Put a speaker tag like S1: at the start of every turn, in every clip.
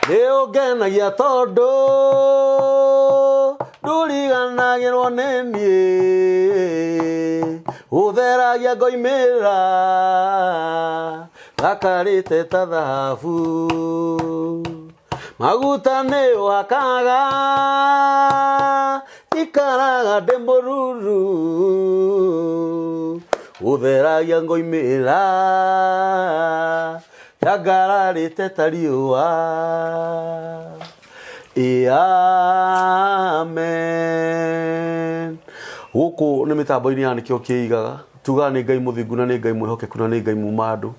S1: Leo genagia tondu nduriganagirwo ni nie utheragia ngoimira gakarite ta thahabu maguta ni wakaga ikaraga ndi mururu utheragia ngoimira yagararite ta riua. Amen. Guku ni mitambo-ini ya Nikio Kiigaga. Tuga ni Ngai muthingu na ni Ngai mwihokeku na ni Ngai mumandu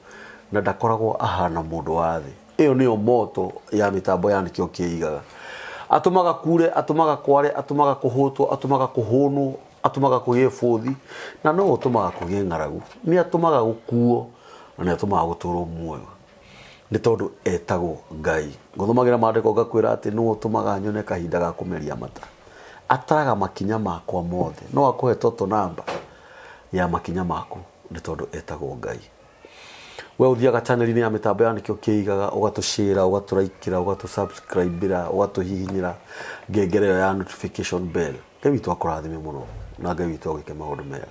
S1: na ndakoragwo ahana mundu wa thi. Iyo niyo moto ya mitambo ya Nikio Kiigaga. Atumaga kure, atumaga kware, atumaga kuhutwo, atumaga kuhunu, atumaga kugie futhi na no utumaga kugie ngaragu. Ni atumaga gukuo na ni atumaga guturo muoyo. Ni tondu etagwo Ngai. Nguthumagira maandiko ngakwira ati no utumaga nyone kahinda ga kumeria mata. Ataraga makinya makwa mothe. No akuhe toto namba ya makinya maku ni tondu etagwo Ngai. We uthiaga channel-ini ya mitambo ya Nikio Kiigaga ugatushare, ugaturaikira, ugatusubscribe-ira, ugatuhihinyira ngengere ya notification bell. Ngai witu akurathime muno na Ngai witu agwike maundu mega.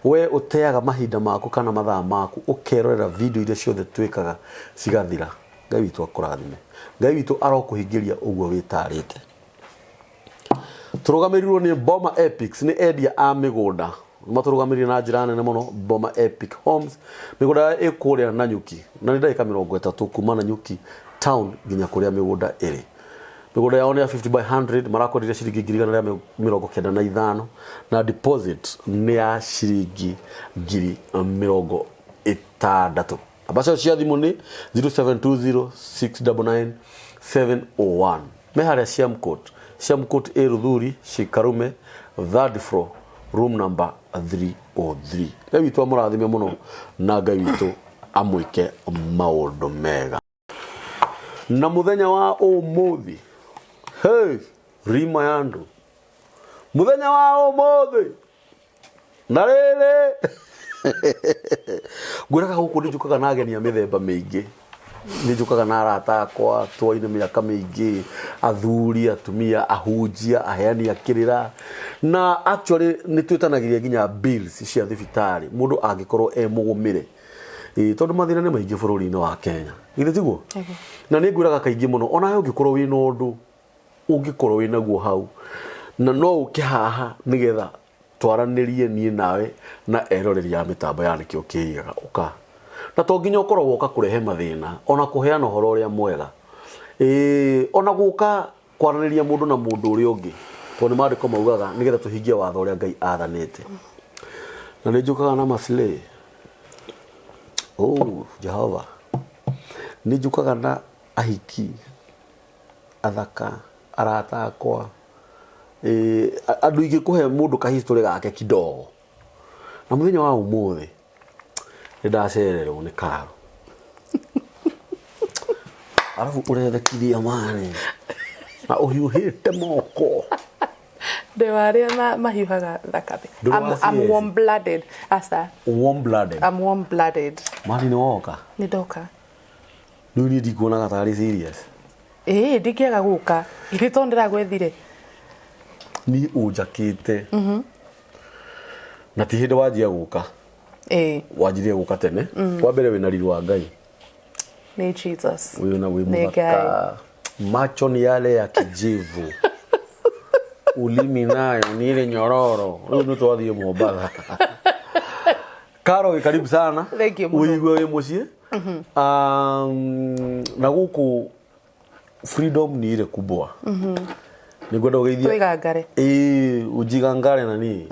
S1: We uteaga mahinda maku kana mathaa maku ukerorera video iria ciothe twikaga cigathira. Ngai witu akurathime. Ngai witu arokuhingiria uguo witarite. Turugamirirwo ni Boma Epics ni endia a migunda. Maturugamirie na njira nene muno Boma Epic Homes. Migunda ikuria na Nyuki. Na ni ndagika 30 kuma na Nyuki town nginya kuria migunda iri. Migunda yao ni ya 50 by 100 marakodire ciringi 195 na deposit ni ya ciringi 60,000. Abacho cia thimu ni 0720699701. Mehare Siamcoat Eruthuri Shikarume third floor room number 303. Ngai witu amurathime muno na Ngai witu amwike maundu mega. Na muthenya wa umuthi. Hey, rima yandu. Muthenya wa umuthi. Na rere. Gwiraga guku ndijukaga na ageni a mithemba mingi. Ndijukaga na arata akwa twaine miaka mingi, athuri, atumia, ahunjia, aheani akirira. Na actually ni twitanagiria nginya bills cia thibitari. Mundu angikorwo mugumire. Tondu mathina ni maingi bururi-ini wa Kenya. Githe tiguo? Na ni ngwiraga kaingi muno ona yo ngikorwo wina undu ungikorwo wina guo hau. Na no ukihaha nigetha twaranirie nie nawe na eroreri ya mitambo ya Nikio Kiigaga uka. Na to nginya ukorwo woka kurehe mathina ona kuheana horo uria mwega. Ona guka kwaraniria mundu na mundu uri ungi. Tondu maandiko maugaga nigetha tuhingie watho uria Ngai athanite. Na ni njukaga na maslay. Oh, Jehova. Ni njukaga na ahiki athaka arata akwa. Andu ingi kuhe mundu ka history gake kidogo. Na muthenya wa umuthi ni ndacererwo ni Karo. Arafu urethekithia mani. Na uhiuhite moko.
S2: Dewaria mahiuhaga thakame. I'm warm blooded. Asa.
S1: Warm blooded.
S2: I'm warm blooded.
S1: Mani ni woka.
S2: Ni doka.
S1: Ni ndikuona gatari serious.
S2: Ndikiaga guka. Irito ndiragwethire.
S1: Ni ujakite. Na ti hindi wajia guka. Wajirie guka tene. Kwa mbere wina riru wa Ngai.
S2: Ni Jesus.
S1: Uyu na wimuthaka. Macho ni yale ya kijivu. Ulimi nayo ni ile nyororo. Uyu ni twathie Mombatha. Karo, karibu sana.
S2: Thank you.
S1: Uigwe wi mucie. Na guku freedom ni ile kubwa. Nigwenda ugeithie.
S2: Twigangare.
S1: Ujigangare na ni.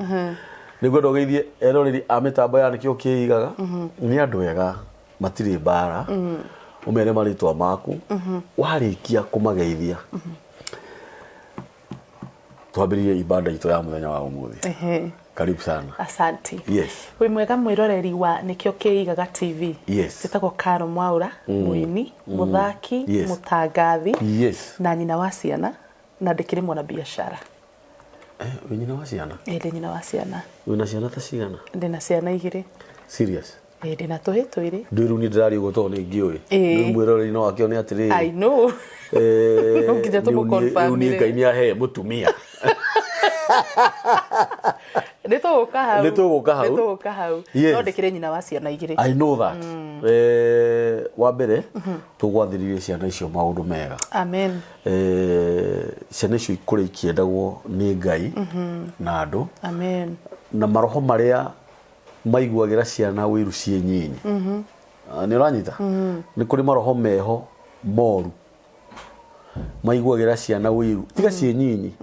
S1: Nigwenda ugeithie eroreri a mitambo ya Nikio Kiigaga. Ni andu ega matiri bara. Umere maritwa maku. Warikia kumageithia. Twambiririe ibada itu ya muthenya wa umuthi. Karibu sana.
S2: Asante.
S1: Yes.
S2: Wi mwega mwiroreri wa Nikio Kiigaga TV.
S1: Yes.
S2: Sitako Karo Mwaura, Muini, muthaki, mutangathi.
S1: Yes.
S2: Na nyina wa ciana na ndikiri mwana biashara.
S1: We nyina wa ciana?
S2: Ndi nyina wa ciana.
S1: Wina ciana ta cigana?
S2: Ndina ciana igiri.
S1: Serious?
S2: ndina tuhi twiri
S1: ndiru ni ndirari ugo ni ngioi ni mwirori no akione atiri
S2: I know ngija to confirm
S1: ni ngai ni ahe mutumia
S2: Nituguka hau
S1: Nituguka hau
S2: no ndikire nyina wa ciana igiri
S1: I know that wa mbere tugwathiririe ciana icio maundu mega
S2: amen
S1: ciana icio ikure ikiendagwo ni ngai na andu
S2: amen
S1: na maroho maria maiguagira ciana wiru cie nyinyi ni uranyita ni kuri maroho meho moru maiguagira ciana wiru tiga cie nyinyi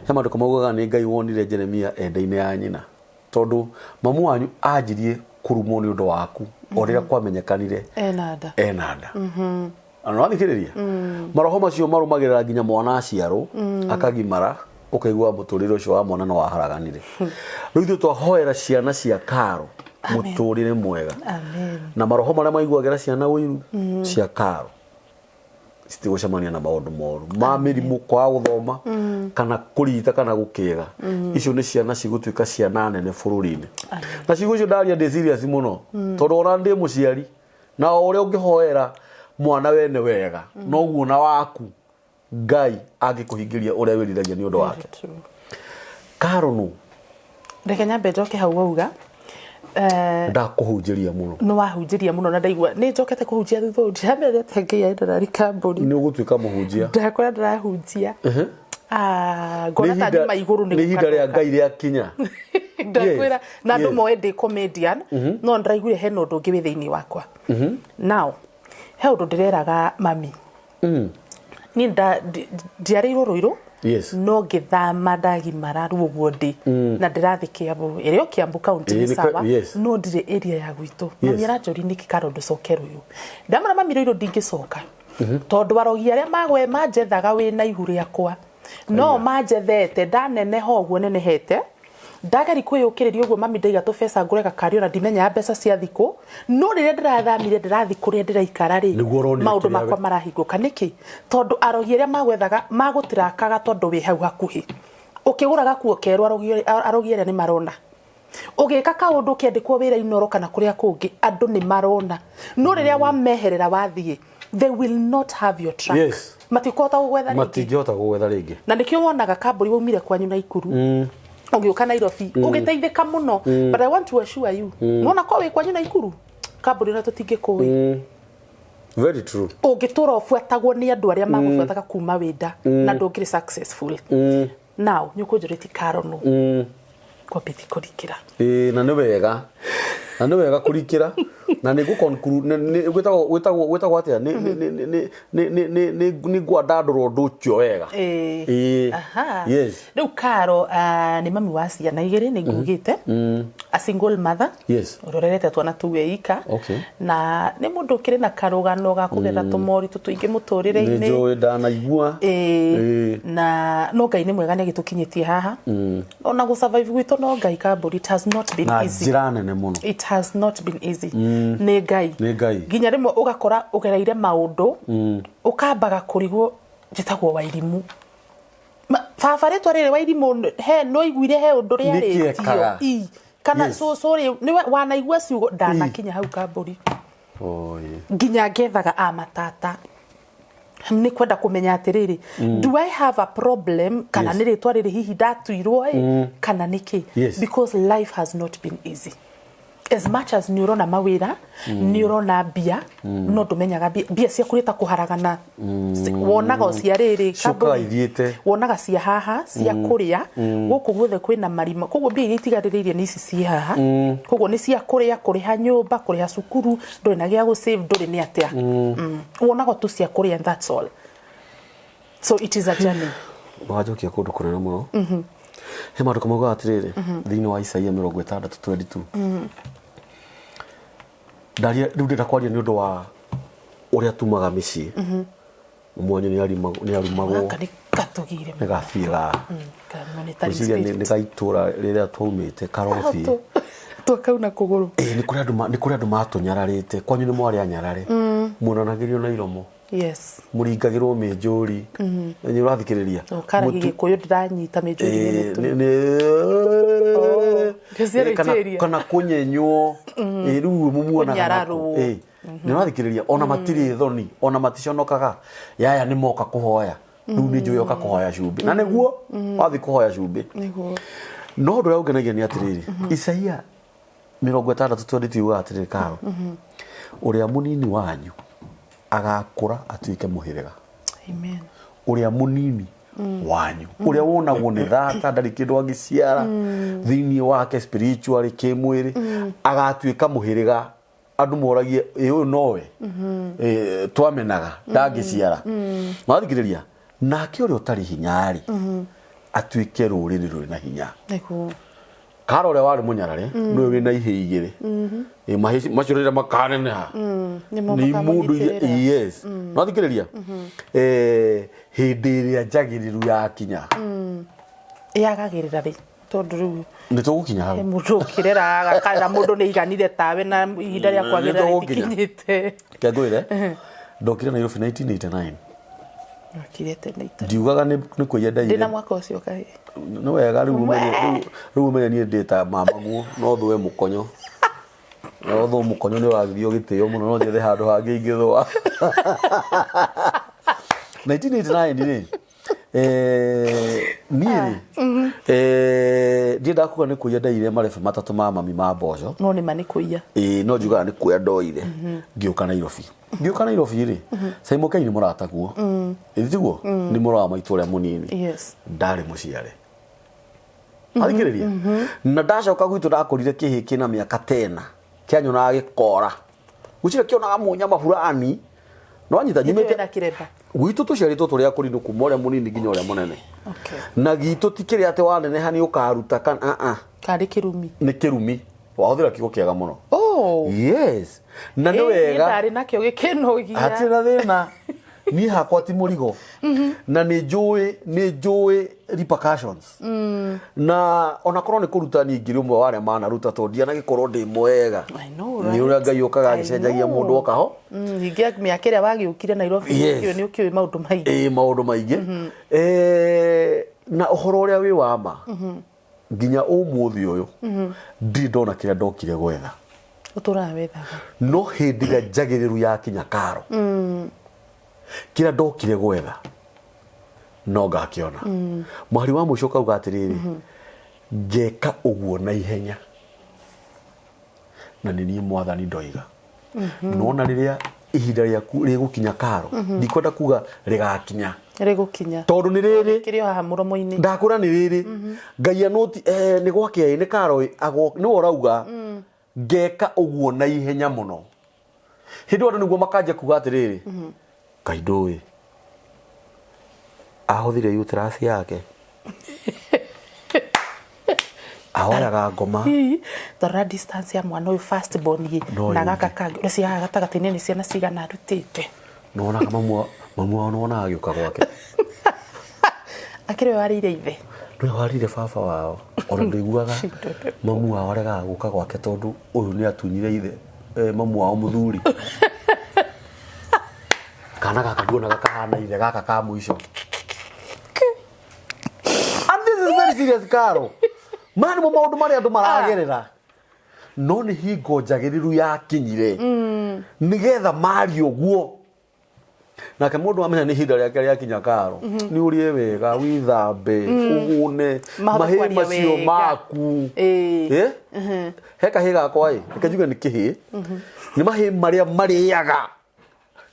S1: he mandu kamaugaga ni ngai wonire Jeremia enda-ini ya nyina tondu mamu wanyu anjirie kurumo ni undu waku orira kwamenyekanire enada ano athikiriria maroho macio marumagirira nginya mwana aciaro akagimara ukaigua muturire ucio wa mwana no waharaganire riu ithu twahoera ciana cia Karo muturire mwega na maroho maria maiguagira ciana wiru cia Karo citigucemania na maundu moru ma mirimu kwa guthoma kana kurita kana gukiga icio ni ciana cigutuika ciana nene bururi-ini na cigucio ndaria ndi serious muno tondu ona ndi muciari na uria ungihoera mwana wene wega no guo na waku ngai angikuhingiria uria wiriragia ni undu wake Karo nu
S2: reke nyambe njoke hau wauga
S1: ndakuhunjiria muno
S2: no wahunjiria muno na ndaigua ni njokete kuhunjia thuthu ndamete ngai aendera rikamburi
S1: ni ugutuika muhunjia
S2: ndakora ndarahunjia ngona tani maiguru ni
S1: hinda ria ngai ria kinya
S2: ndakwira na andu moe ndi comedian no ndiraiguire he no ndungi wi thiini wakwa now he undu ndireraga mami ni ndiareirwo ruiru no ngithama ndagimara ruguo ndi na ndirathi Kiambu irio Kiambu county ni sawa no ndire area ya gwitu mami aranjori niki Karo nducokera uyu ndamara mami ruiru ndingicoka tondu arogi aria magwe manjethaga wina ihuri yakwa no manjethete ndanene hoguo nenehete ndagari kwiyukiriria uguo mami ndaiga to pesa ngureka kario na ndimenya mbeca cia thiku no riria ndirathamire ndirathi kuria ndiraikara ri maundu makwa marahinguka niki tondu arogi aria magwethaga magutirakaga tondu wi hau hakuhi ukiguraga kuo keru arogi aria ni marona ugika kaundu kiandikwo wira inoro kana kuria kungi andu ni marona no riria wameherera wathie they will not have your track matikota gugwetha ringi na nikio wonaga kamburi waumire kwanyu na Ikuru ugiuka Nairobi ugiteithika muno but I want to assure you nona kwa we kwanyu na Ikuru kamburi na tutingikui
S1: very true
S2: ugitura ufuatagwo ni andu aria magufuataga kuma winda na ndungiri successful now nyukunjuriti Karo no kwa biti kurikira
S1: na ni wega kurikira na ni gukonkuru ni gwetagwo atia ni gwandandurwo nducio wega yes
S2: riu Karo ni mami wa ciana igiri ni ngugite a single mother urorerete twana tuwe ika na ni mundu kiri na karugano ga kugetha tumori tutuingi muturire-ini
S1: ni njoi ndanaigua
S2: na no ngai ni mwega ni gitukinyitie haha ona gu survive gwitu no ngai Kamburi it has not been easy
S1: jirane muno
S2: it has not been easy ni ngai ginya rimwe ugakora ugereire maundu ukambaga kurigwo jitagwo wairimu baba ritwa riri wairimu he no iguire he undu riaritio kana sorry ni wanaigua ciugo ndanakinya hau Kamburi ginya ngethaga amatata ni kwenda kumenya atiriri do I have a problem kana ni ritwa riri hihi ndatuirwo kana niki because life has not been easy as much as neurona mawira neurona bia no tumenyaga bia cia kurita kuharagana wonaga cia riri
S1: Kamburi
S2: wonaga cia haha cia kuria guku guothe kwina marima koguo bia itigariririe ni ici cia haha koguo ni cia kuria kuriha nyumba kuriha cukuru nduri na gia gu save nduri ni atia wonaga tu cia kuria and that's all so it is a journey
S1: wajokia kundu kurena muno he maundu kamauga atiriri thiini wa Isaia 60:22 ndaria riu ndakwaria ni undu wa uria tumaga micii mwanyu ni arimagwo
S2: katugire
S1: ni gafiga ni gaitura riria twaumite Karobi
S2: twakauna kuguru
S1: ni kuri andu matunyararite kwanyu ni mwari anyarare munanagirio na iromo
S2: yes
S1: muringagirwo minjuri ni urathikiriria
S2: karagi gikuyu ndiranyita minjuri
S1: kana kunyenywo riu mumuonaga ni wathikiriria ona matiri thoni ona maticonokaga yaya ni moka kuhoya riu ni njuye oka kuhoya cumbi na niguo wathi kuhoya cumbi no ndu raugenagia ni atiriri Isaia 60:22 atiriri Karo uria munini wanyu agakura atuike muhiriga
S2: amen
S1: uria munini wanyu uria wonagwo ni thata ndari kindu angiciara thiini wake spiritually kimwiri agatuika muhiriga andu moragie uyu nowe twamenaga ndangiciara mathikiriria nake uria utari hinyari atuike ruriri ruri na hinya Karo uria wari munyarare niwe wina ihe igiri macurire makaneneha ni mundu yes mathikiriria hindi iria njagiriru yakinya
S2: yagagirira ri tondu riu
S1: ni tugukinya hau
S2: mundu kirera kana mundu ni iganire tawe na ihinda ria kwagirira ikinyite
S1: kengwire ndokire Nairobi 1989
S2: akirete naita
S1: ndiugaga ni kuya ndaire
S2: ndina mwaka ucio kai
S1: no wega riu umenye ni ndita mama guo no thuwe mukonyo no thu mukonyo ni wagithio gitio muno no njethe handu hangi ingithwa 1989 ni ndienda kuga ni kuya ndaire marefe matatu ma mami ma mboco
S2: no ni mani kuya
S1: no njugaga ni kuya ndoire ngiuka Nairobi ri Saimo ni murata guo itiguo ni mura wa maitu uria munini
S2: yes
S1: ndari muciare athikiriria na ndacoka gwitu ndakorire kihiki na miaka 10 kianyona gikora gucire kionaga munyama fulani no anyita nyimite
S2: na kireba
S1: gwitu tuciaritwo turi akurindu kuma uria munini nginya uria munene
S2: okay
S1: na gitu tikiri ate wanene hani ukaruta kan
S2: kari kirumi
S1: ni kirumi wahuthira kigo kiega muno yes na ni wega
S2: ndari nakio gikenogia
S1: atira thina ni hakwa ti murigo na ni njui repercussions na ona korwo ni kuruta ni ngiri umwe ware mana ruta to ndia na gikorwo ndi mwega ni uria Ngai okaga gicenjagia mundu okaho
S2: ngia miakeria wagiukire Nairobi kio ni ukiwe maundu maingi
S1: maundu maingi na uhoro uria wi wama nginya umuthi uyu ndi ndona kiria ndokire gwetha
S2: uturawethaga
S1: no hindi ga njagiriru ya kinya Karo kira ndokire gwetha no ngakiona mwari wa muico kauga atiriri ngeka uguo na ihenya na ni Mwathani ndoiga nona riria ihinda riaku rigukinya Karo ndikwenda kuga rigakinya tondu ni riri
S2: kirio haha muromo-ini
S1: ndakura ni riri Ngai anoti ni gwake ni Karo agwo ni orauga ngeka uguo na ihenya muno hindi wandu niguo makanja kuga atiriri Ngai ndui ahuthire uterasi yake ahoyaga ngoma
S2: thora distance ya mwana uyu first born ye na gaka kangi uria cia gatagati-ini ni ciana cigana arutite
S1: nona kama mamu wao nona agiuka gwake
S2: akire warire ithe
S1: ndio warire baba wao ona ndiguaga mamu wao arega guka gwake tondu uyu ni atunyire ithe mamu wao muthuri kana gaka nduona gakahana ithe gaka ka muico and this is very serious Karo mani mo maundu mari andu maragerera no ni hingo njagiriru yakinyire nigetha mari uguo na ke mundu amenya ni hinda riake riakinya Karo ni urie wega withambe ugune mahi macio maku heka higa kwa ikajuga ni kihi ni mahi maria mariaga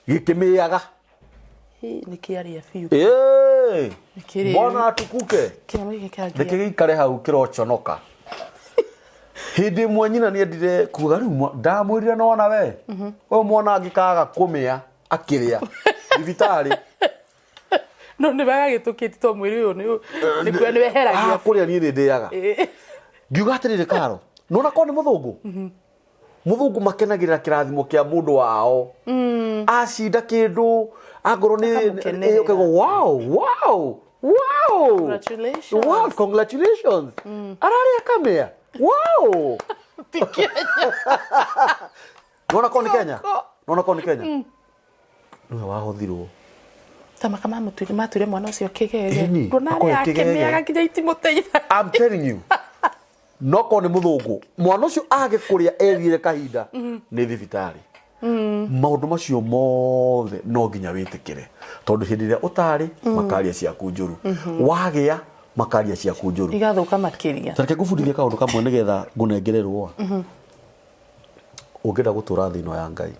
S1: gikimiaga
S2: ni kiaria fiu
S1: bona tukuke nikigikare hau kirochonoka hindi mwanyina ni endire kuga riu ndamwirire nona we o mwana angikaga kumia akiria thibitari
S2: no ni bagagitukiti to mwiri uyu ni kwa ni weheragia
S1: kuria ni ndindiaga ngiuga atirire Karo nona ko ni muthungu makenagirira kirathimo kia mundu wao acinda kindu agoro ni wow congratulations arari akamea wow nona ko ni Kenya no wahothirwo
S2: tama kama matwire mwana ucio kigege ndonare akemea kinya itimuteitha
S1: I'm telling you noko nĩ mũthũngũ mwana ũcio age kũrĩa erire kahinda nĩ thibitarĩ maũndũ macio mothe no nginya wĩtĩkĩre tondũ hĩndĩ ĩrĩa ũtarĩ makaria ciaku njũru wagĩa makaria ciaku njũru
S2: igathũka makĩria
S1: tareke ngũbundithia kaũndũ kamwe nĩgetha ngũnengererwo ũngĩenda gũtũra thĩ ĩno ya Ngai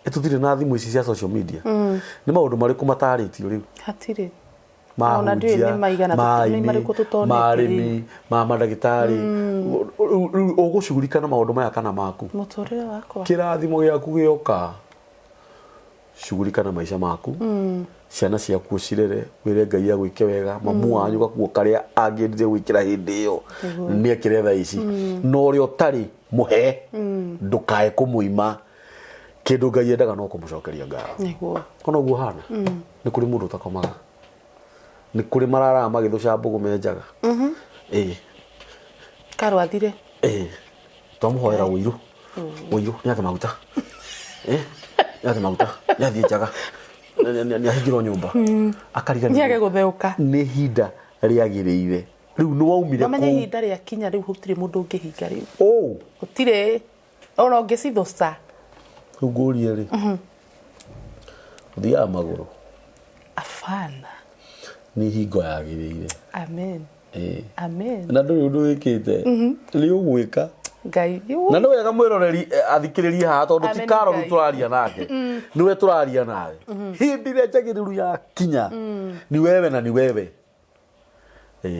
S1: tũtirĩ na thimũ ici cia social media nĩ maũndũ marĩkũ matarĩtio rĩu
S2: hatirĩ
S1: marĩmi ma mandagĩtarĩ ũgũcugurika na maũndũ maya kana maku
S2: mũtũrĩre wakwa
S1: kĩrathimo gĩaku gĩoka cugurika na maica maku ciana ciaku cirere wĩre Ngai agwĩke wega mamu wanyu gakuo karĩa angĩendire gwĩkĩra hĩndĩ ĩyo nĩekĩre thaa ici no ũrĩa ũtarĩ mũhe ndũkae kũmũima kĩndũ Ngai endaga no kũmũcokeria ngatho ona ũguo hana nĩ kũrĩ mũndũ ũtakomaga nĩ kũrĩ marara magĩthũca mbũgũ menjaga
S2: karwathire
S1: twamũhoera Ũiru nĩake maguta nĩake maguta nĩathiĩ njaga nĩahingĩrwo nyũmba akariganĩrwo
S2: nĩage gũtheũka
S1: nĩ ihinda rĩagĩrĩire rĩu nĩ waumire
S2: kũu ihinda rĩakinya rĩu gũtirĩ mũndũ ũngĩhinga rĩu gũtirĩ ona ũngĩcithũca
S1: rĩu ngũrie rĩ ũthiaga magũrũ
S2: afana
S1: nĩ hingo yagĩrĩire
S2: amen
S1: na ndũrĩ ũndũ wĩkĩte nĩ ũgwĩka
S2: Ngai
S1: na nĩ wega mwĩroreri athikĩrĩrie haha tondũ ti Carol tũraria nake nĩwe tũraria nawe hĩndĩ ĩrĩa njagĩrĩru yakinya ni wewe na ni wewe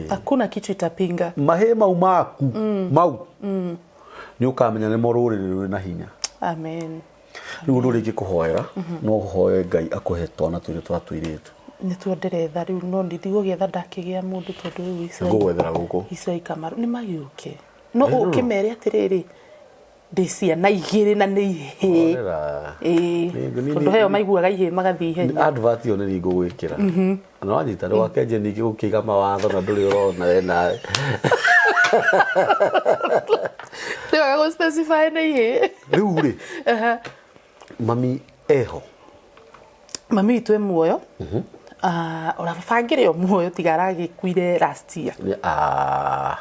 S2: hakuna kitu itapinga
S1: mahĩ mau maku mau nĩ ũkamenya nĩ morũrĩrĩ rũrĩ na hinya
S2: amen
S1: rĩu ũndũ rĩngĩ kũhoera no ũhoe Ngai akũhe twana tũrĩ twa tũirĩtu
S2: nĩ tuonderetha rĩu no ndigũgĩetha ndakĩgĩa mũndũ tondũ rĩu
S1: ngũgwethera gũkũ
S2: Israel Kamaru nĩ magĩũke no ũkĩmere atĩrĩrĩ ndĩ ciana igĩrĩ na nĩ ihĩ tondũ heo maiguaga ihĩ magathiĩ ihenya
S1: advert ĩyo nĩ ngũgwĩkĩra na wanyita nĩ wakenje ningĩ gũkĩiga mawatho na ndũrĩ ũrona we nawe
S2: nĩ wega gũ specify nĩ ihĩ
S1: rĩu rĩ mami eho
S2: mami witũ muoyo ũrabangĩre o muoyo tiga aragĩkuire last year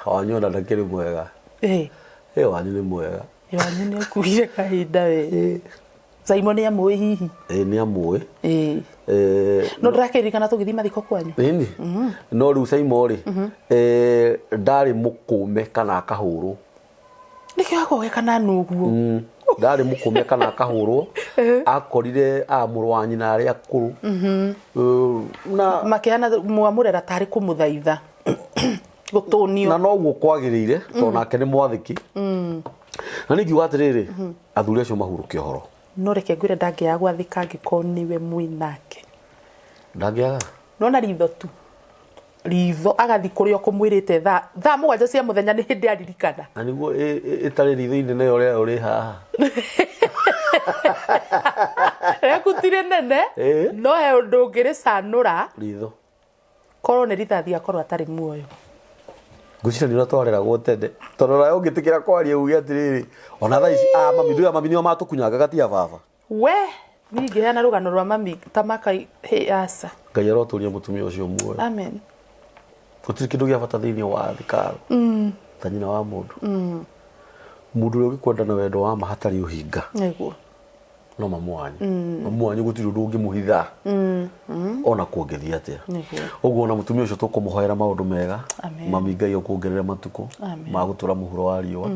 S1: wanyona ndakĩrĩ mwega wanyu nĩ mwega
S2: wanyu nĩ akuire kahinda we Simon nĩ amũĩ hihi
S1: nĩ amũĩ
S2: no ndĩrakĩririkana tũgĩthiĩ mathiko kwanyu
S1: no rĩu Simon rĩ ndarĩ mũkũme kana akahũrwo
S2: nĩkĩo akoge kana nuguo
S1: ndarĩ mũkũme kana akahũrwo akorire mũrũ wa nyina arĩa akũrũ
S2: na makĩhana mwamũrera tarĩ kũmũthaitha gũtũnio na
S1: noguo kwagĩrĩire tondũ nake nĩ mwathĩki na nĩ ngiuga atĩrĩrĩ athuri acio mahurũke ũhoro
S2: no reke ngwĩre ndangĩaga gwathĩka angĩkorwo nĩwe mwĩnake
S1: ndangĩaga
S2: nona ritho tu ritho agathi kũrĩa ũkũmwĩrĩte thaa mũgwanja cia mũthenya nĩ hĩndĩ aririkana na
S1: nĩguo ĩtarĩ ritho-inĩ nayo ũrĩa ũrĩ haha
S2: rekutire nene no he ũndũ ũngĩrĩcanũra
S1: ritho
S2: korwo nĩ rithathi akorwo atarĩ muoyo
S1: ngũcira nĩ ũratwarĩragwo tene tondũ nawe ũngĩtĩkĩra kwaria uge atĩrĩrĩ ona thaa ici mami ndũya mami nĩo matũkunyangaga tia baba
S2: we ningĩheana rũgano rwa mami tamaka aca
S1: Ngai arotũria mũtumia ũcio muoyo
S2: amen
S1: gũtirĩ kĩndũ gĩa bata thĩinĩ wa thikaro ta nyina wa mũndũ mũndũ ũrĩa ũgĩkwenda na wendo wa ma hatarĩ ũhinga
S2: nĩguo
S1: no mamu wanyu gũtirĩ ũndũ ũngĩmũhitha ona kuongethia atĩa ũguo na mũtumia ũcio tũkũmũhoera maũndũ mega mami Ngai ũkuongerere matukũ ma gũtũra mũhuro wa riũa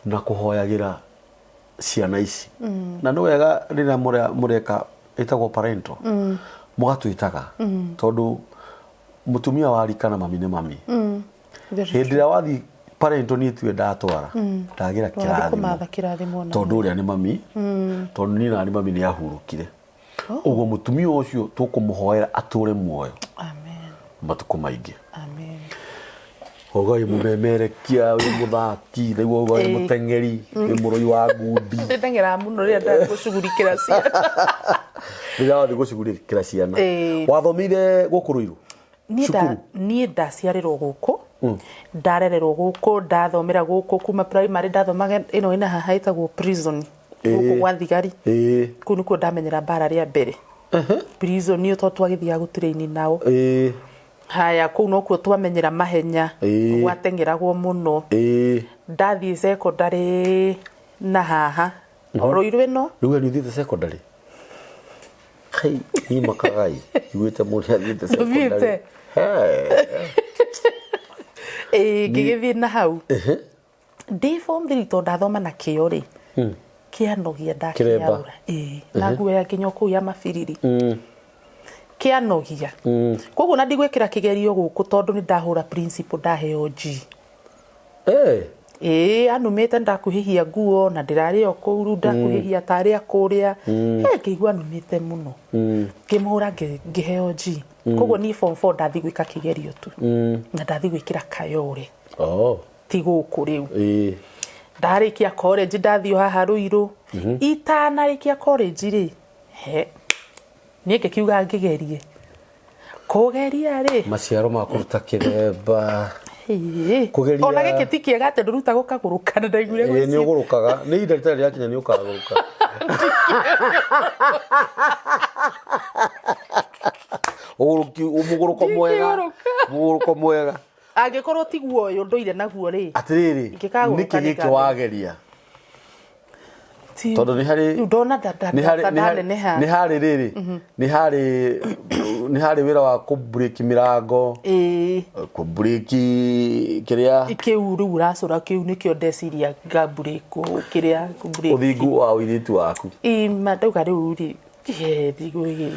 S1: na kũhoyagĩra ciana ici na nĩ wega rĩrĩa mũreka ĩtagwo parental mũgatwĩtaga tondũ mũtumia warikana mami nĩ mami hĩndĩ ĩrĩa wathiĩ parental niĩ tiwe ndatwara ndagĩra kĩrathimo tondũ ũrĩa nĩ mami tondũ niĩ na nĩ mami nĩ ahurũkire ũguo mũtumia ũcio tũkũmũhoera atũre muoyo matukũ maingĩ Ngai mũmemerekia wĩ mũthaki nĩguo Ngai mũteng'eri wĩ mũrũi wa ngundi
S2: ndĩteng'eraga mũno rĩrĩa ndagũcugurikĩra ciana
S1: rĩrĩa wathiĩ gũcugurikĩra ciana wathomire gũkũ Rũirũ
S2: niĩ ndaciarĩrwo gũkũ ndarererwo gũkũ ndathomera gũkũ kuma primary ndathomaga ĩno ĩna haha ĩtagwo prison gũkũ gwa thigari kũu nĩkuo ndamenyera mbara rĩa mbere prison nĩyo tondũ twagĩthiaga gũtirĩ-inĩ nao haya kuu no kuo twamenyera mahenya gwatengeragwo muno ndathi secondary na haha roiru ino
S1: riu ni thite secondary kai ni makagai yuite muri thite secondary
S2: gigithii na hau ndi form 3 to ndathoma na kio ri kianogia ndakiaura na nguo ya kinyo kuu ya mabiriri kianogia koguo na ndigwikira kigerio guku tondu ni ndahura principal ndaheo G anumite ndakuhihia nguo na ndirari okuru ndakuhihia taria kuria ngigua numite muno ngimhura ngiheo G koguo ni form 4 ndathi gwika kigerio tu na ndathi gwikira kayore ti guku riu ndarikia college ndathio haha Ruiru itanarikia college ri ni ngikiuga ngigerie kugeria ri
S1: maciaro makuruta kiremba
S2: kugeria ona giki ti kiega te nduruta gukaguruka na ndaigure
S1: gwe ni ugurukaga ni ihinda ritari ryakinya ni ukaguruka umuguruko mwega
S2: angikorwo ti guoyo nduire naguo ri
S1: atiriri niki giki wageria tondu ni hari
S2: ndona
S1: ni hari riri ni hari wira wa ku break mirango ku break kiria
S2: ikiuru uracura kiu nikio ndeciria ga break kiria ku break
S1: uthingu wa wiritu waku
S2: madauga riu ri digwe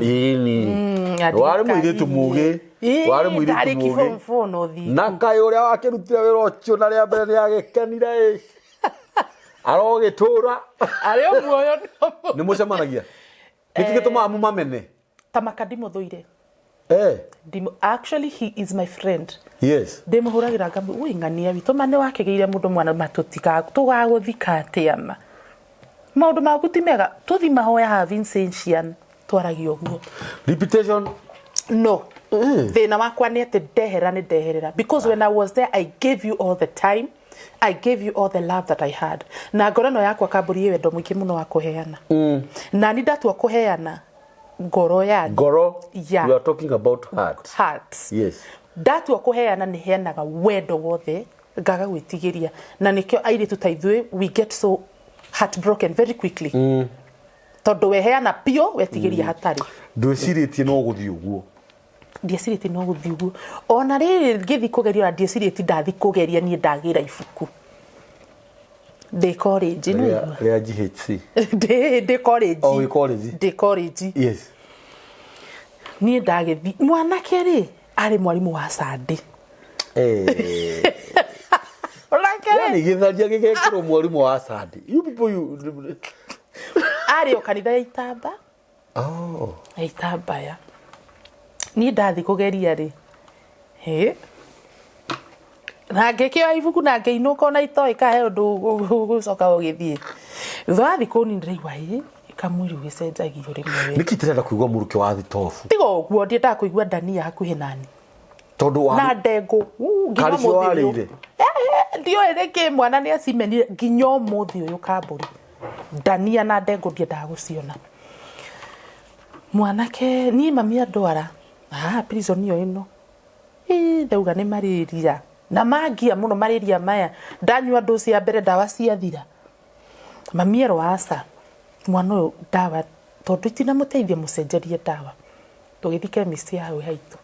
S1: ini wari mwiritu mugi wari mwiritu mugi na kai uria wakirutira wira ucio na ria mbere ni agikenire arogitura
S2: ario muoyo
S1: ni mucemanagia niki gituma mumamene
S2: tamakadimo thuire actually he is my friend
S1: yes
S2: ndimuhuragira ngambu uingania witu mane wakigeire mundu mwana matutika tugaguthika atiama maundu maku ti mega tuthi mahoya ha Vincentian twaragio guo
S1: reputation
S2: no thina wakwa ni ati ndeherera because when I was there I gave you all the time I gave you all the love that I had na ngorano yakwa kamburi wendo mwiki muno wa kuheana na ni ndatua kuheana ngoro ya
S1: you are talking about
S2: heart
S1: yes
S2: ndatua kuheana ni heanaga wendo wothe ngaga gwitigiria na nikio aire tutaithwe we get so heartbroken very quickly tondu weheana pio wetigiria hatari
S1: ndwiciritie no guthi uguo
S2: ndiecirite no guthi uguo ona riri ngithi kugeria ndiecirite ndathi kugeria ni ndagira ibuku de college no
S1: ya GHC
S2: de college
S1: de college yes
S2: ni ndagethi mwana keri ari mwalimu wa Sunday
S1: yani githaria gigekirwo mwalimu wa Sunday you people you
S2: ari o kanitha ya Itamba Itamba ya ni ndathi kugeria ri na ngekio ibuku na ngeinuka na itoika he undu gucoka ugithie thwa thiku ni ndiraigwa kamwiri gicenjagio rimwe
S1: niki tirenda kuigwa muruke wa thitofu
S2: tigo guo ndienda kuigwa ndania hakuhi nani
S1: tondu wa
S2: na ndego
S1: ngima muthio
S2: ndio ereke mwana ni acimenire nginyo muthio uyu kamburi ndania na ndego ndienda guciona mwanake ni mami andwara prison yo ino ndauga ni mariria na magia muno mariria maya ndanywa dosi ya mbere dawa ciathira mami erwasa mwana uyu dawa tondu itina muteithia mucenjerie dawa tugithike chemist ya we haitu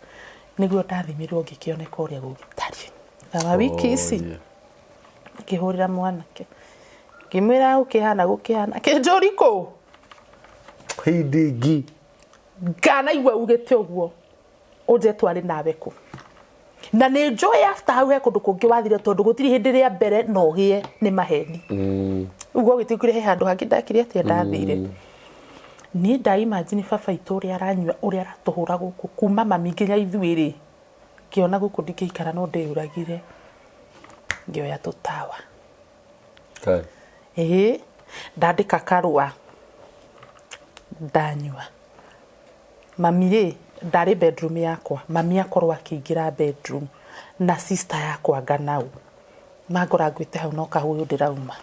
S2: niguo ndathimirwo ngikioneka uria gugitari dawa wiki ici ngihurira mwanake ngimwira ukihana gukihana kinjuriko
S1: hindingi
S2: ngana igwa ugete uguo uje twari nawe ku na ne joy after hau he kundu kungi wathire tondu gutiri hindi ria mbere no gie ni maheni uguo gitikire he handu hangi ndakire ati ndathire ni nda imagine baba itu ria aranyua uria aratuhura guku kuma mami nginya ithuiri kiona guku ndikikara no ndeuragire ngioya tutawa ndandika karua ndanyua mami ri ndari bedroom yakwa mami akorwa akiingira bedroom na sister yakwa ganau magora ngwite hau no kahuyo ndirauma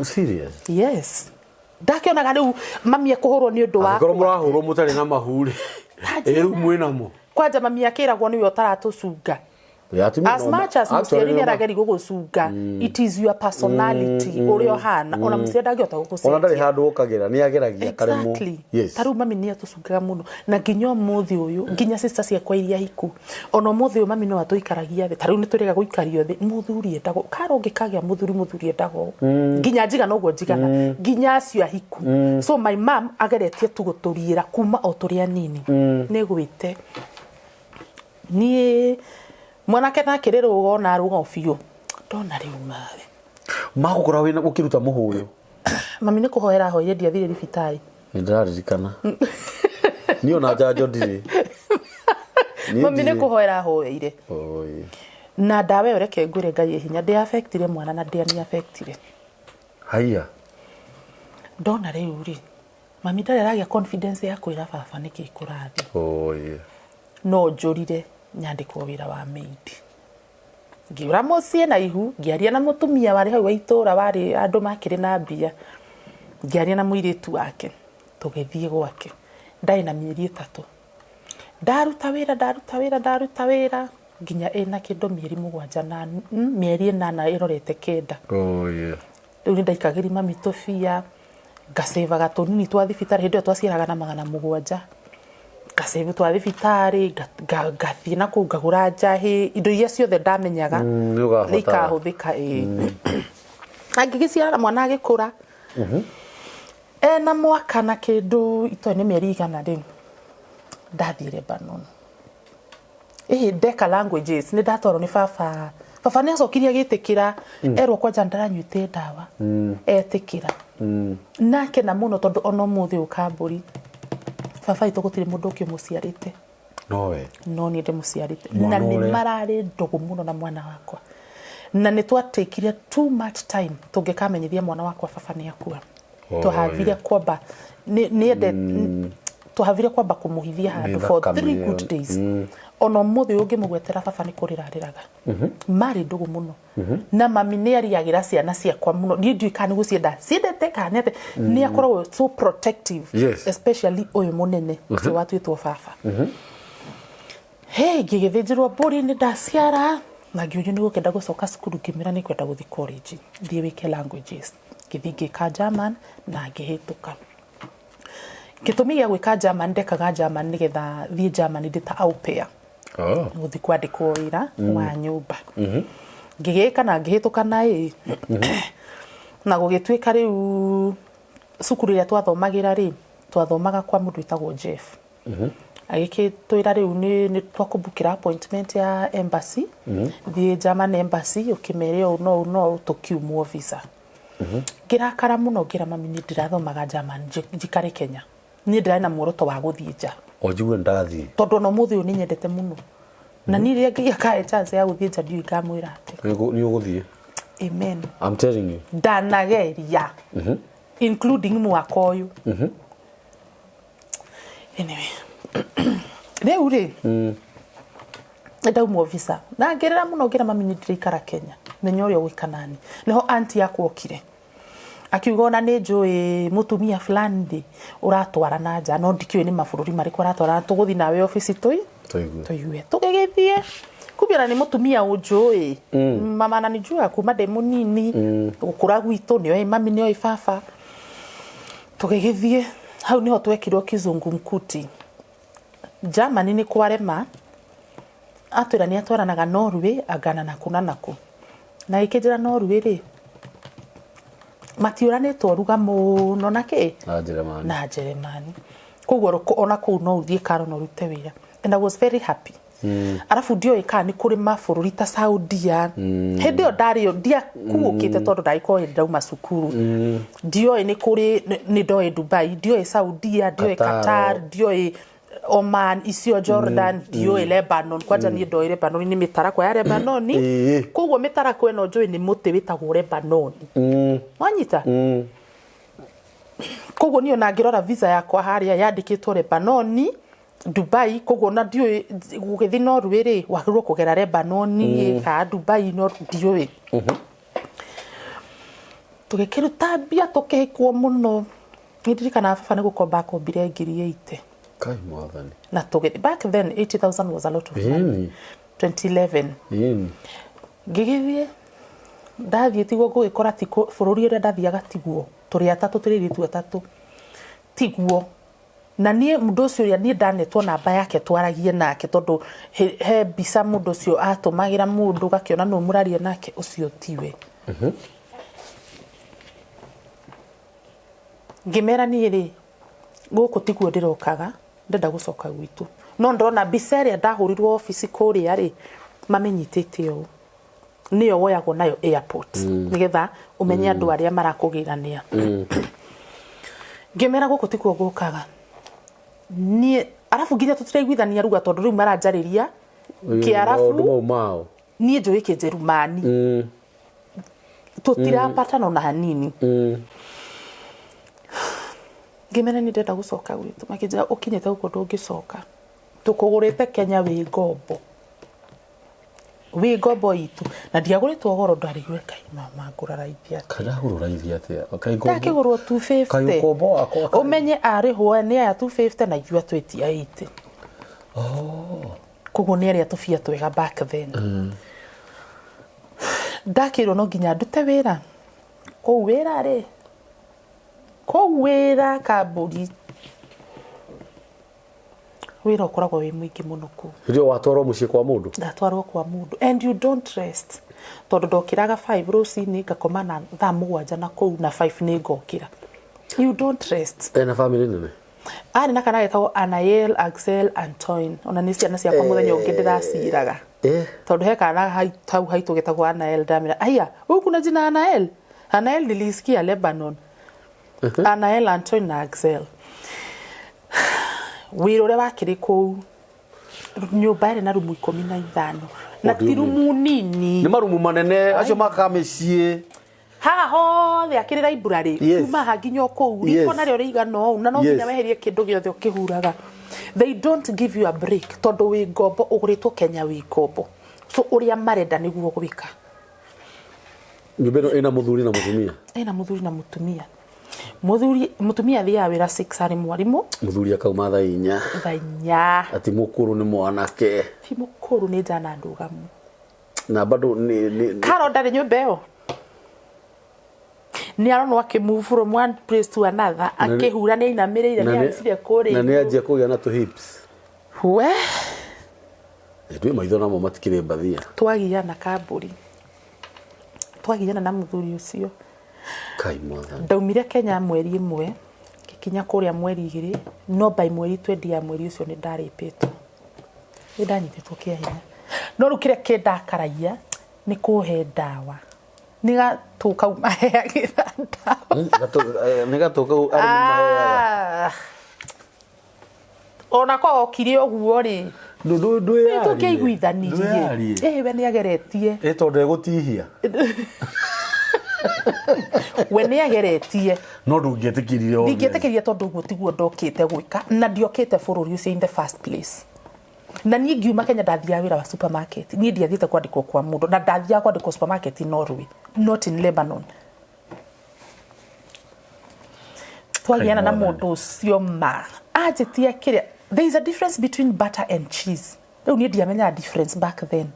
S1: serious
S2: yes ndakionaga riu mami akuhurwo ni undu wa
S1: ngoro murahurwo mutari na mahuri riu mwinamo
S2: kwanja mami akiragwo niwe utaratucunga as much as muciari ni arageri gugucunga it is your personality urio hana ona muciari ndangihota gugucenjia
S1: ona ndari handu ukagera ni ageragia karemu
S2: yes taru mami ni atucungaga muno na nginya muthi uyu nginya sister ciakwa iria hiku ona muthi uyu mami no atuikaragia thi taru ni turega guikario thi muthuri endago karonge kagia muthuri endago nginya njiga no guo njigana nginya acio hiku so my mom ageretie tuguturiira kuma o turia nini ni gwite ni mwanake na kirero wona ruga biu ndona riu mari
S1: magukora wina ukiruta muhuyo
S2: mami ni kuhoera hoye ndiathire ribitari
S1: ndaririkana ni ona jajo ndiri
S2: mami ni kuhoera hoyeire
S1: oi
S2: na ndawe ureke ngure ngai hinya ndi affectire mwana na ndi ani affectire
S1: haya
S2: ndona riu ri mami ndare ragia confidence ya kwira baba niki kurathi
S1: oi
S2: no njurire nyandikwo wira wa maid ngiura mucie na ihu ngiaria na mutumia wari hau itura wari andu makire na mbia ngiaria na muiritu wake tugithie gwake ndai na mieri 3 ndaruta wira nginya ena kindu mieri 7 na mieri 8 irorete kenda
S1: yeah
S2: riu ndaikagiri mami tofia ngaseva gatonini twa thibitari hindu twaciaraga na 700 gasevu twa thibitari gathie na ku ngagura njahi indo iria ciothe ndamenyaga nikahuthika angigiciara mwana agikura na mwaka na kindu itone mieri 100 ri ndathire Lebanon ndeka languages ni ndatoro ni baba ni acokirie gitikira erwo kwanja ndaranyuite ndawa etikira nake na muno tondu ono muthi ukamburi baba itu gutire mundu ukimuciarite no ni ndimuciarite na ni marari ndugu muno na mwana wakwa na ni twatekire too much time tungikamenyithia mwana wakwa baba ni akua tuhavire kwamba ni tuhavire kwamba kumuhithia handu for 3 good days ono muthi ungi mugwetera baba ni kurirariraga mari ndugu muno na mami ni ariagira ciana ciakwa muno ni nduikani gucienda ciendete kanete ni akorwo so protective especially uyu munene ti watwitwo baba ngigithijirwo mburi ni ndaciara na ngiurio ni gukenda gucoka cukuru ngimira ni kwenda guthi college thie wike languages ngithingi ka German na ngihituka gitumi gia gwika German ndekaga German nigetha thie German ndita au pair guthi kwandikwo wira wa nyumba ngigika na ngihituka na na gugitwika riu cukuru ya twathomagira ri twathomaga kwa mundu itagwo Jeff agikitwira riu ni twakubukira appointment ya embassy thie German embassy ukimere no tukiumwo visa ngirakara muno ngira mami ni ndirathomaga German njikare Kenya ni ndira na muoroto wa guthie nja
S1: ojuwe ndathi
S2: tondu no muthi ni nyendete muno na ni ria ngia kae chance ya guthie nja ndiu ngamwira ati
S1: ni uguthie
S2: amen
S1: I'm telling you
S2: ndanageria including mwaka uyu anyway riu ri ndaumwo visa na ngerera muno ngira mami ni ndirikara Kenya menya uria gwikanani niho auntie yakwa okire akiuga ona ni njui mutumia fulani ndi uratwara na nja no ndikiwe ni mabururi mariko uratwara tuguthi nawe office tuigue tugigithie kubira ni mutumia unjui mama na nijua kuma de munini gukura gwitu niyo mami niyo baba tugigithie hau niho twekirwo kizungu mkuti Germany ni kwarema atwira ni atwaranaga Norway agana na kuna naku na ikijira Norway ri matiuranitwo ruga muno nake na Germany kugwo ona ku no uthie karo no rute wira and I was very happy arafu ndio ikani kuri mabururi ta Saudia hindi o dario dia kuukite tondu ndaiko ndauma cukuru ndio ni kuri ni ndoe Dubai ndio Saudia ndio Qatar ndio Oman icio Jordan ndio Lebanon kwanja ni ndoe Lebanon ni mitarako ya Lebanon kugwo mitarako eno njui ni muti witagwo Lebanon wanyita kugwo ni ona ngirora visa yakwa haria yandikitwo Lebanon Dubai kugwo na ndio gugithi Norway ri wagirwo kugera Lebanon ka Dubai no ndio tugekiruta bia tukihikwo muno ndirikana baba ni gukomba kombire 8
S1: Kai Mwathani.
S2: Na together back then 80,000 was a lot of money. 2011. Ngigithie ndathie tiguo ngugikora tiko bururi ure ndathiaga tiguo turi atatu turi ritu atatu tiguo na nie mundu ucio ya nie ndanetwo namba yake twaragie nake tondu he bisa mundu ucio atumagira mundu gakiona no murarie nake ucio tiwe ngimera nie ri guku tiguo ndirokaga ndenda gucoka gwitu no ndona bisa ria ndahurirwo office kuria ri mamenyitite o niyo woyagwo nayo airport nigetha umenye andu aria marakugirania ngimera guku tikuo gukaga ni arafu nginya tutiraiguithania ruga tondu riu maranjariria ki arafu ni njoe ke Jerumani tutirapata no na hanini ngimera ni ndenda gucoka gwitu makija ukinyete guko ndungicoka tukugurite Kenya wi ngombo we gobo itu na ndiaguritwo goro ndarigwe kai mama nguraraithia
S1: kana nguraraithia atia kai gobo
S2: takigurwo 250
S1: kai gobo akwa
S2: umenye ari ho ni ya 250 na igua 28 kugo ni ari atufia twega back then ndakiro no nginya ndute wira ko wira ri ko wira kaburi wira ukoragwo wi mwingi muno ku
S1: ndio watwarwo mucie kwa mundu
S2: ndatwarwo kwa mundu and you don't rest tondu ndokiraga 5 rucini ngakoma na thaa 7 na kou na 5 ni ngokira you don't rest
S1: na family nene
S2: ari na kana getagwo Anael Axel Antoine ona ni ciana cia kwa muthenya ungi ndiraciraga tondu he kana hau haitu getagwo Anael ndamira aya uku na jina Anael nilisikia Lebanon Anael Antoine na Axel wirore wakiri ku nyumba ire na rumu 15 na tirumu nini
S1: ni marumu manene acio makamecie
S2: haha hothe akiri library kuma haginyo ku riko na rio rigano na no nginya weherie kindu giothe ukihuraga they don't give you a break tondu wi ngombo uguritwo Kenya wi ngombo so uria marenda niguo gwika
S1: nyumbeno ina muthuri na mutumia mutumia thia wira 6 ari mwarimu muthuri akauma thaa 4 ati mukuru ni mwanake ti mukuru ni jana ndugamu na bado ni karo ndari nyumbeo ni aronwa ke move from one place to another akihura ni inamirire ni aricire kuri na ni ajia kugia na to hips
S2: we
S1: ndwe maitho namo matikire mbathia
S2: twagiana kamburi twagiana na muthuri ucio
S1: kai Mwathani
S2: ndaumire Kenya mweri 1 kikinya kuria mweri 2 no by mweri 20 ya mweri ucio ni ndaripitwo ni ndanyititwo kiahinya no rukire kindakaraia ni kuhe ndawa niga tuka umaheagira ndawa
S1: niga tuka umaheaga
S2: ona ko okire oguo ri
S1: ndwe
S2: tukiguithanirie we ni ageretie
S1: tondu egutihia
S2: we ni ageretie
S1: no ndungietikiririe
S2: tondu guo tiguo ndokite gwika na ndiokite bururi ucio in the first place na ni ngiuma Kenya ndathia wira wa supermarket ni ndiathiete kwandikwo kwa mundu na ndathia kwandikwo supermarket in Norway not in Lebanon twagiana na mundu ucio ma ajitia kiria there is a difference between butter and cheese riu ni ndiamenya difference back then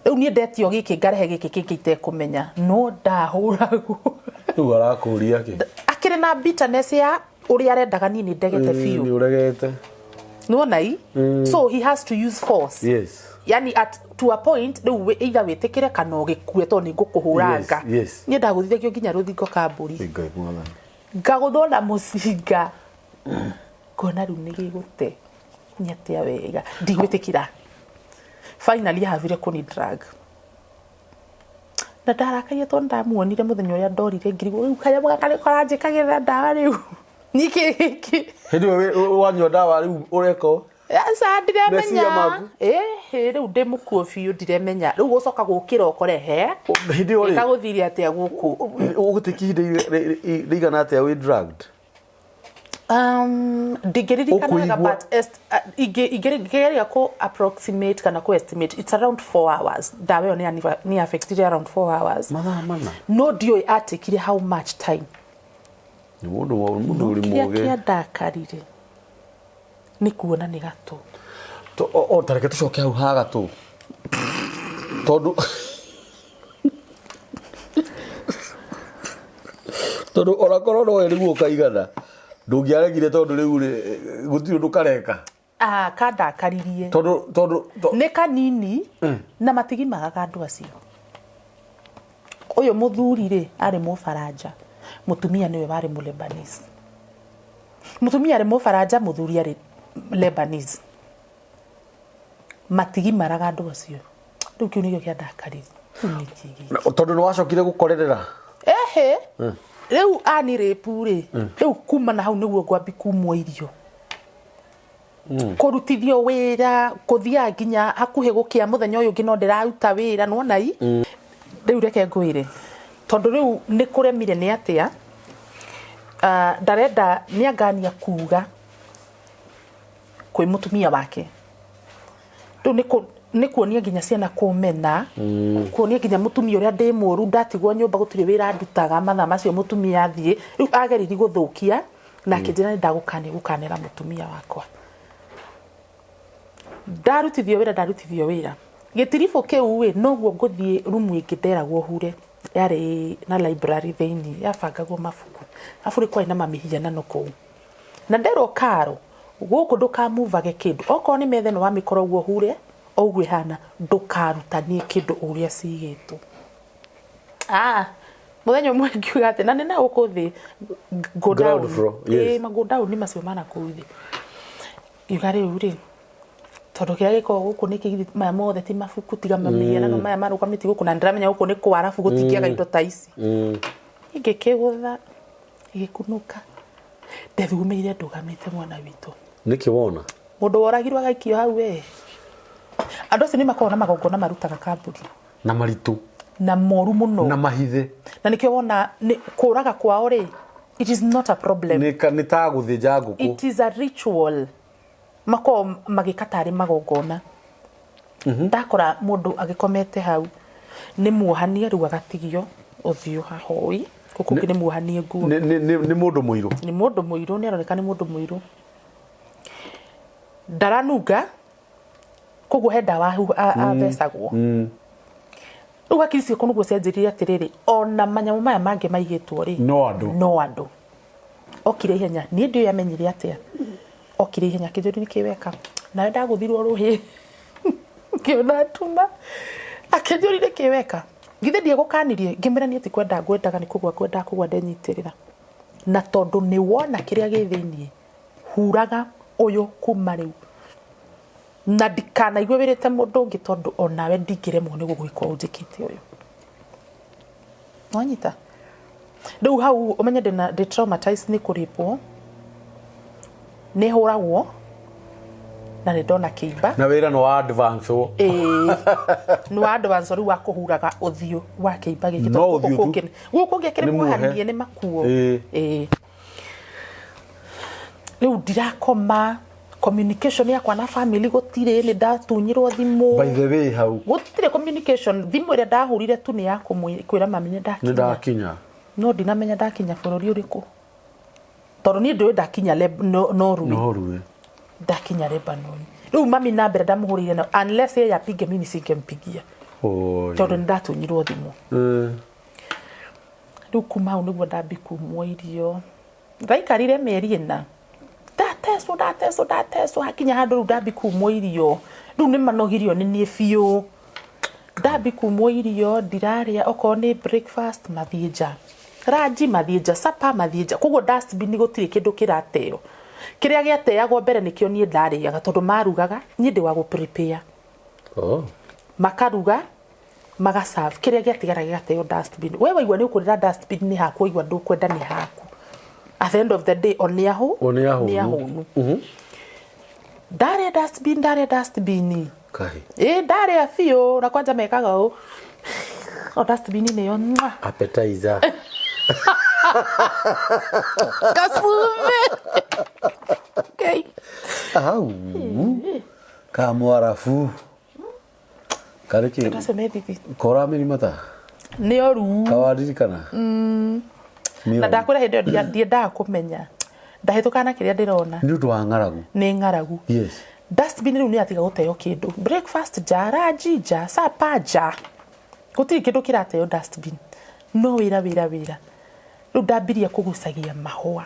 S2: riu ni ndetio giki ngarehe giki kingite kumenya no ndahuragwo
S1: riu arakuria ki
S2: akire na bitterness ya uri arendaga nini ndegete fiu
S1: ni uregete
S2: no nai so he has to use force
S1: yes
S2: yani to a point riu either witikire kana ugikue to ni ngukuhuranga ni ndaguthithekio nginya ruthingo kamburi ngaguthona mucinga kona riu ni gigute nyatia wega ndigwitikira finally havire kuni drug na ndarakaia to ndamuonire muthenya uria ndorire ngirigo riu kanya mwaka karanjikagira ndawa riu niki
S1: hindi wanywa ndawa riu ureko
S2: asa ndiremenya riu ndimukuo biu ndiremenya riu gucoka gukira ukorehe
S1: hindi uri
S2: ikaguthiri atia guku
S1: ugutikinde rigana atia we drugged
S2: digeririkanaga but igeria ko approximate kana ko estimate it's around 4 hours dawe ni affected around 4 hours
S1: mana
S2: no dio atikire how much time
S1: ni mundu uri muge
S2: kia ndakarire nĩ kuona nĩ gatũ
S1: o tareke tucoke hau ha gatũ tondu ona korwo no eriguo kaigana ndũngĩaregire tondu rĩu gũtirĩ ũndũ kareka
S2: kandakaririe
S1: tondu
S2: nĩ kanini na matigimagaga andũ acio ũyũ mũthuri rĩ arĩ Mũfaranja mũtumia nĩwe warĩ Mũlebanese mũtumia arĩ Mũfaranja mũthuri arĩ Lebanese matigimaraga andũ acio rĩu kĩu nĩkĩo kĩandakaririe
S1: tondu nĩ wacokire gũkorerera
S2: rĩu ani rĩpu rĩ rĩu kuma na hau nĩguo ngwambi kumwo irio kũrutithio wĩra kũthia nginya hakuhĩ gũkĩa mũthenya ũyũ ũngĩ no ndĩraruta wĩra nonai rĩu reke ngwĩre tondu rĩu nĩ kũremire nĩ atĩa ndarenda nĩangania kuga kwĩ mũtumia wake rĩu nĩ kuonia nginya ciana kũmena kuonia nginya mũtumia ũrĩa ndĩ mũru ndatigwo nyũmba gũtirĩ wĩra ndutaga mathaa macio mũtumia athiĩ rĩu ageririe gũthũkia na akĩnjĩra nĩ ndagũkanĩra mũtumia wakwa ndarutithio wĩra gĩtiribũ kĩu noguo ngũthiĩ rumu ĩngĩ nderagwo hure yarĩ na library thĩinĩ yabangagwo mabuku aburĩ kwarĩ na mamĩhianano kũu na nderwo Karo gũkũ ndũkamuvage kĩndũ okorwo nĩ metha ĩno wamĩkora ũguo hure oguo ĩhana ndũkarutanie kĩndũ ũrĩa cigĩtwo mũthenya ũmwe ngiuga atĩ na nĩ na gũkũ thĩ go down nĩ macio mana kũu thĩ ngiuga rĩu rĩ tondu kĩrĩa gĩkoragwo gũkũ nĩ kĩgithi maya mothe ti mabuku tiga mamĩhianano maya marũgamĩte gũkũ na ndĩramenya gũkũ nĩ kũ arabu gũtingĩaga indo ta ici ingĩkĩgũtha igĩkunũka ndethugumĩire ndũgamĩte mwana witũ
S1: nĩkĩ wona
S2: mũndũ woragirwo agaikio hau andũ acio nĩ makoragwo na magongona marutaga kamburi
S1: na maritũ
S2: na moru mũno
S1: na mahithe
S2: na nĩkĩo wona kũraga kwao rĩ it is not a problem
S1: nĩ ta gũthĩnja ngũkũ
S2: it is a ritual makoragwo magĩka tarĩ magongona ndakora mũndũ agĩkomete hau nĩ muohanie rĩu agatigio ũthiũ hahoi gũkũ kũngĩ nĩ muohanie nguo
S1: nĩ mũndũ mũirũ
S2: nĩ aroneka nĩ mũndũ mũirũ ndaranunga koguo he ndawa athecagwo rĩu hakiri ciakwa nĩguo cenjirie atĩrĩrĩ ona manyamũ maya mangĩ maigĩtwo rĩ no andũ okire ihenya niĩ ndiũ yamenyire atĩa okire ihenya kĩnjũri nĩ kĩweka nawe ndagũthirwo rũhĩ kĩona tuma akĩnjũri nĩ kĩweka githĩ ndiegũkanirie ngĩmĩrania atĩ ngwendaga nĩ kũgwa ndenyitĩrĩra na tondũ nĩ wona kĩrĩa gĩ thĩinĩ huraga ũyũ kuma rĩu na ndikanaigue wĩrĩte mũndũ ũngĩ tondũ onawe ndingĩremwo nĩ gũgwĩka ũnjĩkĩte ũyũ wanyita rĩu hau ũmenye ndĩ traumatized nĩ kũrĩpwo nĩ hũragwo na nĩ ndona kĩimba
S1: na wĩra nĩ wa advance
S2: nĩ wa advance rĩu wa kũhuraga ũthiũ wa kĩimba gĩkĩ gũkũ ũngĩ kĩrĩ muohanie nĩ makuo rĩu ndirakoma communication yakwa na family gũtirĩ nĩ ndatunyirwo thimũ
S1: by the way hau
S2: gũtirĩ communication thimũ ĩrĩa ndahũrire tu nĩ ya kwĩra mami nĩ ndakinya no ndinamenya ndakinya bũrũri ũrĩkũ tondũ niĩ ndĩrĩ ndakinya Norway ndakinya Lebanon rĩu mami na mbere ndamũhũrĩire na unless yeye apige mimi singempigia tondũ nĩ ndatunyirwo thimũ rĩu kuma hau nĩguo ndambi kumwo irio ndaikarire mĩeri ĩna ndateswo hakinya handũ rĩu ndambi kumwo irio rĩu nĩ manogirio nĩ niĩ biũ ndambi kumwo irio ndirarĩa okorwo nĩ breakfast mathiĩ nja ranji mathiĩ nja supper mathiĩ nja koguo dustbin gũtirĩ kĩndũ kĩrateo kĩrĩa gĩateagwo mbere nĩkĩo niĩ ndarĩaga tondũ marugaga niĩ ndĩ wa gũprepare makaruga magaserve kĩrĩa gĩatigara gĩgateo dustbin we waigua nĩ ũkũrĩra dustbin nĩ haku waigua ndũkwenda nĩ haku at the end of the day nĩ ahũnu ndarĩa dustbin ndarĩa biũ na kwanja mekaga ũũ dustbin nĩyo
S1: appetizer
S2: kasume okay
S1: kamwarafu kariki kora mirimata
S2: nĩ oru
S1: kawaririkana
S2: na ndakwĩra hĩndĩ ĩyo ndiendaga kũmenya ndahetũkana kĩrĩa ndĩrona
S1: nĩ ũndũ wa ng'aragu
S2: nĩ ng'aragu
S1: yes
S2: dustbin rĩu nĩ atiga gũteo kĩndũ breakfast ja lunch ja supper ja gũtirĩ kĩndũ kĩrateo dustbin no wĩra rĩu ndambirie kũgucagia mahũa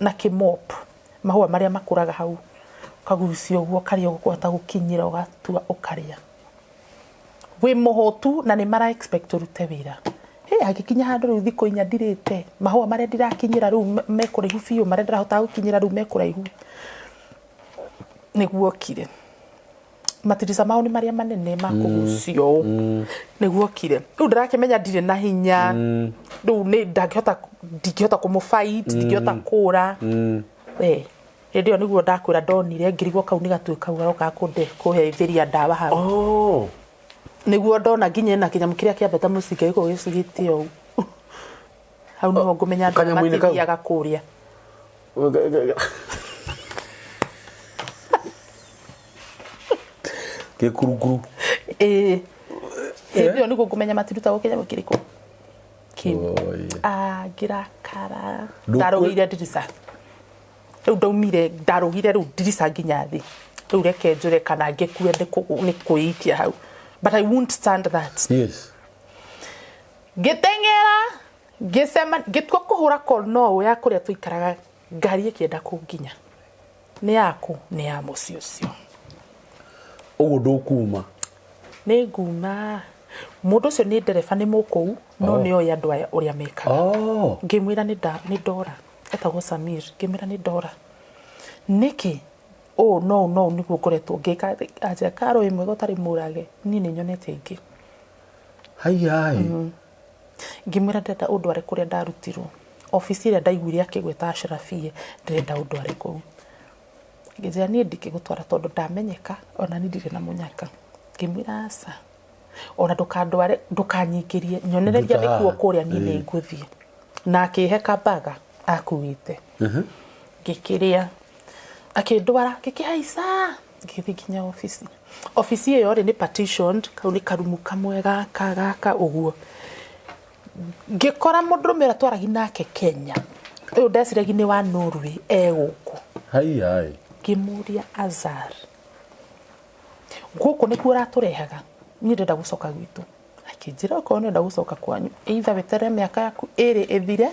S2: na kĩmop mahũa marĩa makũraga hau kagucio ũguo karĩa ũkũhota gũkinyĩra ũgatua ũkarĩa wĩ mũhotu na nĩ mara expect ũrute wĩra agĩkinya handũ rĩu thikũ inya ndirĩte mahũa marĩa ndirakinyĩra rĩu mekũraihu biũ marĩa ndĩrahota gũkinyĩra rĩu mekũraihu nĩguo kire matirica mao nĩ marĩa manene ma kũgucio nĩguo kire rĩu ndĩrakĩmenya ndirĩ na hinya rĩu nĩ ndingĩhota kũmũfight ndingĩhota kũra hĩndĩ ĩyo nĩguo ndakwĩra ndonire ngĩrigwo kau nĩ gatue kau garoka kũheithĩria ndawa hau nĩguo ndona nginya na kĩnyamũ kĩrĩa kĩambata mũcinga gĩkorwo gĩcigĩte ũũ hau nĩho ngũmenya andũ matithiaga kũrĩa
S1: gĩkurukuru
S2: hĩndĩ ĩyo nĩguo ngũmenya matirutagwo kĩnyamũ kĩrĩkũ kĩu ngĩrakara ndarũgĩire ndirica rĩu ndaumire ndarũgire rĩu ndirica nginya thĩ rĩu reke njũre kana ngĩkue nĩ kwĩikia hau but I won't stand that
S1: yes
S2: gĩteng'era gĩcema gĩtua kũhũra call no ya kũrĩa tũikaraga ngari ĩkĩenda kũnginya nĩ yaku nĩ ya mũciĩ ũcio
S1: ũguo ndũkuma
S2: nĩ nguma mũndũ ũcio nĩ ndereba nĩ mũkũu no nĩ oĩ andũ aya ũrĩa mekaga ngĩmwĩra nĩ ndora etagwo Samir ngĩmwĩra nĩ ndora nĩkĩ no nĩguo ngoretwo ngĩka aja karo ĩmwe gũtarĩ mũrage niĩ nĩ nyonete ingĩ
S1: hai
S2: ngĩmwĩra ndĩrenda ũndware kũrĩa ndarutirwo ofici ĩrĩa ndaiguire akĩgweta Ashrafie ndĩrenda ũndware kũu ngĩnjĩra niĩ ndingĩgũtwara tondũ ndamenyeka ona niĩ ndirĩ na mũnyaka ngĩmwĩra aca ona ndũkanyingĩrie nyonereria nĩkuo kũrĩa niĩ nĩ ngũthiĩ na akĩhe kambaga akuĩte ngĩkĩrĩa akĩndwara ngĩkĩhaica ngĩthiĩ nginya ofici ĩyo nĩ partitioned kau nĩ karumu kamwe gaka ũguo ngĩkora mũndũrũme ũrĩa twaragi nake Kenya ũyũ ndeciragia nĩ wa Norway gũkũ ngĩmũria Azar gũkũ nĩkuo ũratũrehaga niĩ ndĩrenda gũcoka gwitũ akĩnjĩra okorwo nĩũrenda gũcoka kwanyu either weterere mĩaka yaku ĩrĩ ĩthire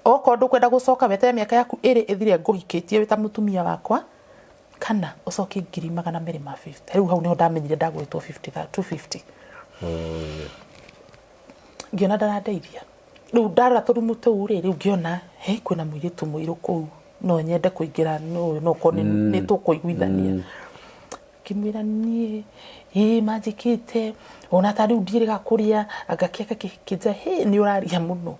S2: okorwo ndũkwenda gũcoka weterere mĩaka yaku ĩrĩ ĩthire ngũhikĩtie wĩta mũtumia wakwa kana ũcokie 250 rĩu hau nĩho ndamenyire ndagwĩtwo 250 ngĩona ndarandeithia rĩu ndarora tũrumu tũu rĩu ngĩona kwĩna mũirĩtu mũirũ kũu no nyende kũingĩra no korwo nĩ tũkũiguithania ngĩmwĩra niĩ manjĩkĩte ona ta rĩu ndirĩga kũrĩa agakĩnja nĩ ũraria mũno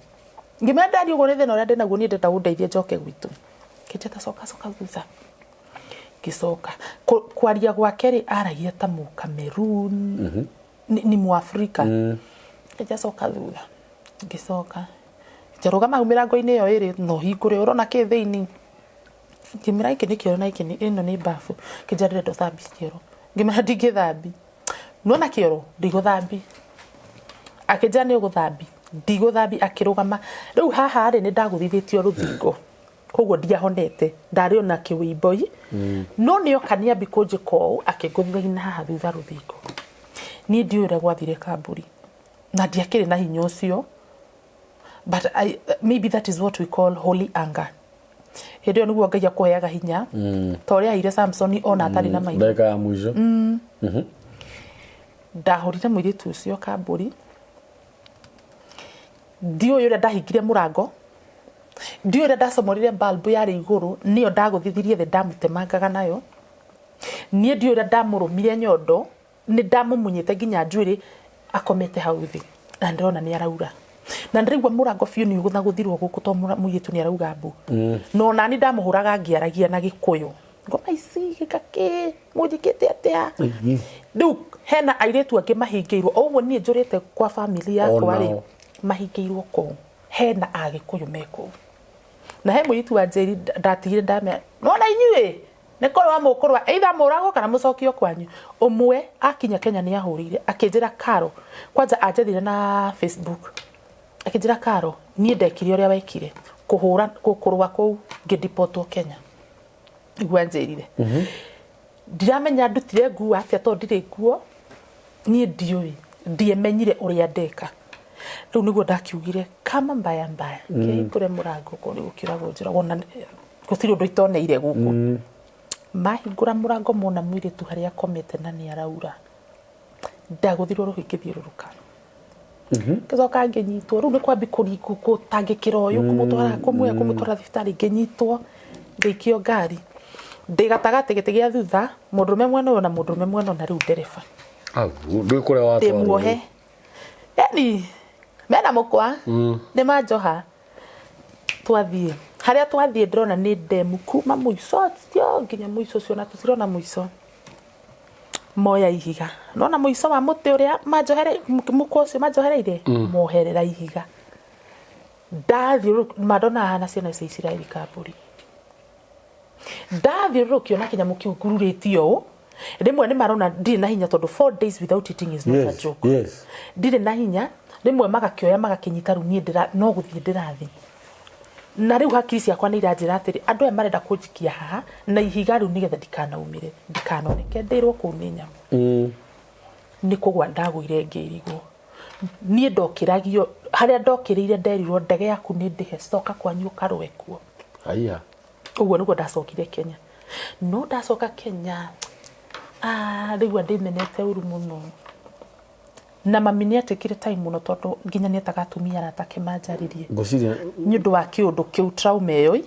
S2: ngĩmwĩra ndaria ũguo nĩ thĩna ũrĩa ndĩnaguo niĩ ndĩrenda ũndeithie njoke gwitũ kĩnjĩta coka thutha ngĩcoka kwaria gwake rĩ aragia ta Mũkamerun nĩ Mũafrika kĩnjĩta coka thutha ngĩcoka njarũgama hau mĩrango-inĩ ĩyo ĩrĩ no hingũre ũrona kĩ thĩinĩ ngĩmwĩra gĩkĩ nĩ kĩoro na gĩkĩ ĩno nĩ bafu kĩnjĩra ndĩrenda ũthambi kĩoro ngĩmwĩra ndingĩthambi nuona kĩoro ndigũthambi akĩnjĩra nĩ ũgũthambi ndigũthambi akĩrũgama rĩu haha rĩ nĩ ndagũthithĩtio rũthingo koguo ndiahonete ndarĩ ona kĩwĩimboi no nĩ oka nĩ ambi kũnjĩka ũũ akĩngũthithagia haha thutha rũthingo niĩ ndiũĩ ũrĩa gwathire kamburi na ndiakĩrĩ na hinya ũcio but maybe that is what we call holy anger hĩndĩ ĩyo nĩguo Ngai akũheaga hinya ta ũrĩa aheire Samson ona atarĩ na maitho
S1: ndeka ya mũico
S2: ndahũrire mũirĩtu ũcio kamburi ndiũĩ ũrĩa ndahingire mũrango ndiũĩ ũrĩa ndacomorire balbu yarĩ igũrũ nĩyo ndagũthithirie thĩ ndamutemangaga nayo niĩ ndiũĩ ũrĩa ndamũrũmire nyondo nĩ ndamũmunyĩte nginya njuĩrĩ akomete hau thĩ na ndĩrona nĩ araura na ndĩraigua mũrango biũ nĩ ũgũthagũthirwo gũkũ to mũirĩtu nĩ arauga mbu no nani ndamũhũraga ngĩaragia na Gĩkũyũ ngoma ici gĩkakĩ mũnjĩkĩte atĩa rĩu hena airĩtu angĩ mahingĩirwo ũguo niĩ njũrĩte kwa family yakwa rĩ mahingĩirwo kũu hena Agĩkũyũ mekũu na he mũirĩtu wa njeri ndatigire ndamenya nona inyuĩ nĩ kũrĩ wa mũkũrwa either mũragwo kana mũcokio kwanyu ũmwe akinya Kenya nĩ ahũrĩire akĩnjĩra Karo kwanja anjethire na Facebook akĩnjĩra Karo niĩ ndekire ũrĩa wekire kuhura gukurwa ku ngidipotwo Kenya igwa njerire ndiramenya ndutire nguo atia to ndire nguo nie ndioi ndiemenyire uria ndeka riu niguo ndakiugire kama mbaya kihingure murango kuri gukirago njira wona gutiri undu itoneire guku mahingura murango mona mwire tu haria komete na ni araura ndaguthirwo ruhikithiururuka kizoka ngenyitwo riu ni kwambi kuriku kutangikira uyu kumutwara kumutwara thibitari ngenyitwo ndikio ngari ndigatagate gitigia thutha mundurume mwena na mundurume mwena na riu ndereba
S1: ndu kure wa
S2: twa muohe yani mena mukwa ni majoha twathie haria twathie ndrona ni ndemu kuma muico tio nginya muico cio na tutirona muico moya ihiga nona muico wa muti uria majohere mukwa cio majohereire moherera ihiga ndathie madona hana ciana cia Israeli kaburi ndathie rukio na kinya mukiu ngururitio rimwe ni marona ndire na hinya tondu 4 days without eating is not a joke ndire na hinya rimwe magakioya magakinyita ru nie ndira no guthie ndirathi na riu hakiri ciakwa ni iranjira atiri andu aya marenda kunjikia haha na ihiga riu nigetha ndikanaumire ndikanoneke ndirwo ku ni nyamu ni kugwa ndagwire ngirigwo nie ndokiragio haria ndokirire nderirwo ndege yaku ni ndihe stoka kwanyu karwekwo
S1: haya
S2: uguo niguo ndacokire Kenya no ndacoka Kenya riu ndimenete uru muno na mami ni atekire time muno tondu nginya ni atagatumia na takemanjaririe
S1: nguciria
S2: nyundu wa kiundu kiu trauma iyo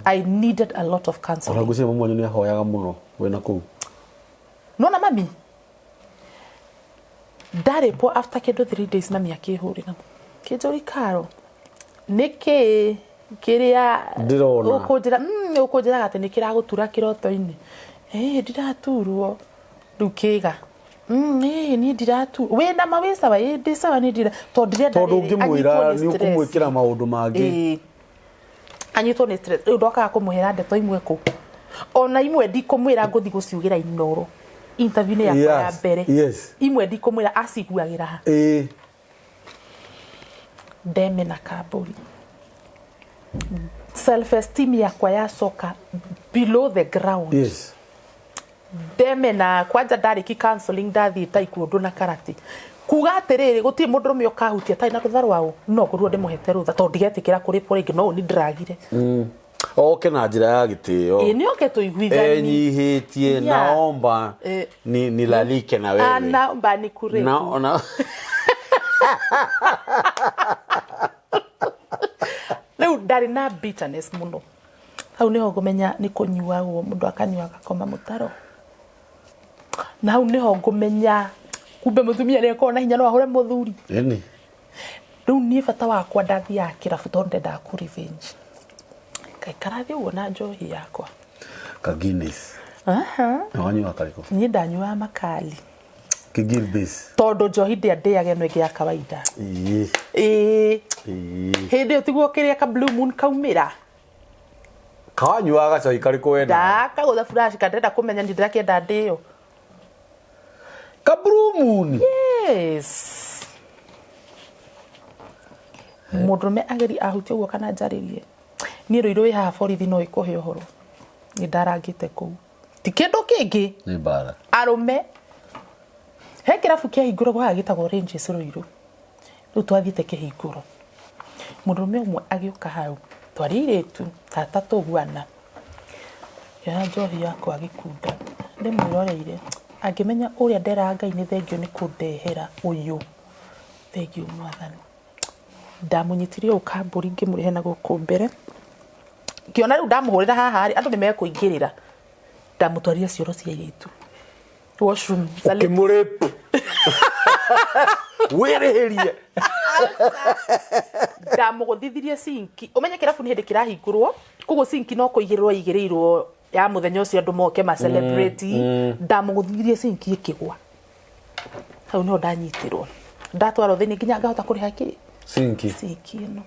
S2: I needed a lot of counseling
S1: ora nguciria mwanyu ni ahoyaga muno wena ku
S2: nona mami ndarepo after kido 3 days mami akihurira kijori karo niki kiria
S1: ndirona
S2: ukujira gate nikiragutura kiroto-ini ndiraturwo rukiga ni ndiratu wena mawesa wa sawa ni ndira to ndire
S1: tondu ngimwira ni ukumwikira maundu mangi
S2: anyitwo ni stress ndoka kumuhera ndeto imwe ku ona imwe ndikumwira nguthi guciugira inoro interview ni yakwa ya mbere imwe ndikumwira aciguagira ha ndeme na kaburi self esteem yakwa ya soka below the ground deme na kwanja ndariki counseling ndathi taikundu na karati kuga atiriri guti mundu rumio kahutia tai na rutha rwao no ngurwo ndimuhete rutha to ndigetikira kuri poringi no ni ndragire
S1: oke na njira ya gitio
S2: ni oke tuiguithani
S1: nyihitie naomba nilalike na wewe
S2: naomba nikure
S1: na
S2: leo ndari na bitterness muno hau niho ngumenya ni kunyua uo mundu akanyua akakoma mutaro na hau niho ngumenya kumbe mutumia ni akona hinya no ahure muthuri
S1: eni
S2: riu ni bata wakwa ndathia kirabu tondu ndenda ku revenge kai karathi uo na njohi yakwa
S1: ka Guinness na wanyua kariko
S2: ni ndanyua makali
S1: kigilbis
S2: tondu njohi ndiage no ingi ya kawaida hindi utiguo kiria ka blue moon kaumira
S1: kawanyuaga cai kariko wena
S2: ndaka gutha flash kandenda kumenya ndirakienda ndio
S1: ka blue moon
S2: yes mudrume ageri ahutie uo kana njaririe ni ruirui haha borithi no ikuhe uhoro ni ndarangite ku ti kindu kingi
S1: ni bara
S2: arume he kirabu kia hinguro gwa gitagwo ranges ruiru riu twathiite kihinguro mudrume umwe agiuka hau twarire tu tata tuguana ya njohi yakwa gikunda ndimwiroreire angimenya uria ndera Ngai ni thengio ni kundehera uyu thengio Mwathani ndamunyitirie ukamburi ngimurihe na gukumbere kiona riu ndamuhurira haha ari andu nimekuingirira ndamutwaria cioro cia iritu washroom
S1: kimurip wereherie
S2: ndamuguthithirie sinki umenye kirabu ni hindi kirahingurwo kugo sinki no kuigirirwo igirirwo ya muthenya ucio andu moke ma celebrate ndamuguthithirie sinki ikigwa hau no ndanyitirwo ndatwaro thini nginya ngahota kuriha ki sinki no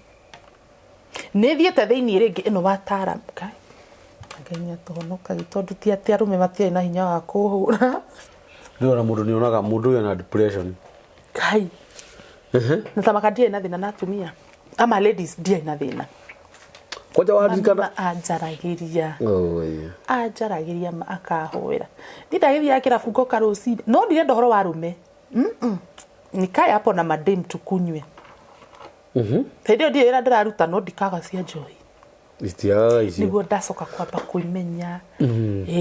S2: ni thiete thini ringi ino watara kai ngainya tohonoka gitondu ti ati arume matie na hinya wa kuhura
S1: ndiona mundu ni onaga mundu yana depression
S2: kai na tamakadie na thina na atumia ama ladies dia ina thina
S1: Koja waririkana
S2: anjaragiria
S1: oi
S2: anjaragiria akahoera ndindagithia kirabu ngoka ruci no ndirenda horo wa rume nikaya hapo na madem tukunywe Thendio ndira ndiraruta no ndikaga cia joy
S1: itiaga icio
S2: niguo ndacoka kwamba kuimenya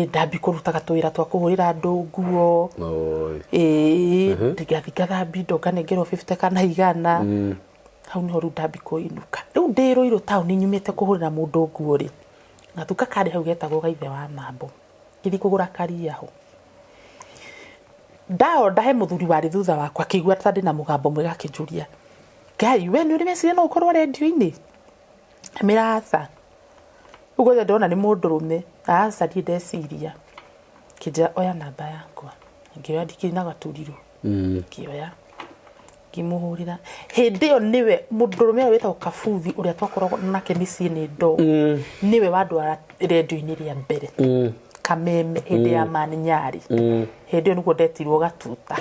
S2: ndambi kurutaga twira twa kuhurira andu nguo ndigathi gathambi ndokanengerwo 50 kana igana hau niho ru ndambi kuinuka riu ndiruiru tauni nyumite kuhurira mundu nguo ri na tuka kari hau getagwo gaithe wa mambo ngithi kugura karia ho ndahe muthuri wari thutha wakwa kigua tandi na mugambo mwega kijuria Ngai we ni uri mecire no ukorwo radio-ini mirasa ugo ndona ni mundurume asa ndi ndeciria kija oya namba yakwa ngiya ndikiri na gaturiru ngioya ngimuhurira hindi yo niwe mundurume wetagwo Kabuthi uria twakoragwo nake micii-ini ndo niwe wandwara radio-ini ria mbere Kameme hindi ya Mani Nyari hindi yo niguo ndetirwo Gatuta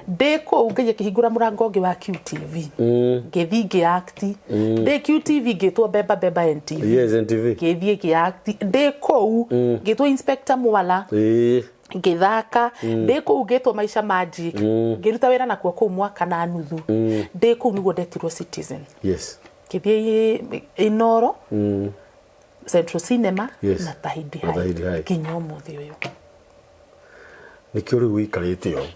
S2: ndiko ngiye kihingura murango ngi wa QTV ngithi ngi act ndi QTV ngitwo beba NTV
S1: yes NTV
S2: ngithi ngi act ndiko ngitwo Inspector Mwala ngithaka ndiko ngitwo Maisha Magic ngiruta wira nakuo ku mwaka na nuthu ndiko niguo ndetirwo Citizen
S1: yes
S2: kithi Inoro Central Cinema na
S1: Tahidi
S2: High kinyo muthi uyu
S1: nikio riu wikarite yo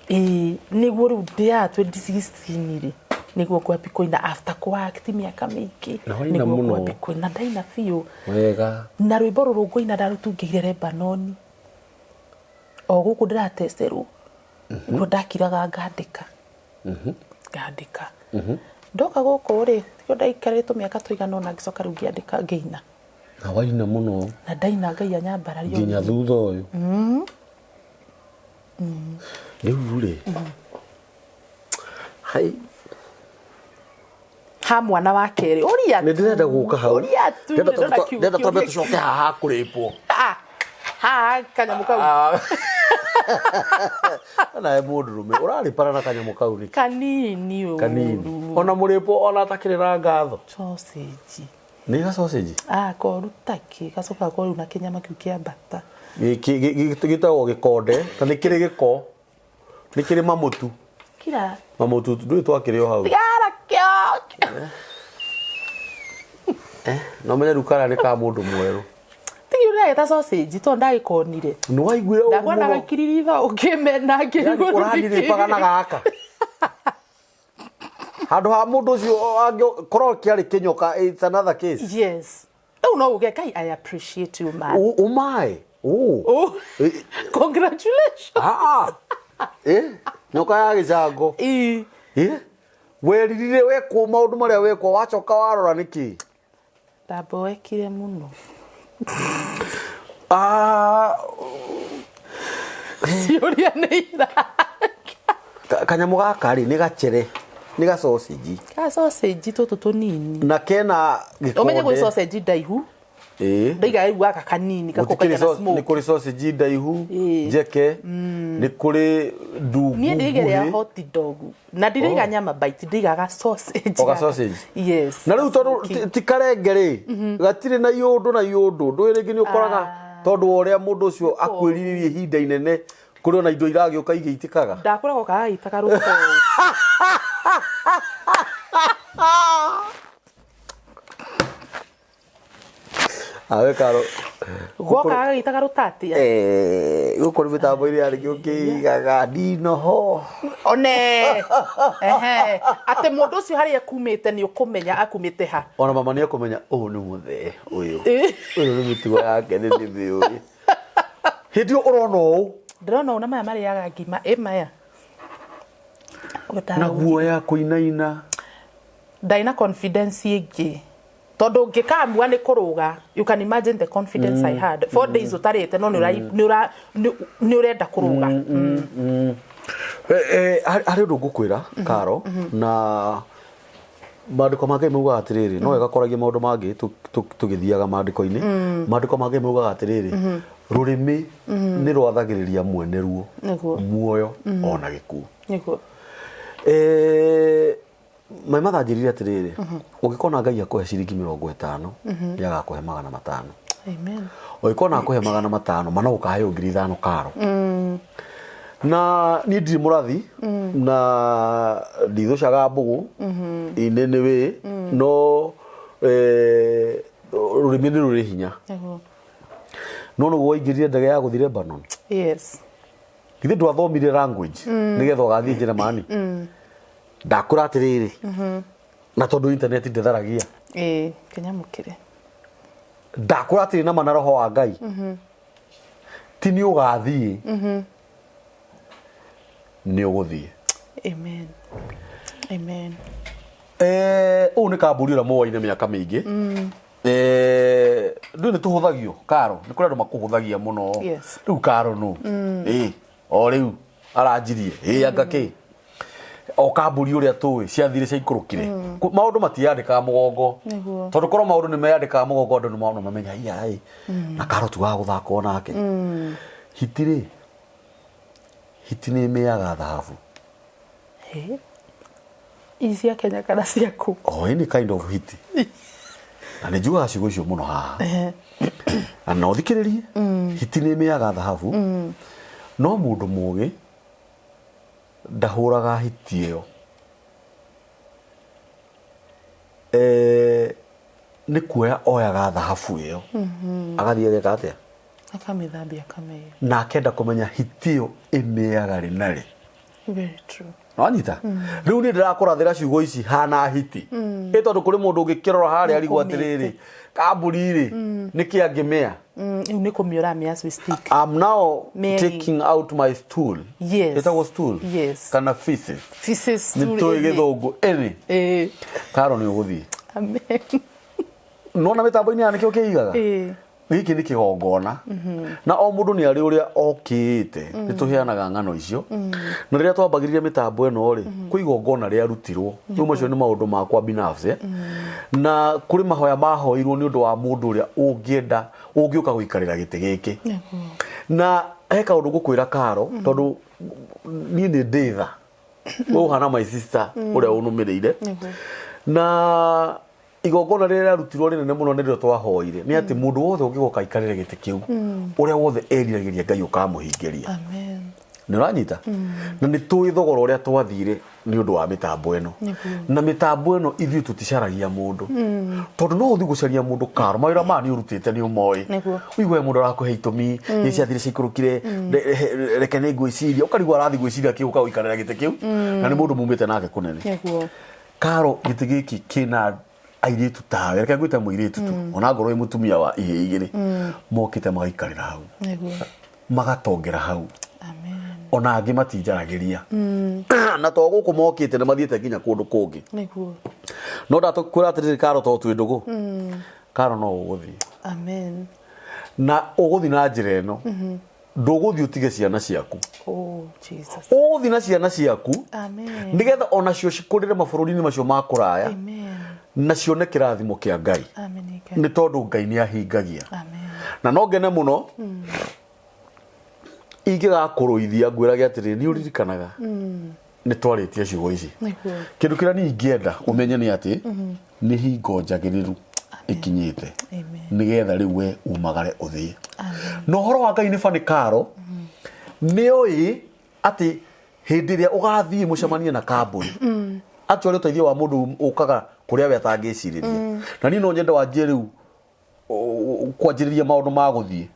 S2: niguo riu ndia 2016 ri niguo kwapi koina after kwa act miaka mingi niguo kwapi koina ndaina fiu
S1: wega
S2: na rwimbo ruru ngoina ndarutungire Lebanon o guku ndiratecerwo niguo ndakiraga ngandika ngandika ndoka guku ri tio ndaikarite miaka tuigana ona ngicoka riu ngiandika ngeina
S1: na waina muno
S2: na ndaina ngai anyambarario
S1: nginya thutha uyu riu ri hai
S2: ha mwana wa keri uria
S1: ni ndirenda guka hau
S2: uria tu
S1: ndenda twambe tucoke haha kuripwo
S2: ha kanyamu kau
S1: na mundurume uraripana na kanyamu kau ni
S2: kanini u
S1: kanini ona muripo ona takirira ngatho
S2: sausage
S1: ni ga sausage
S2: korutaki gacoka koru na kinyama kiu kia mbata
S1: gitagwo gikonde kana kiri giko ni kiri mamutu
S2: kira
S1: mamutu ndui twakirio hau
S2: yara kyo
S1: no menya rukara ni ka mundu mweru
S2: tigi uri eta sausage to ndaikonire
S1: ni waiguire o
S2: ndakwana gakiririthwa ukimena ngirigwo
S1: urandire pagana gaka handu ha mundu ucio angĩkorwo kĩarĩ kĩnyoka it's another case
S2: yes no uge kai I appreciate you man
S1: my
S2: congratulations
S1: nyoka ya gĩcango weririre wekwo maũndũ marĩa wekwo wacoka warora nĩkĩ
S2: ndaboekire muno ciũria nĩ iraaka
S1: kanyamu gaka rĩ nĩ gacere ni ga sausage
S2: tutu tunini
S1: na kena gikonde
S2: umenye gwi sausage ndaihu ndaiga igwa aka kanini gakokaina na smoke
S1: ni kuri sausage ndaihu njeke ni kuri ndugu
S2: ni ndigere hot dog na ndiriga nyama bite ndiga sausage yes
S1: na riu tondu ti karengere gatire na yundu ndwirigi ni ukoraga tondu uria mundu ucio akwiriririe hinda inene kuri ona indo iragiuka igiitikaga
S2: ndakuragwo kaga itaka ruko
S1: awe karo
S2: goka gitaga rutati
S1: gukuri mitambo iri ari Kiigaga dino ho
S2: one ate mundu ucio hari akumite ni ukumenya akumite ha
S1: ona mama ni akumenya ni muthe uyu ni mitugo yake ni thithi uyu hindio urona u
S2: ndrona una maya mari yaga ngima maya
S1: na guoya kuinaina
S2: ndaina confidence ingi tondu ngikamua ni kuruga you can imagine the confidence I had 4 days utarite no ni urenda kuruga
S1: hari undu ngukwira Karo na mandiko mangĩ maugaga atiriri no igakoragia maundu mangĩ tugithiaga mandiko-ini mandiko mangĩ maugaga atiriri rurimi ni rwathagiriria mwene ruo muoyo ona gikuo
S2: niguo
S1: mai mathanjirire atiriri ungikona Ngai akuhe ciringi 50 yagakuhe 500.
S2: Amen.
S1: Ungikona akuhe 500 mana ukahe 5,000 karo. Na ni ndiri murathi na ndithucaga mbugu inene we no rurimi ni ruri hinya no no woingirire ndege ya guthire Lebanon.
S2: Yes.
S1: Githe ndwathomire language nigetha ugathie Germany. Ndakura atiriri na tondu internet ndetharagia
S2: Kenya mukire
S1: ndakura atiri na mana roho wa Ngai ti ni ugathie ni uguthie.
S2: Amen. Amen.
S1: U ni kamburi ura moine miaka mingi ndu ni tuhuthagio karo ni kuri andu makuhuthagia muno riu karo nu o riu aranjirie angake o kamburi uria tuwi ciathire cia ikurukire maundu matiyandikaga mugongo tondu korwo maundu ni meyandikaga mugongo andu ni maundu mamenya ai na karo tugaga guthaka onake hiti ni meaga thahabu
S2: cia Kenya kana ciaku
S1: any kind of hiti na ni njugaga ciugo icio muno haha na no thikiririe hiti ni meaga thahabu no mundu mugi ndahuraga hiti iyo ni kuoya oyaga thahabu iyo agathie geka atia
S2: akamithambia kameo
S1: na akenda kumenya hiti iyo imeaga rinari.
S2: Very true.
S1: Wanyita riu ni ndirakurathira ciugo ici hana hiti tondu kuri mundu ungikirora hari arigo atiriri kamburi ri niki angimea
S2: ni kumiora me as we speak.
S1: I'm now taking out my stool.
S2: Yes.
S1: It was stool.
S2: Yes.
S1: Kana feces.
S2: Feces stool.
S1: Ni toige thungu eni. Karo ni uguthii.
S2: Amen.
S1: Nona mitambo-ini ya Nikio Kiigaga. Giki ni kigongona na o mundu ni ari uria okite ni tuheanaga ngano icio na riria twambagiriria mitambo eno ri ku igongona ria rutirwo riu macio ni maundu makwa binafsi na kuri mahoya mahoirwo ni undu wa mundu uria ungienda ungiuka guikarira giti giki na heka undu gukwira Karo tondu ni nditha we hana my sister uria unumirire na igongona rĩrĩa rutirwo rinene muno nĩ rĩo twahoire nĩ atĩ mũndũ wothe ũngĩgoka ikarĩre gĩtĩ kĩu ũrĩa wothe eriragĩria Ngai ũkamũhingĩria.
S2: Amen.
S1: Nĩ ũranyita na nĩ tũĩ thogora ũrĩa twathire nĩ ũndũ wa mĩtambo ĩno na mĩtambo ĩno ithuĩ tũticaragia mũndũ tondũ no ũthiĩ gũcaria mũndũ Karo mawĩra maya nĩ ũrutĩte nĩ ũmoĩ ũigwe mũndũ arakũhe itũmi nĩ ciathire ciikũrũkire reke nĩ ngwĩciria ũkarigwo arathiĩ gwĩciria kĩu ũkagũikarĩra gĩtĩ kĩu na nĩ mũndũ mumĩte nake kũnene. Karo gĩtĩ gĩkĩ kĩna airitu tawe reke ngwite muiritu tu ona ngoro ĩ mutumia wa ihe igiri mokite magaikarira hau magatongera hau.
S2: Amen.
S1: Ona angi matinjaragiria na to guku mokite ne mathiete nginya kundu kungi
S2: niguo
S1: no ndakwira atiriri Karo to twi ndugu Karo no uguthi.
S2: Amen.
S1: Na uguthi na njira eno nduguthi utige ciana ciaku.
S2: Oh Jesus.
S1: Uguthi na ciana ciaku.
S2: Amen.
S1: Nigetha ona cio cikurire mabururi-ini macio ma kuraya.
S2: Amen.
S1: Na cione kirathimo kia Ngai.
S2: Amen.
S1: Ni tondu Ngai ni ahingagia.
S2: Amen.
S1: Na no ngene muno ingigakuruithia ngwirage atiri ni uririkanaga ni twaritie ciugo ici kindu kira ni ingienda umenye ni ati ni hingo njagiriru ikinyite nigetha riu we umagare uthii. No horo wa Ngai ni bani Karo ni oi ati hindi ria ugathii mucemanie na kamburi ati uri uteithio wa mundu ukaga kuria we atangiciriria na ni no nyenda wanjie riu kwanjiriria maundu ma guthii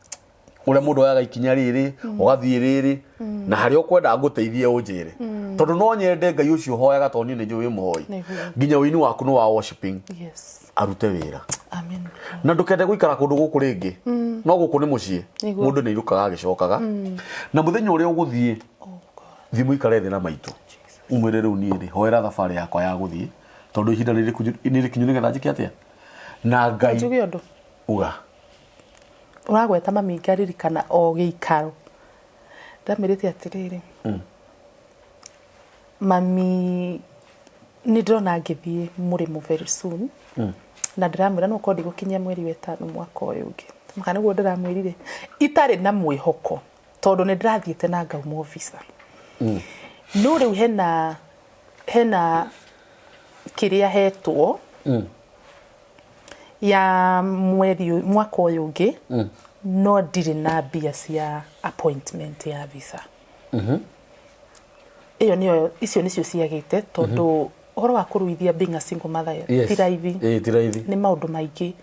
S1: uria mundu oyaga ikinya riri ugathii riri na hari ukwenda nguteithie unjire tondu no nyende Ngai ucio hoyaga toni ni njui muhoi nginya wini waku no wa worshiping. Yes. Arute wira. Amen. Na ndukende guikara kundu guku ringi no guku ni mucii mundu ni irukaga agicokaga na muthenya uria uguthii thimu ikare thina maitu umwire riu ni ri hoera thabari yakwa ya guthii tondu ihinda riri kinyu nigetha njike atia na Ngai
S2: njuge undu
S1: uga
S2: uragweta mami ngaririkana o giikaro ndamirite atiriri mami ni ndona ngithie murimo very soon na ndiramwira no kondi gukinya mweri wetano mwaka uyu ungi maka niguo ndiramwirire itari na mwihoko tondu ni ndirathiete na ngauma officer no riu hena kiria hetwo ya mwaka uyu ungi no ndiri na mbia cia appointment ya visa. Iyo niyo icio nicio ciagite tondu horo wa kuruithia being a single mother ti raithi ni maundu maingi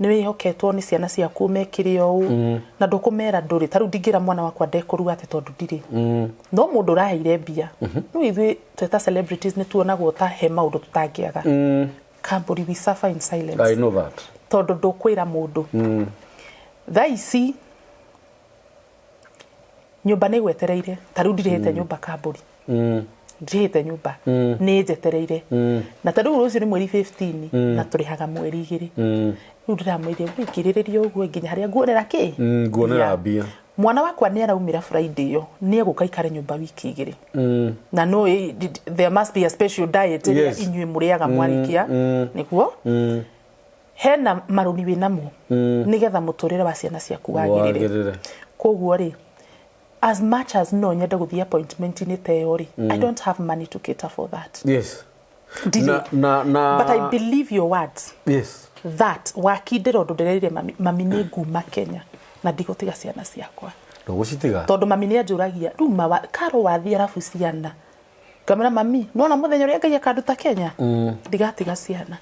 S2: ni wihoketwo ni ciana ciaku mekire o na ndukumera nduri taru ndingira mwana wakwa ndekorua ate tondu ndiri no mundu raheire mbia no ithui tweta celebrities ni tuonagwo ta he maundu tutangiaga Kamburi, we suffer in silence.
S1: I know that.
S2: Tondu ndukwira mundu thaici nyumba ni gwetereire taru ndirihite nyumba Kamburi njihite nyumba ni njetereire na taru rucio ni mweri 15 na turihaga mweri 2 riu ndiramwire wikiririria uguo nginya haria nguonera ki
S1: nguonera mbia
S2: mwana wakwa ni araumira Friday yo ni eguka ikare nyumba wiki 2 na no there must be a special diet yes. Inywe muriaga mwarikia niguo hena maruni winamo nigetha muturire wa ciana ciaku wagirire koguo ri as much as no nyenda guthia appointment ni teori I don't have money to cater for that.
S1: Yes.
S2: Na but I believe your words.
S1: Yes.
S2: That wakindiro ndurerire mami ni nguma Kenya na ndigotiga ciana ciakwa.
S1: Ndugusitiga.
S2: Tondu mami ni anjuragia ruma karo wathi arafu ciana. Kamera mami nona muthenya uria Ngai akanduta Kenya ndigatiga ciana.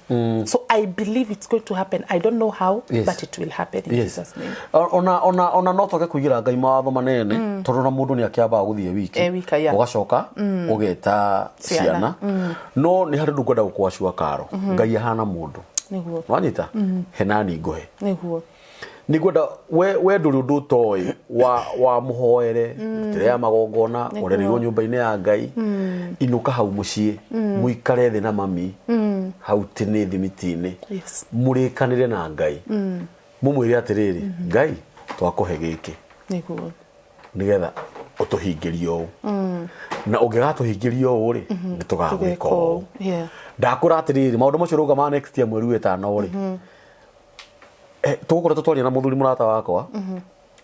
S2: So I believe it's going to happen. I don't know how yes. But it will happen in yes. Jesus name.
S1: Ona no toke kuigira Ngai mawatho manene tondu na mundu ni akiamba guthie wiki ugacoka ugeta ciana no ni hari ndungwenda gukwacua karo Ngai ahana mundu niguo wanyita henani ngohe niguo nigwenda we nduri undu toy wa muhoere tirea magongona urerirwo nyumba-ini ya Ngai inuka hau mucii muikare thi na mami hau tini thimitini murikanire na Ngai mumwire atiriri Ngai twakuhe giki niguo nigetha utuhingirio na ungigatuhingirio uri nitugagwika ndakura atiriri maundu macio ruga ma next year mweri 5 uri tukura tutwaria na muthuri murata wakwa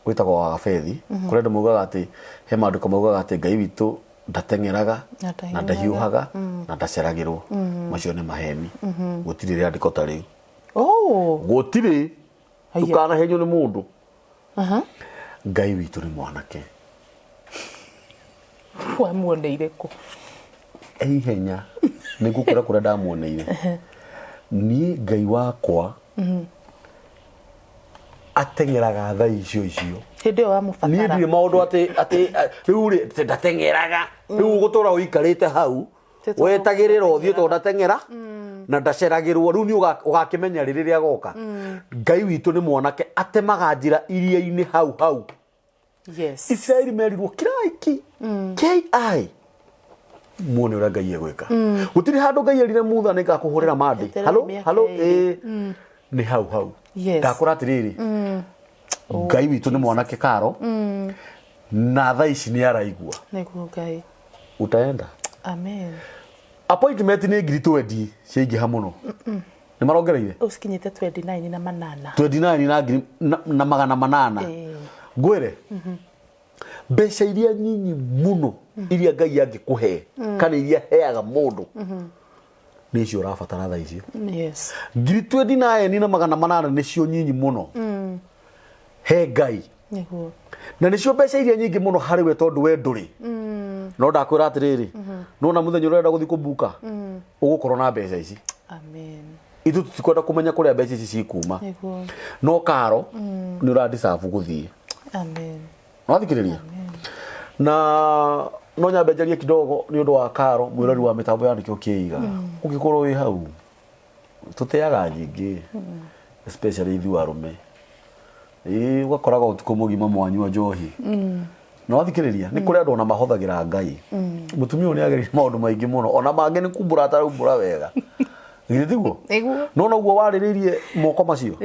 S1: gwitagwo wa Fethi kurenda mugaga ati he maduka mugaga ati Ngai witu ndatengeraga na ndahiuhaga na ndaceragirwo macio ni maheni gutiri ria ndikota riu gutiri tukana henyo ni mundu Ngai witu ni mwanake
S2: kwa muoneire ku
S1: henya nigukura kura ndamuoneire ni Ngai wakwa atengeraga tha icio
S2: hindi wa mufatara
S1: ni ndi maundu ati riu ri ndatengeraga riu gutura uikarite hau wetagirira uthie to ndatengera na ndaceragirwo riu ni ugakimenya riria goka Ngai witu ni mwanake atemaga njira iria-ini hau
S2: yes
S1: Israeli merirwo kiraiki KI muone ura Ngai egwika gutiri handu Ngai erire mutha ni ngakuhurira mandi halo ni hau yes ndakura atiriri Ngai witu ni mwanake karo na tha ici ni araigua
S2: niguo Ngai
S1: utaenda
S2: amen
S1: appointment ni ngiri 20 ciingiha muno ni marongereire
S2: usikinyite 29 na manana
S1: 29 na ngiri na magana manana ngwire mbeca iria nyinyi muno iria Ngai angikuhe kana iria heaga mundu ni cio rafatara tha ici
S2: yes
S1: ngiri 29 na magana manana ni cio nyinyi muno he Ngai
S2: niguo
S1: na ni cio mbeca iria nyingi muno hari we tondu we nduri no ndakwira atiriri no na muthenya urenda guthi kubuka ugukorwo na mbeca ici
S2: amen
S1: itu tutikwenda kumenya kuria mbeca ici cikuma
S2: niguo
S1: no karo ni ura deserve guthie
S2: amen
S1: no thikiriria na no nyambejarie kidogo ni undu wa karo mwirori wa mitambo ya Nikio Kiigaga ugikorwo wi hau tuteaga nyingi especially ithu arume ugakoraga utuko mugima mwanyua njohi no thikiriria ni kuri andu ona mahothagira Ngai mutumia ni agerire maundu maingi muno ona mange ni kumbura atarumbura wega ngirithiguo no noguo wariririe moko macio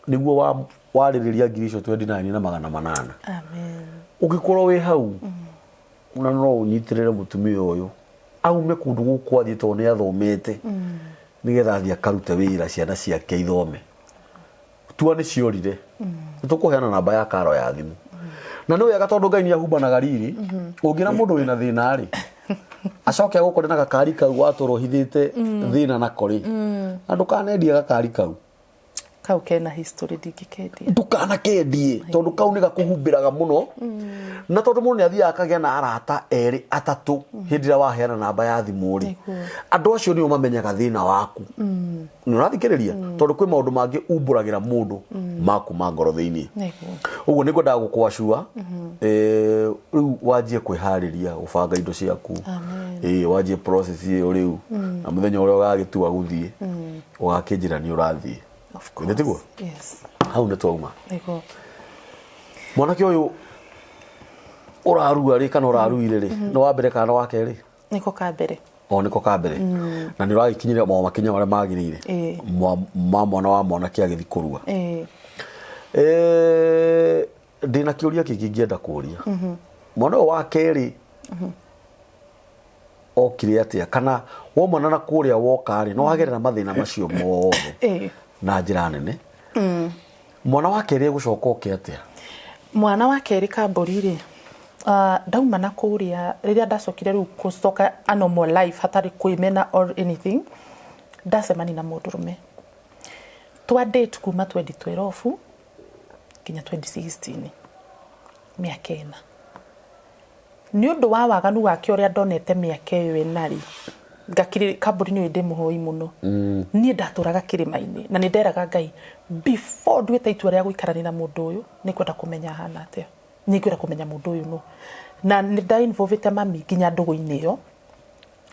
S1: niguo waririria ngiri icio 29 na magana manana
S2: amen
S1: ugikorwo wi hau na no unyitirire mutumia uyu aume kundu guku athie to ni athomete nigetha athie akarute wira ciana ciake ithome tua ni ciorire tukuheana namba ya karo ya thimu na ni wega tondu Ngai ni ahumbanaga riri ungira mundu wina thina ri acoke gukore na gakari kau watorohithite thina na kori andu kanendia gakari
S2: kau kena history ndingĩkendia
S1: ndukanakendie tondu kau nĩ gakuhumbĩraga mũno na tondu mũndũ nĩ athiaga akagĩa na arata erĩ atatu hĩndĩ ĩrĩa waheana namba ya thimũ rĩ andũ acio nĩo mamenyaga thĩna waku nĩ ũrathikĩrĩria tondu kwĩ maũndũ mangĩ umbũragĩra mũndũ maku ma ngoro thĩinĩ ũguo nĩ ngwendaga gũkwacua rĩu wanjie kwĩharĩria gũbanga indo ciaku wanjie process ĩyo rĩu na mũthenya ũrĩa ũgagĩtua gũthiĩ ũgakĩnjĩra nĩ ũrathiĩ.
S2: Of course. Yes.
S1: Hau nĩ twauma. Mwanake ũyũ ũrarua rĩ kana ũraruire rĩ no wa mbere kana wa kerĩ?
S2: Niko ka mbere.
S1: Niko ka mbere. Na nĩ ũragĩkinyĩra makinya marĩa magĩrĩire mwana wa mwanake agĩthi kũrua. Ndĩna kĩũria kĩngĩ ngĩenda kũũria. Mwana ũyũ wa kerĩ okire atĩa kana womana na kũrĩa woka rĩ no wagerera mathĩna macio mothe na njĩra nene mwana wa kerĩ gũcoka oke atĩa?
S2: Mwana wa kerĩ Kambũri rĩ ndauma na kũrĩa rĩrĩa ndacokire rĩu gũcoka a normal life hatarĩ kwĩmena or anything ndacemani na mũndũrũme twa date kuma 2012 nginya 2016 mĩaka ĩna nĩ ũndũ wa waganu wake ũrĩa ndonete mĩaka ĩyo ĩnarĩ ngakiri Kambũri nĩ ndĩ mũhoi mũno niĩ ndatũraga kĩrĩma-inĩ na nĩ nderaga Ngai before nduĩte itua rĩa gũikarania na mũndũ ũyũ nĩ kwenda kũmenya hana atĩa nĩ kwenda kũmenya mũndũ ũyũ no na nĩ nda involvete mami nginya ndũgũ-inĩ ĩyo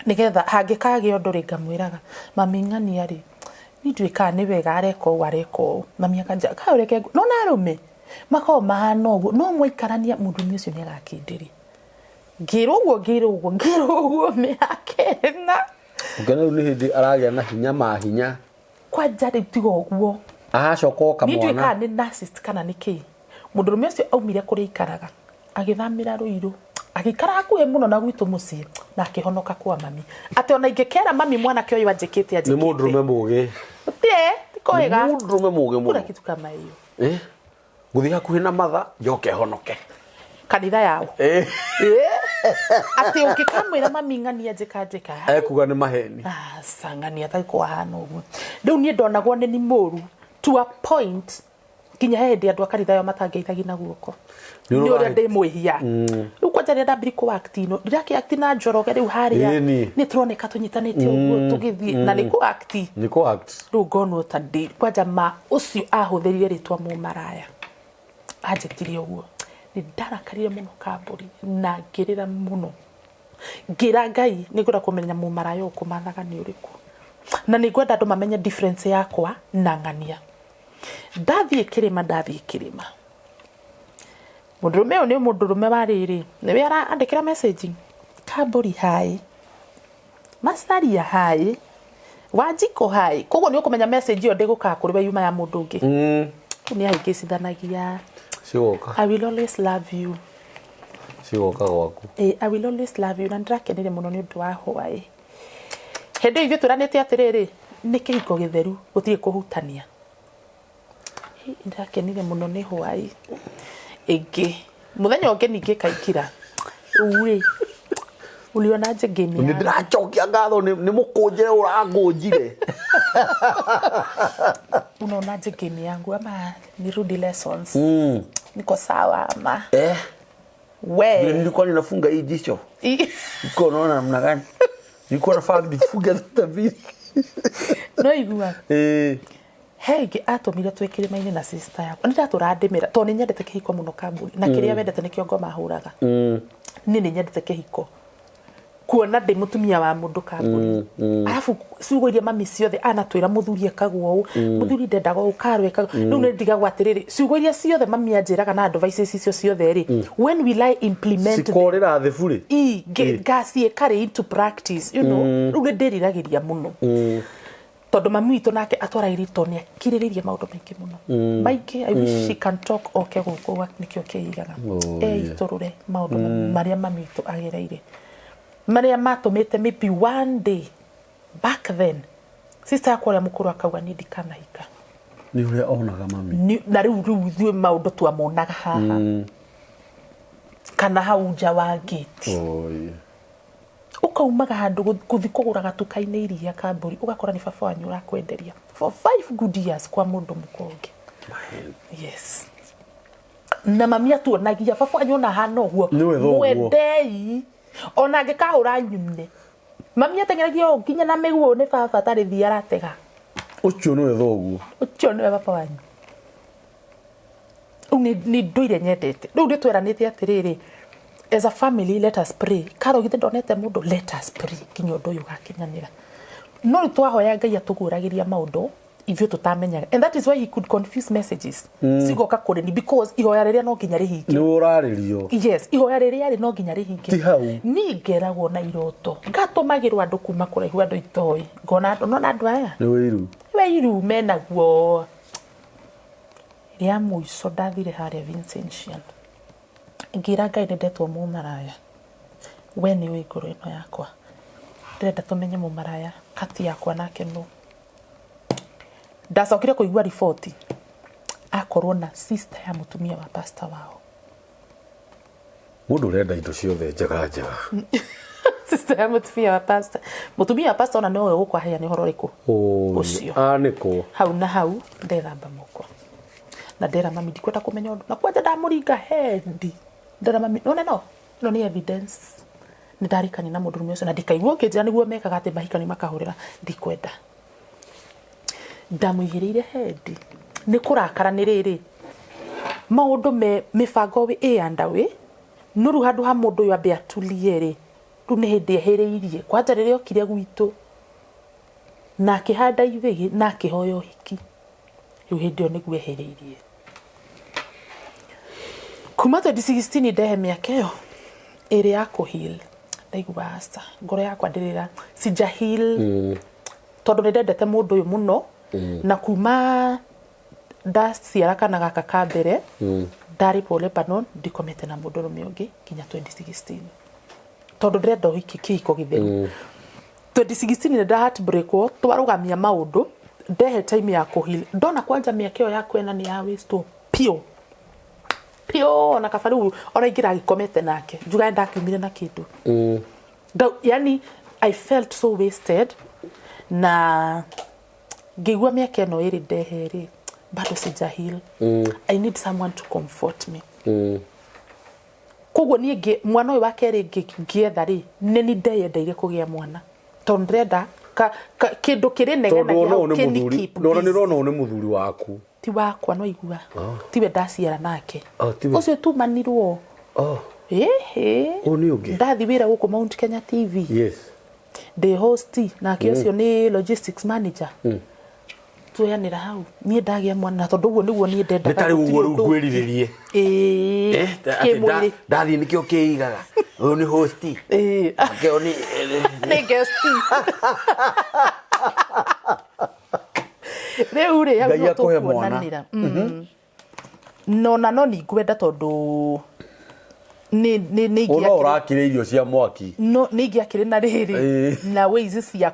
S2: nĩgetha hangĩkagĩa ũndũ rĩ ngamwĩraga mami ng'ania rĩ nĩ nduĩ kana nĩ wega areka ũũ mami akanja kaũreke no na arũme makao mahana ũguo no mwaikarania mũndũ ũcio nĩ agakĩndĩrĩ ngĩrũguo mĩaka ĩna
S1: ngena rĩu nĩ hĩndĩ aragĩa na hinya mahinya
S2: kwanja rĩu tiga ũguo
S1: agacoka oka mwana
S2: nĩ nduĩ kana nĩ narcissist kana nĩ kĩ mũndũrũme ũcio aumire kũrĩa ikaraga agĩthamĩra Rũirũ agĩikara hakuhĩ mũno na gwitũ mũciĩ na akĩhonoka kwa mami atĩ ona ingĩkera mami mwanake ũyũ anjĩkĩte
S1: nĩ mũndũrũme mũgĩ
S2: tikoega
S1: mũndũrũme mũgĩ mũno
S2: kuna kitu kama hiyo
S1: gũthiĩ hakuhĩ na matha njoke honoke
S2: kanitha yao atĩ ũngĩkamwĩra mami ng'ania njĩka
S1: kuga nĩ maheni
S2: sang'ania taiko hana ũguo rĩu niĩ ndonagwo nĩ mũru to a point nginya hĩndĩ andũ a kanitha yao matangĩithagi na guoko nĩ ũrĩa ndĩ mwĩhia rĩu kwanja rĩrĩa ndambire kũ-act ino ndirakĩ-act na Njoroge rĩu harĩa nĩ tũroneka tũnyitanĩte ũguo tũgĩthiĩ na nĩ kũ-act rĩu ngonwo ta ndĩ kwanja ma ũcio ahũthĩrire rĩtwa mũmaraya anjĩtire ũguo nĩ ndarakarire mũno Kambũri na ngĩrĩra mũno ngĩra Ngai nĩ ngwenda kũmenya mũmaraya ũkũmathaga nĩ ũrĩkũ na nĩ ngwenda andũ mamenye difference yakwa na ng'ania ndathiĩ kĩrĩma mũndũrũme ũyũ nĩ mũndũrũme wa rĩrĩ nĩwe arandĩkĩra message Kambũri hi Masaria hi Wanjiko hi koguo nĩ ũkũmenya message ĩyo ndĩgũkaga kũrĩ we yuma ya mũndũ ũngĩ nĩ ahĩngĩcithanagia I will always love you
S1: cigoka gwaku
S2: I will always love you na ndĩrakenire mũno nĩ ũndũ wa hwaĩ hĩndĩ ithuĩ tũranĩte atĩrĩrĩ nĩ kĩhiko gĩtheru gũtirĩ kũhutania ndĩrakenire mũno nĩ hwaĩ ĩngĩ mũthenya ũngĩ ningĩ kaikira uwe uliona aje game yangu
S1: ndĩracokia ngatho nĩ mũkũnjĩre ũrangũnjire
S2: unaona aje game yangu ama nirudi lessons niko sawa ama we
S1: nilikuwa ninafunga hii jicho niko naona namna gani nilikuwa nafaa nifunge tabiri
S2: no igua hege atomire twĩkĩrĩma-inĩ na sister yakwa nĩ ndatũrandĩmĩra tondũ nĩ nyendete kĩhiko mũno Kambũri na kĩrĩa wendete nĩkĩo ngoma hũraga niĩ nĩ nyendete kĩhiko kuona ndĩ mũtumia wa mũndũ Kambũri arabu ciugo iria mami ciothe anatwĩra mũthuri ekagwo ũũ mũthuri ndendaga ũũ karũ ekagwo rĩu nĩ ndigagwo atĩrĩrĩ ciugo iria ciothe mami anjĩraga na advices icio ciothe rĩ when will I implement
S1: cikorĩra thĩ burĩ
S2: ngaciĩka rĩ into practice you know rĩu nĩ ndĩriragĩria mũno tondũ mami witũ nake atwaragĩria tondũ nĩ akirĩrĩirie maũndũ maingĩ mũno maingĩ I wish she can talk oke gũkũ Nikio Kiigaga itũrũre maũndũ marĩa mami witũ agereire marĩa matũmĩte maybe one day back then sister yakwa ũrĩa mũkũrũ akauga nĩ ndikanahika
S1: nĩ ũrĩa onaga mami
S2: na rĩu ithuĩ maũndũ twamonaga haha kana hau nja wa gate ukaumaga handu guthi kugura gatuka-ini iria kamburi ugakora ni baba wanyu urakwenderia for 5 good years kwa mundu mukonge. Yes. Na mami atuonagia baba wanyu na hana uguo mwendei ona angikahura nyune mami atengeragia nginya na miguo ni baba tari thia aratega
S1: ucio niwe thoguo
S2: ucio niwe baba wanyu. Ni nduire nyendete riu ndi tweranite atiriri as a family let us pray karo githe ndonete mundu let us pray kinyo ndu uyu gakinyanira no twahoya Ngai atuguragiria maundu ithuĩ tutamenyaga and that is why he could confuse messages sigoka kureni because ihoya riria no nginya rihinge
S1: ni uraririo.
S2: Yes, ihoya riria ri no nginya rihinge
S1: ti hau
S2: ni ngeragwo na iroto ngatumagirwo andu kuma kuraihu andu itoi ngona andu no andu aya
S1: ni
S2: wiru menaguo ria muico ndathire haria Vincentian ngira Ngai ndetwo mumaraya we ni wi ngoro ino yakwa ndenda tumenye mumaraya kati yakwa nake no ndacokire kuigua riboti akorwo na sister ya mutumia wa pastor wao
S1: mundu renda indo ciothe njega
S2: sister ya mutumia wa pastor ona no we gukwa haya ni horo riku ucio
S1: niko
S2: hau na hau ndethamba moko na ndera mami ndikwenda kumenya undu na kwanja ndamuringa hendi ndera mami no ni evidence ni ndarikani na mundu rume ucio na ndikaigua kinjira niguo mekaga ati mahikani makahurira ndikwenda ndamuigiriire hendi ni kurakara ni riri maundu mibango wi anda wi nuru handu ha mundu uyu ambe atulie ri ru ni hindi ehiriirie kwanja riria okire gwitu na akihanda ithigi na akihoya uhiki ru hindi yo niguo ehiriirie kuma 2016 ndehe miaka iyo iri ya kuhil ndaigua asa ngoro yakwa ndirira sija heal tondu ni ndendete mundu uyu muno na kuma ndaciara kana gaka ka mbere ndari po Lebanon ndikomete na mundu rume ungi kinya 2016 tondu ndirenda uhiki kihiko githeru 2016 ni nda heartbreak twarugamia maundu ndehe time ya kuhil ndona kwanja miaka iyo yakwa ena ni ya waste pio na kafaru ora igira gikomete nake juga ndakiumire na kindu yani I felt so wasted na ngigua miaka eno iri ndeheri bado sijahil I need someone to comfort me koguo nie mwana uyu wake ri ngietha ri nini ndeyendeire kugia mwana tondu ndrenda kindu kiri negenagia
S1: no ni rona ni muthuri waku
S2: ti wakwa no igua tiwe ndaciara nake ucio tumanirwo
S1: ni ungi
S2: ndathi wira guku Mount Kenya TV
S1: yes
S2: the host nake ucio ni logistics manager tuyanira hau nie ndagia mwana tondu guo niguo nie ndenda
S1: ni tari uguo ngwiriririe
S2: kimwiri
S1: ndathi Nikio Kiigaga uyu ni host akeo ni
S2: guest riu ri hau no tukuonanira no ni ngwenda tondu ni
S1: ngia urakire irio cia mwaki
S2: no ni ngia kire na riri na ways cia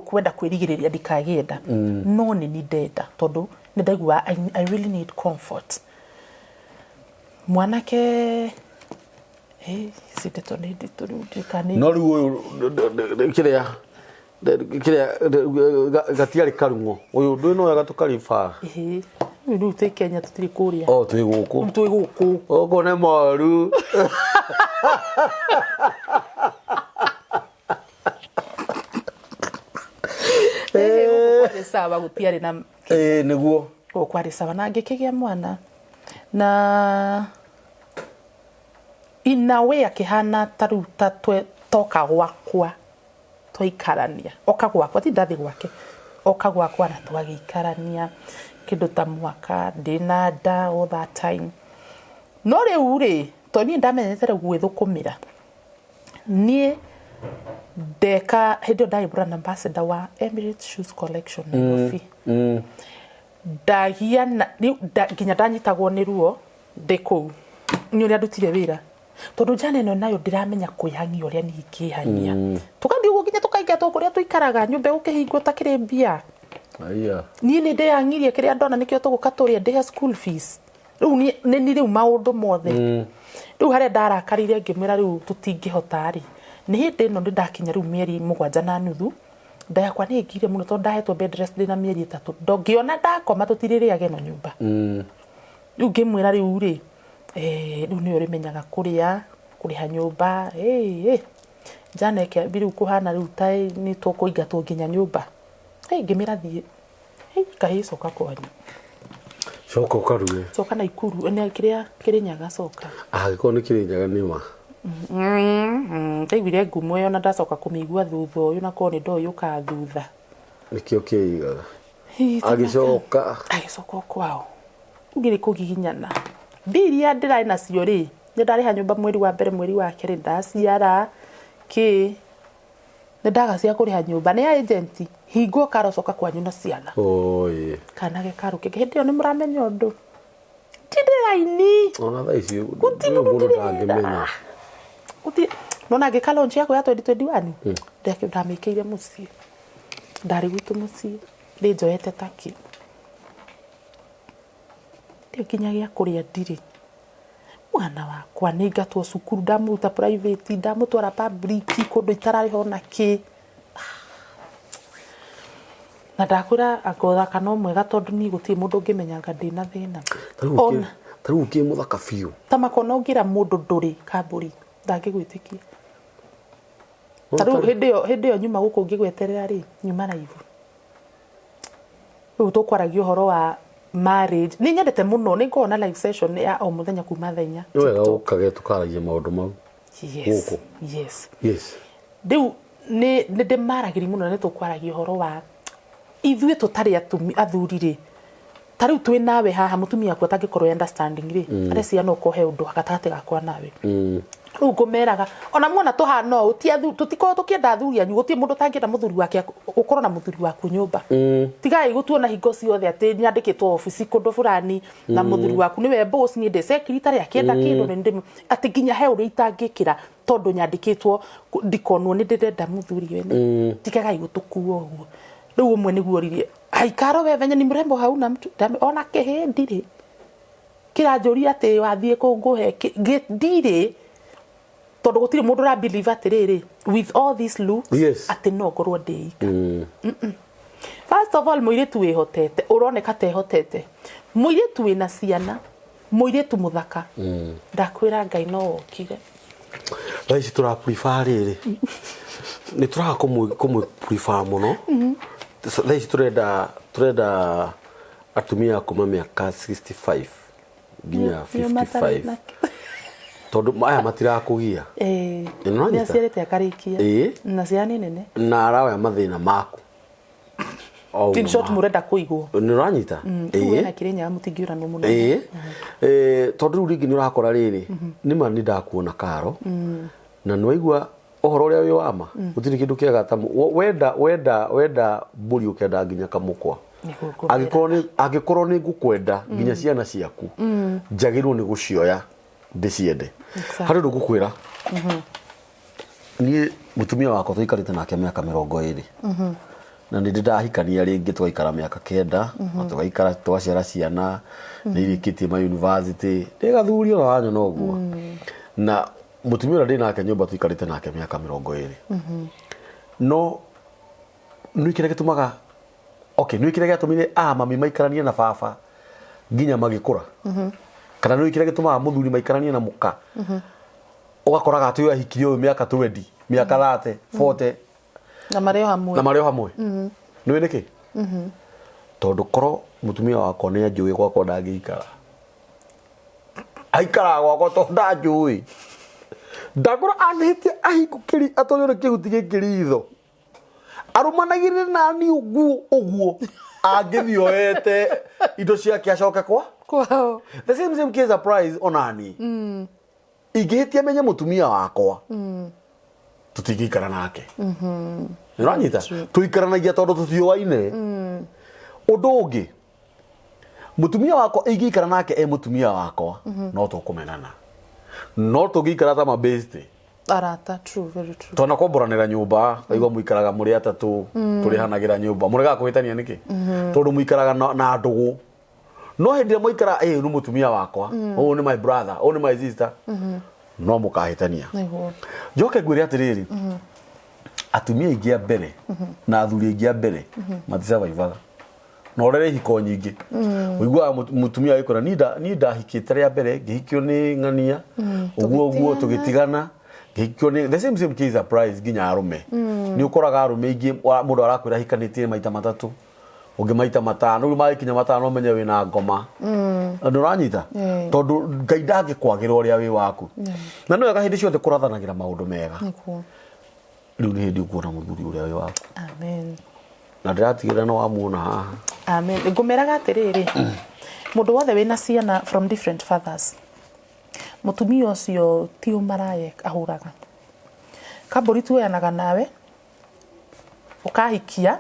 S2: kwenda kwirigiriria ndikagienda no ni ndenda tondu ni ndaigua I really need comfort mwanake siteto ni nditurudikani
S1: no riu kiria gatiari karungo uyu ndu no gatukarifa
S2: riu te Kenya tutiri kuria
S1: twi guku oko ne maru
S2: kwari sawa gutiari na
S1: niguo
S2: kwari sawa na ngikigia mwana na inawe akihana taruta toka gwakwa twikarania oka gwakwa ti ndathi gwake oka gwakwa na twagikarania kindu ta mwaka ndina nda all that time no riu ri to ni ndamenyete gwithukumira nie deka hedo dai brand ambassador wa Emirates Shoes Collection Nairobi dagia na ginya ndanyitagwo ni ruo ndikuu nyuri andutire wira tondu jane no nayo ndiramenya kuihania uria ni ikihania tukathi uguo ginya tukaingia to kuria tuikaraga nyumba ukihingo takire mbia ni ndeyangirie kiria ndona nikio tuguka turia ndeha school fees riu ni riu maundu mothe riu haria ndarakarire ngimira riu tutingihota ri nĩ hĩndĩ ĩno nĩ ndakinya rĩu mĩeri 7 na nuthu nda yakwa nĩ ĩkire mũno tondũ ndahetwo bed rest ndĩna mĩeri 3 ndongĩona ndakoma tũtirĩrĩage no nyũmba rĩu ngĩmwĩra rĩu rĩ rĩu nĩ ũrĩmenyaga kũrĩha nyũmba jana ĩkĩambia rĩu kũhana rĩu ta nĩ tũkũingatwo nginya nyũmba ngĩmĩra thiĩ kahĩ coka kwanyu
S1: coka ũkaruge
S2: coka na Ikuru nĩ kĩrĩa Kĩrĩnyaga coka
S1: angĩkorwo nĩ Kĩrĩnyaga nĩ ma
S2: ndaiguire ngumo ĩyo na ndacoka kũmĩigua thutha ũyũ na korwo nĩ ndoyũka thutha
S1: Nikio Kiigaga agĩcoka
S2: kwao ngĩrĩ kũgiginyana biria ndĩrarĩ nacio rĩ nĩ ndarĩha nyũmba mweri wa mbere mweri wa kerĩ ndaciara nĩ ndagacia kũrĩha nyũmba nĩ agenti hingo karocoka kwanyu na ciana kanage karuke hĩndĩ ĩyo nĩ mũramenya ũndũ ndĩraini
S1: ona thaa ici mũndũ ndangĩmenya
S2: nona ngĩka launch yako ya 2021 ndamĩkĩire mũciĩ ndarĩ gwitũ mũciĩ ndĩ njoete taki nginyagia kũrĩa ndirĩ mwana wakwa nĩ ngatwo cukuru ndamũruta private ndamũtwara public kũndũ itararĩho na kĩ na ndakwĩra akothaka no mwega tondũ niĩ gũtirĩ mũndũ ũngĩmenyaga ndĩna thĩna
S1: tarĩu ũkĩmũthaka biũ
S2: ta makona ũngĩra mũndũ ndũrĩ kambũri ndangĩgwĩtĩkia tarĩu hĩndĩ ĩyo nyuma gũkũ ngĩgweterera rĩ nyuma live rĩu tũkwaragia ũhoro wa marriage nĩ nyendete mũno nĩ ngona live session ya o mũthenya kuma thaa 4
S1: nĩ wega ũkage tũkaragia maũndũ mau
S2: yes rĩu nĩ ndĩmaragĩri mũno nĩ tũkwaragia ũhoro wa ithuĩ tũtarĩ athuri rĩ ta rĩu twĩ nawe haha mũtumia wakwa atangĩkorwo understanding rĩ areciria no ũkohe ũndũ gatagatĩ gakwa nawe rĩu ngũmeraga ona mwana tũhana ũũ tũtikorwo tũkĩenda athuri anyu gũtirĩ mũndũ ũtangĩenda mũthuri wake ũkorwo na mũthuri waku nyũmba tigai gũtuona hingo ciothe atĩ nĩandĩkĩtwo ofici kũndũ fulani na mũthuri waku nĩwe boss nĩ ndĩ secretary akĩenda kĩndũ nĩ atĩ nginya he ũrĩa itangĩkĩra tondũ nyandĩkĩtwo ndikonwo nĩ ndĩrenda mũthuri wene tigagai gũtũkua ũguo rĩu ũmwe nĩguo ririe aikaro we venye ni mrembo hauna mtu ona kĩhĩndi rĩ kĩranjũria atĩ wathiĩ kũngũhe ndirĩ tondũ gũtirĩ mũndũ ra believe atĩrĩrĩ with all these looks atĩ no ngorwo ndĩika first of all mũirĩtu wĩhotete ũroneka tehotete mũirĩtu wĩna ciana mũirĩtu mũthaka ndakwĩra Ngai no wokire
S1: thaa ici tũra prefer rĩrĩ nĩ tũraga kũmũ prefer mũno thaa ici tũrenda atumia kuma mĩaka 65 nginya 55 tondũ aya matirakũgia
S2: nĩ aciarĩte akarĩkia na ciana nĩ nene
S1: na araoya mathĩna maku
S2: in short mũrenda kũigwo
S1: nĩ ũranyita
S2: na Kĩrĩnyaga mũtingĩũranwo mũno
S1: tondũ rĩu rĩngĩ nĩ ũrakora rĩrĩ nĩma nĩ ndakuona karo na nĩ waigua ũhoro ũrĩa wĩ wama gũtirĩ kĩndũ kĩega ta wenda mbũri ũkenda nginya kamũkwa angĩkorwo nĩ ngũkwenda nginya ciana ciaku njagĩrĩirwo nĩ gũcioya ndĩciende harĩ ũndũ ngũkwĩra niĩ mũtumia wakwa tũikarĩte nake mĩaka 20 na nĩ ndahikania rĩngĩ tũgaikara mĩaka 9 tũgaikara twaciara ciana nĩ irĩkĩtie ma university ndĩ gathuri ona wanyona ũguo na mũtumia ũrĩa ndĩ nake nyũmba tũikarĩte nake mĩaka 20 no nĩ kĩrĩa gĩtũmaga nĩ kĩrĩa gĩatũmire mami maikaranie na baba nginya magĩkũra kana nĩ kĩrĩa gĩtũmaga mũthuri maikaranie na mũka ũgakoraga atĩ ahikirie ũyũ mĩaka 20 mĩaka 30 40
S2: na marĩo hamwe
S1: nĩ nĩkĩ tondũ korwo mũtumia wakwa nĩ anjũĩ gwakwa ndangĩikara aikara gwakwa tondũ ndanjũĩ ndakora anĩtie ahingũkĩri atũrĩre kĩhuti gĩkĩ ritho arũmanagĩrĩre nani ũguo angĩthioete indo ciake acoke kwao the same case surprise onani ingĩhĩtia menye mũtumia wakwa tũtingĩikara nake nĩ ũranyita tũikaranagia tondũ tũtiũaine ũndũ ũngĩ mũtumia wakwa ingĩikara nake mũtumia wakwa no tũkũmenana no tũngĩikara ta mabĩste
S2: arata true very true
S1: tona komboranĩra nyũmba aigua mũikaraga mũrĩ atatũ tũrĩhanagĩra nyũmba mũregaga kũhĩtania nĩkĩ tondũ mũikaraga na ndũgũ no hĩndĩ ĩrĩa mũikara nĩ mũtumia wakwa ũyũ nĩ my brother ũyũ nĩ my sister no mukahitania
S2: Niguo.
S1: Njoke ngwire atiriri atumia ingi a mbere na athuri ingi a mbere matisurvivaga no rere hiko nyingi uigua mutumia wikora ni ndahikite ria mbere ngihikio ni ng'ania uguo tugitigana ngihikio ni the same case surprise ginya arume ni ukoraga arume ingi mundu arakwira hikanitie maita matatu ungi maita matano uri makinya matano menye wina ngoma andu ranyita tondu Ngai ndangikwagira uria wi waku na no gahindi ciothe kurathanagira maundu mega riu ni hindi ukuona muthuri uria wi waku
S2: amen
S1: na ndiratigira no amuona haha
S2: amen ngumeraga atiriri mundu wothe wina ciana from different fathers mutumia ucio ti umaraye ahuraga kaburi tu yanaga nawe ukahikia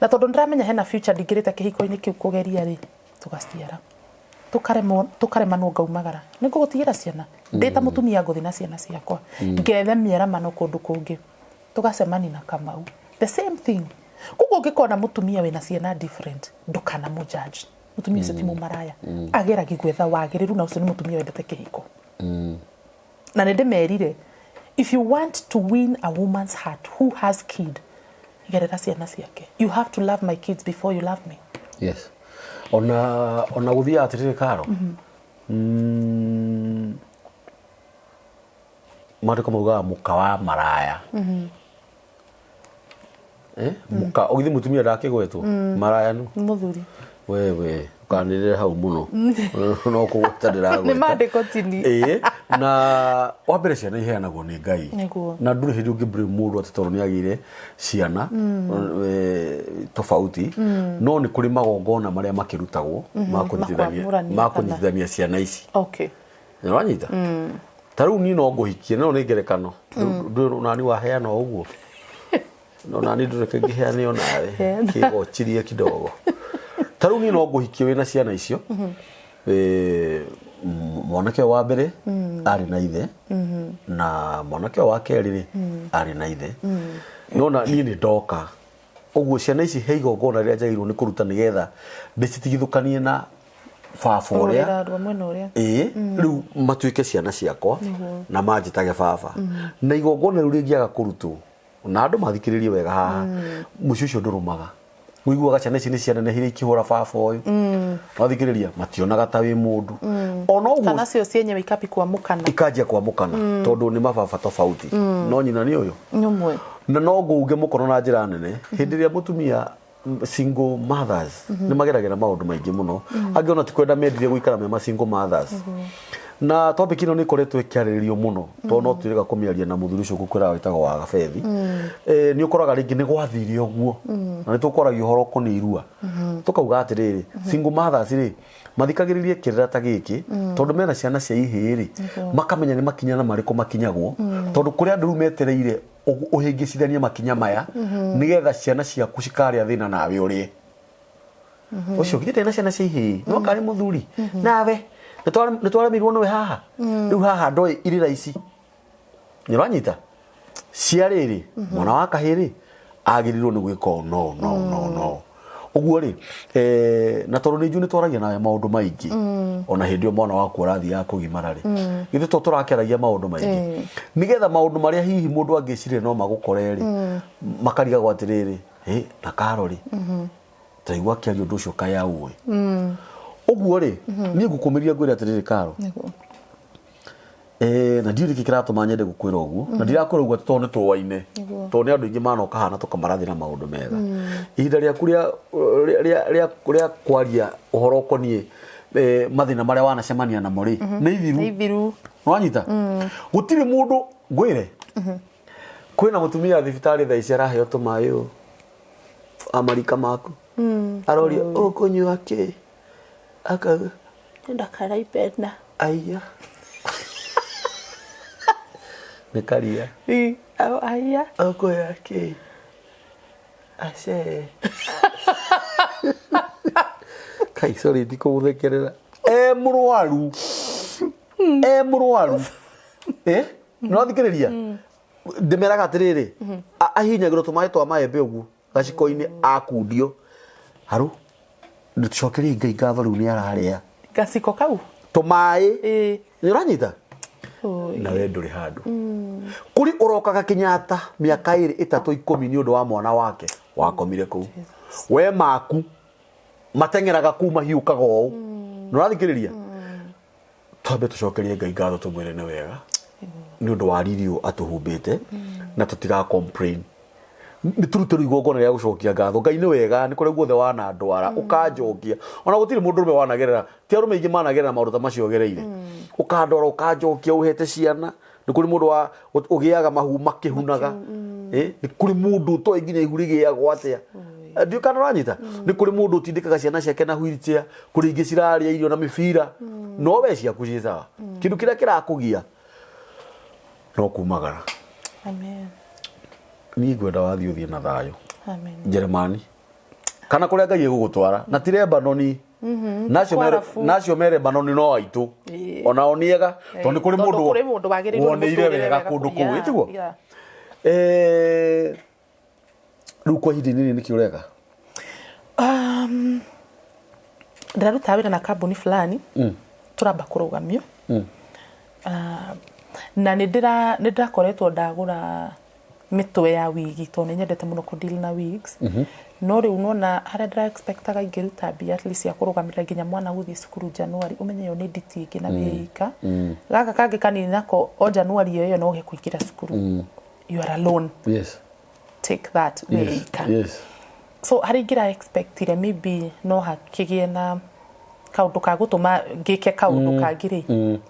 S2: na tondu ndiramenya hena future ndingirite kihiko-ini kiu kugeria ri tugaciara tukaremanwo ngaumagara ningugutigira ciana ndita mutumia nguthi na ciana ciakwa ngethe mieramano kundu kungi tugacemani na Kamau the same thing kuko ngikona mutumia wina ciana different ndukana mu judge mutumia ucio ti mumaraya ageraga gwetha wagiriru na ucio ni mutumia wendete kihiko na ndendemerire if you want to win a woman's heart who has kid gerera ciana ciake you have to love my kids before you love me
S1: yes ona guthia atiriri Karo mariko muga muka wa maraya muka ugithi mutumia ndakigwetwo maraya nu
S2: muthuri
S1: wewe ukanirire hau muno no kugweta ndiragweta
S2: ni mandiko tini
S1: na wambere ciana iheanagwo ni Ngai na nduri hindi ungimbure mundu ati tondu ni agire ciana tofauti no ni kuri magongona maria makirutagwo makunyithania ciana ici
S2: okay
S1: niranyita taru ni no nguhikie no ni ngerekano ndu nani waheana uguo no nani ndureke ngiheane onawe kigochirie kidogo taru ni no nguhikie wina ciana icio mwanake wa mbere ari na ithe na mwanake wa keriri ari na ithe nona ni ndoka uguo ciana ici heigongona ria njagirwo ni kuruta nigetha ndicitigithukanie na baba uria riu matuike ciana ciakwa na manjitage baba na igongona riu ringiaga kurutwo na andu mathikiririe wega haha mucio ucio ndurumaga uiguaga ciana ici ni ciana nehire ikihura baba uyu wathikiriria mationaga ta wi mundu ona uguo
S2: kana cio cienyewe ikapi kwamukana
S1: ikajia kwamukana tondu ni mababa tofauti no nyina ni uyu
S2: nyumwe
S1: na no nguge mukono na njira nene hindi ria mutumia single mothers ni mageragera maundu maingi muno angiona ti kwenda mendirie guikara me single mothers na topic ino ni koretwo ikiariririo muno to no twirega kumiaria na muthuri ucio gukwira witago wa Gabethi ni ukoraga ringi ni gwathire oguo na ni tukoragio horo kuni irua tukauga atiriri single mothers ri mathikagiririe kirira ta giki tondu mena ciana cia ihiri makamenya ni makinya na mariko makinyagwo tondu kuria andu metereire uhingicithania makinya maya nigetha ciana ciaku cikaria thina nawe urie ucio githite na ciana cia ihiri no kari muthuri nawe nitwaramirwo niwe haha riu haha ndoi irira ici niranyita ciariri mwana wa kahiri agirirwo ni gwika no uguo ri na tondu ni juni twaragia nawe maundu maingi ona hindi mwana waku arathi ya kugimara ri githe to turakeragia maundu maingi nigetha maundu maria hihi mundu angicire no magukore ri makariga gwatiriri na Karo ri taigwa kiario ndu ucio kaya uwe uguo ri ni ngukumiria ngwira atiriri Karo na ndiuri kikiratuma nyende gukwira uguo na ndirakwira uguo tondu tuwaine tondu ni andu ingi mano kahana tukamarathira maundu mega ihinda ria kuria kwaria uhoro konie mathina maria wanacemania na muri ni ithiru wanyita gutiri mundu ngwire kwina mutumia thibitari tha ici araheo tumayo amarika maku aroria ukunywa ki akaga
S2: ndakaraipenda
S1: aya nikaria
S2: aya
S1: ako yake ase kai sorry diko muthekerera murwaru no thikiriria ndimeraga atiriri ahinyagirwo tumae twa maembe uguo gaciko-ini akundio haru nitucokerie Ngai ngatho riu ni araria
S2: gaciko kau
S1: tumae ni uranyita na we nduri handu kuri urokaga Kenyatta miaka 2 3 10 ni undu wa mwana wake wakomire ku we maku matengeraga kuma hiukaga ou nurathikiriria twabe tucokerie Ngai ngatho tumwire ne wega ni undu wa ririo atuhumbite na tutiga complain ni turutero igongona ria gucokia ngatho Ngai ni wega ni kuri guothe wana ndwara ukanjokia ona gutiri mundu rume wanagerera ti arume ingi managerera maundu ta macio gereire ukandora ukanjokia uhete ciana ni kuri mundu wa ugiaga mahu makihunaga ni kuri mundu to nginya ihurigia gwatia ndio kana ranyita ni kuri mundu tindikaga ciana ciake na wheelchair kuri ingi ciraria irio na mibira no we ciaku ciza kindu kira kirakugia no kumagara
S2: amen
S1: ni gwenda wathi uthie na thayo
S2: amen
S1: Jeremani kana kuria Ngai egugutwara na tireba noni nacio mere banoni no aitu ona oniega to ni kuri mundu wagirirwo ni wega kundu kuu itiguo riu kwa hindi nini niki ureka
S2: ndaruta wira na kambuni fulani turamba kurugamio na nindirakoretwo ndagura mitwe ya wigi to nyendete muno ku deal na wigs no riu nona haria ndira expectaga ingiruta bia at least ya kurugamira nginya mwana guthie cukuru January umenye yo ni nditi ingi na wika gaka kangi kanini nako o January iyo no gekuingira cukuru you are alone
S1: yes
S2: take that wika
S1: yes
S2: so hari ngira expectire maybe no hakigie na kaundu ka gutuma ngike kaundu kangiri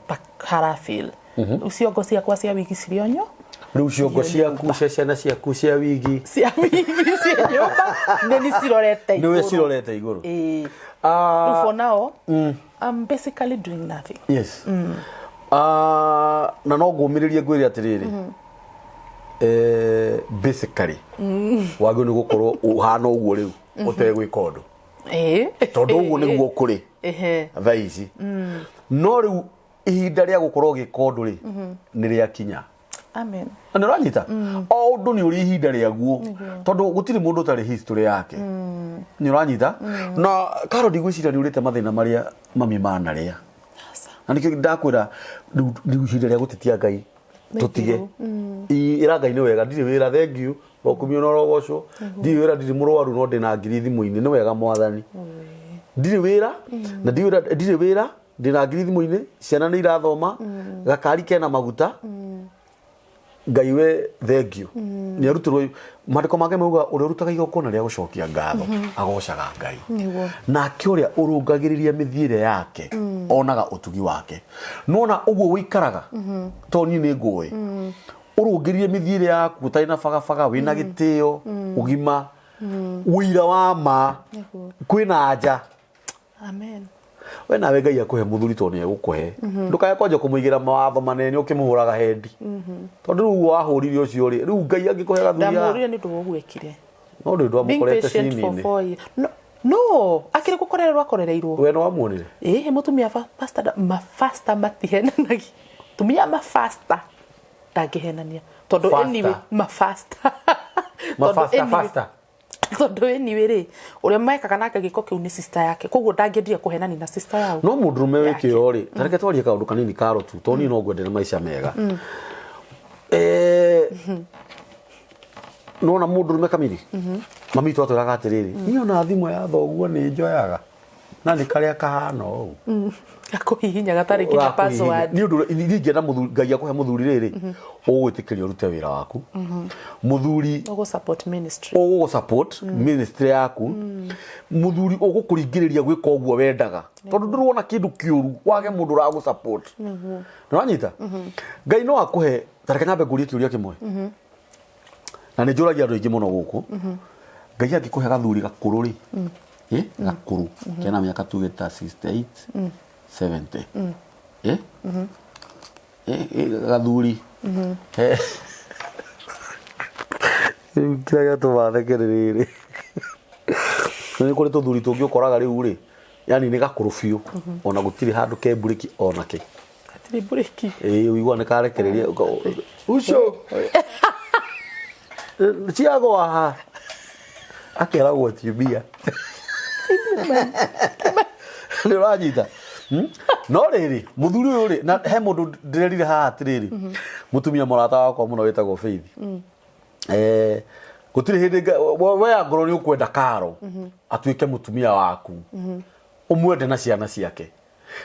S2: bakara feel ucio ciakwa cia wigi cirionyo
S1: riu ciongo ciaku ciana ciaku cia wigi
S2: cia nyumba neni cirorete iguru
S1: niwe cirorete iguru
S2: for now I'm basically doing nothing
S1: yes na no ngumiririe ngwire atiriri basically wagio ni gukorwo uhana uguo riu utegwika undu tondu uguo niguo kuri thaici no riu ihinda ria gukorwo gikondu ri ni ria kinya
S2: amen
S1: ni ranyita o undu ni uri ihinda ria guo tondu gutiri mundu tari history yake ni ranyita na karo ndigwicira ni urite mathina maria mami manaria na nikio ndakwira ihinda ria gutitia Ngai tutige ira Ngai ni wega ndiri wira thank you okumio no rogoco ndiri wira ndiri murwaru no ndina ngiri thimu-ini ni wega Mwathani ndiri wira na ndiri wira ndina ngiri thimu-ini ciana ni irathoma gakari kena maguta Ngai we thank you ni arutirwo mandiko make mauga uri rutaga igokona ria gucokia ngatho agocaga Ngai na akioria urungagiriria mithiire yake onaga utugi wake nona uguo wikaraga to ni ngui urungirie mithiire yaku utai na bagabaga wina gitio ugima wira wa ma kwina anja
S2: amen
S1: we nawe Ngai akuhe muthuri to ni egukuhe ndukaye kwanja kumuigira mawatho manene ukimuhuraga hendi tondu riu wahurire ucio ri riu Ngai angikuhe gathuri
S2: ndamurire ni ndugwekire
S1: no ndu amukorete cini
S2: no akire gukorerwa akorereirwo
S1: we no amuonire
S2: mutumia fasta matihenanagia tumia mafasta ndagihenania tondu anyway mafasta tondu anyway ri uria maikaga nake giko kiu ni sister yake koguo ndangiendia kuhenani na sister yao
S1: no mundurume wikio ri tareke twarie kaundu kanini karotu to ni no ngwendera maisha mega no na mundurume kamiri mami tu aturaga atiriri ni ona thimu ya thoguo ni njoyaga na ni karia kahana ou
S2: akuhihinya gatari kinya password
S1: ni undu ingena muthuri Ngai akuhe muthuri riri ugwitikiria urute wira waku muthuri
S2: ugo support ministry
S1: ministry yaku muthuri ugukuringiriria gwika uguo wendaga tondu ndirwona kindu kiuru wage mundu ra gu support nuranyita Ngai no akuhe tareke ngambe ngurie kiuria kimwe na ni njuragia andu aingi muno guku Ngai angikuhe gathuri gakuru ri gakuru kena miaka tugeta 68 70 gathuri kira gato bathekerere ni kuri tuthuri tungi ukoraga riu ri yani ni gakuru biu ona gutiri handu ke buriki ona ke
S2: gatiri buriki
S1: uigwa ni karekereria ucio ciago aha akeragwo tibia ni ranyita no riri muthuri uyu ri na he mundu ndirerire haha atiriri mutumia murata wakwa muno wetagwo Faith gutiri hindi we angoro ni ukwenda Karo atuike mutumia waku umwende na ciana ciake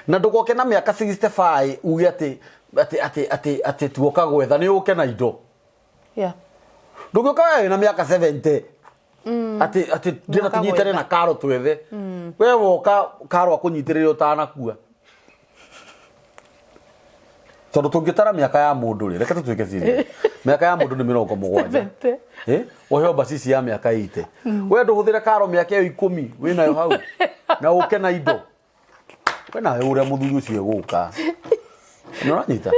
S1: na ndugoke na miaka 65 ugi ati tuoka gwetha ni uke na indo ndugoka we na miaka 70 ati ndina tunyitane na Karo twethe we woka Karo akunyitirire utanakua tondu tungitara miaka ya mundu ri reke tutuike siri miaka ya mundu ni 70 ohe basisi ya miaka 80 we nduhuthire Karo miaka 10 we nayo hau na uke na indo we nawe uria muthuri ucio eguka no ranyita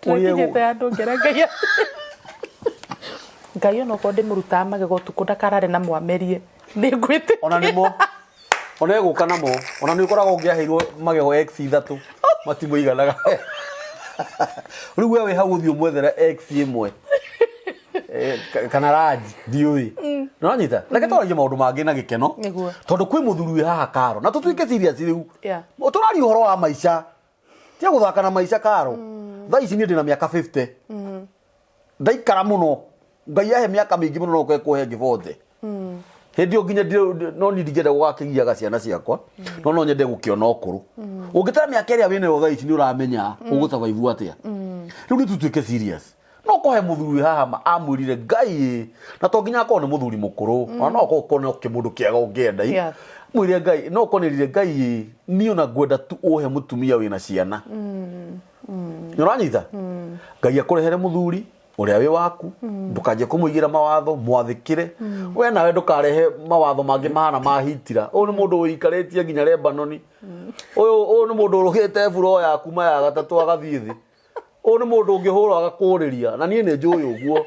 S2: urie andu ngeragaya ngai ono ko ndimuruta magego tukunda karare na mwamerie ni ngwite
S1: ona nimo ona eguka namo ona ni ukoraga ungiaheirwo magego x 3 matimu iganaga riu we hau uthio mwethera x imwe kana raji diui no anyita reke twarie maundu mangi na gikeno tondu kwi muthuri wi haha Karo na tutuike serious riu turari uhoro wa maisha tia guthaka na maisha Karo thaa ici ni ndina miaka 50 ndaikara muno ngai ahe miaka mingi muno no kwekuhe gibothe hindi nginya no ni ndigenda gugakigiaga ciana ciakwa no nyende gukiona okuru ungitara miaka iria wina yo thaa ici ni uramenya ugusurvive atia riu ni tutuike serious no kohe muthuri haha amwirire ngai na to nginya akone muthuri mukuru no kokone kimundu kiaga ungienda mwire ngai no konerire ngai ni ona gwenda tu uhe mutumia wina ciana uranyita ngai akurehere muthuri uria wi waku ndukaje kumuigira mawatho mwathikire we nawe ndukarehe mawatho mangi mahana mahitira uyu ni mundu uikaritie nginya Lebanoni uyu ni mundu urugite buro yaku maya gatatu agathie thi uyu ni mundu ungihura agakuriria na nie ni njui uguo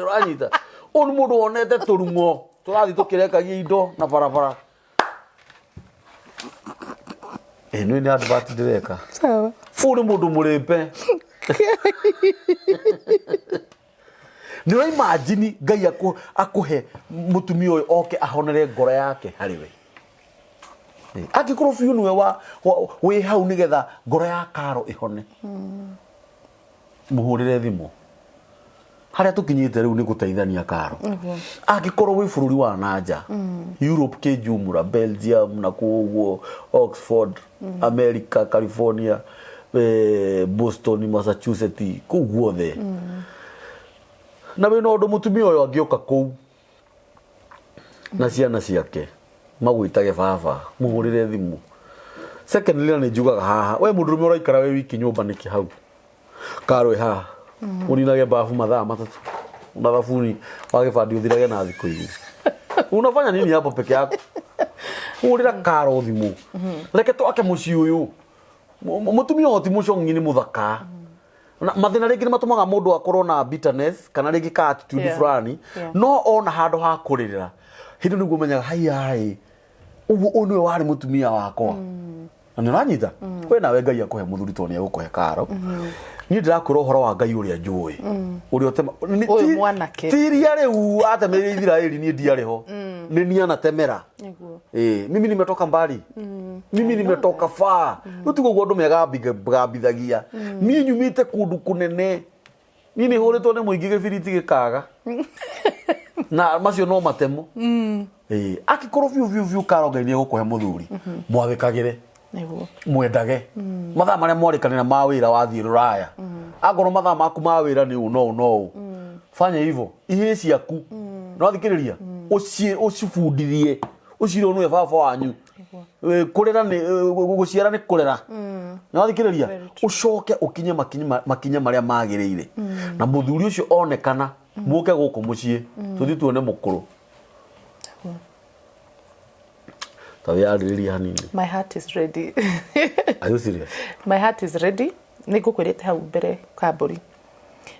S1: uranyita uyu ni mundu wonete turumo turathi tukirekagia indo na barabara ni advert direka sawa furi mundu murimpe ni imagine ngai akuhe mutumia uyu oke ahonere ngoro yake hariwe akikorwo biu niwe wi hau nigetha ngoro ya Karo ihone muhurire thimu haria tukinyite riu ni guteithania Karo akikorwo wi bururi wa nanja Europe kijumura Belgium na kuguo Oxford America California Boston Massachusetts kuguo the na we no ndo mutumia uyu angioka ku na ciana ciake magwitage baba muhurire thimu secondly ni njugaga haha we mundurume uraikara we wiki nyumba niki hau Karo haha uninage bafu mathaa matatu na thabuni wagibandi uthirage na thiko igiri unafanya nini hapo peke yako urira Karo thimu reke twake muci uyu mutumia oti mucongi ni muthaka mathina ringi ni matumaga mundu akorwo na bitterness kana ringi ka attitude fulani no ona handu ha kuririra hindi niguo menyaga hai uguo niwe wari mutumia wakwa na ni ranyita we nawe ngai akuhe muthuri to ni agukuhe Karo ni ndirakwira uhoro wa ngai uria njui uria utema
S2: uyu mwanake
S1: tiria riu atemerire Israeli ni ndiariho ni ni anatemera mimi nimetoka mbali mimi nimetoka far utigo gwo ndume gambithagia ni nyumite kundu kunene ni ni huritwo ni muingi gibiriti gikaga na macio no matemo akikorwo biu Karo ngai ni agukuhe muthuri mwabikagire mwendage mathaa maria mwarikanira ma wira wathie Ruraya agoro mathaa maku ma wira ni no fanya hivyo ihe ciaku no thikiriria ucibundithie uciro nwe baba wanyu kurera ni guciara ni kurera no thikiriria ucoke ukinye makinya maria magirire na muthuri ucio onekana muke guku mucie tuthi tuone mukuru
S2: my heart is ready.
S1: Are you serious?
S2: My heart is ready. Nigukwirite hau mbere kamburi.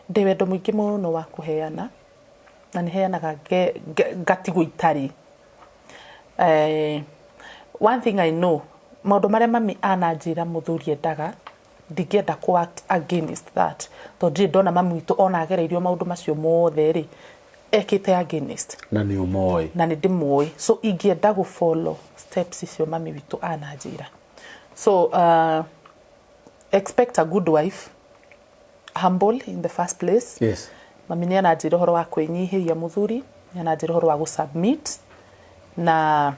S2: Ndi wendo mwingi muno wa kuheana na ni heanaga ngatigo itari. One thing I know, maundu maria mami ananjira muthuri endaga ndingenda ku act against that. Tondu ndona mami witu ona agereirio maundu macio mothe ri ekite against
S1: na ni umoi
S2: na ni ndimoi so ingenda go follow steps icio mami witu ananjira So expect a good wife, humble in the first place.
S1: Yes.
S2: Mami nĩ ananjĩra ũhoro wa kwĩnyihĩria mũthuri, nĩ ananjĩra ũhoro wa gũsubmit, na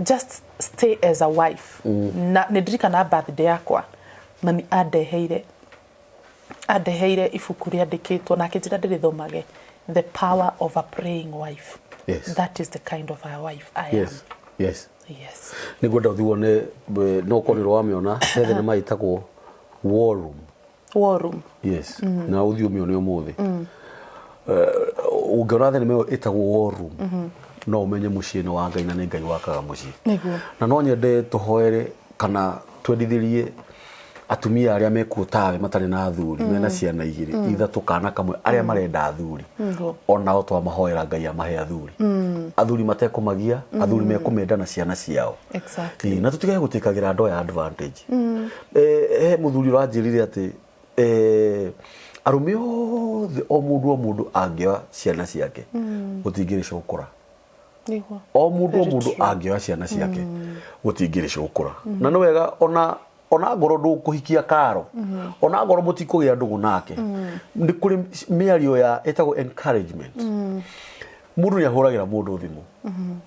S2: just stay as a wife. Na nĩ ndirikana birthday yakwa, mami andeheire ibuku rĩandĩkĩtwo na akĩnjĩra ndĩrĩthomage, The Power of a Praying Wife.
S1: Yes.
S2: That is the kind of a wife I am.
S1: Yes. Yes.
S2: Yes.
S1: Nĩ ngwenda ũthiuone no kũrĩrwo wamĩona hethe nĩ maĩtagwo war room.
S2: War room.
S1: Yes. Na ũthiu mĩone ũmũthĩ. Ũngĩona thenema ĩyo ĩtagwo war room, no ũmenye mũciĩ nĩ wa Ngai na nĩ Ngai wakaga mũciĩ.
S2: Nĩguo.
S1: Na no nyende tũhoere kana twendithĩrie atumia arĩa mekuo tawe matarĩ na athuri mena ciana igĩrĩ ithatũ kana kamwe arĩa marenda athuri onao twamahoera Ngai amahe athuri. Athuri matekũmagia, athuri mekũmenda na ciana ciao.
S2: Exactly.
S1: Na tũtige gũtĩkagĩra andũ aya advantage. He mũthuri ũranjĩrire atĩ arũme othe o mũndũ angĩoya ciana ciake gũtingĩrĩcũkũra. O mũndũ angĩoya ciana ciake gũtingĩrĩcũkũra. Na nĩ wega ona ngoro ndũkũhikia Karo, ona ngoro mũtikũgĩa ndũgũ nake, nĩ kũrĩ mĩario ya ĩtagwo encouragement. Mũndũ nĩ ahũragĩra mũndũ thimũ,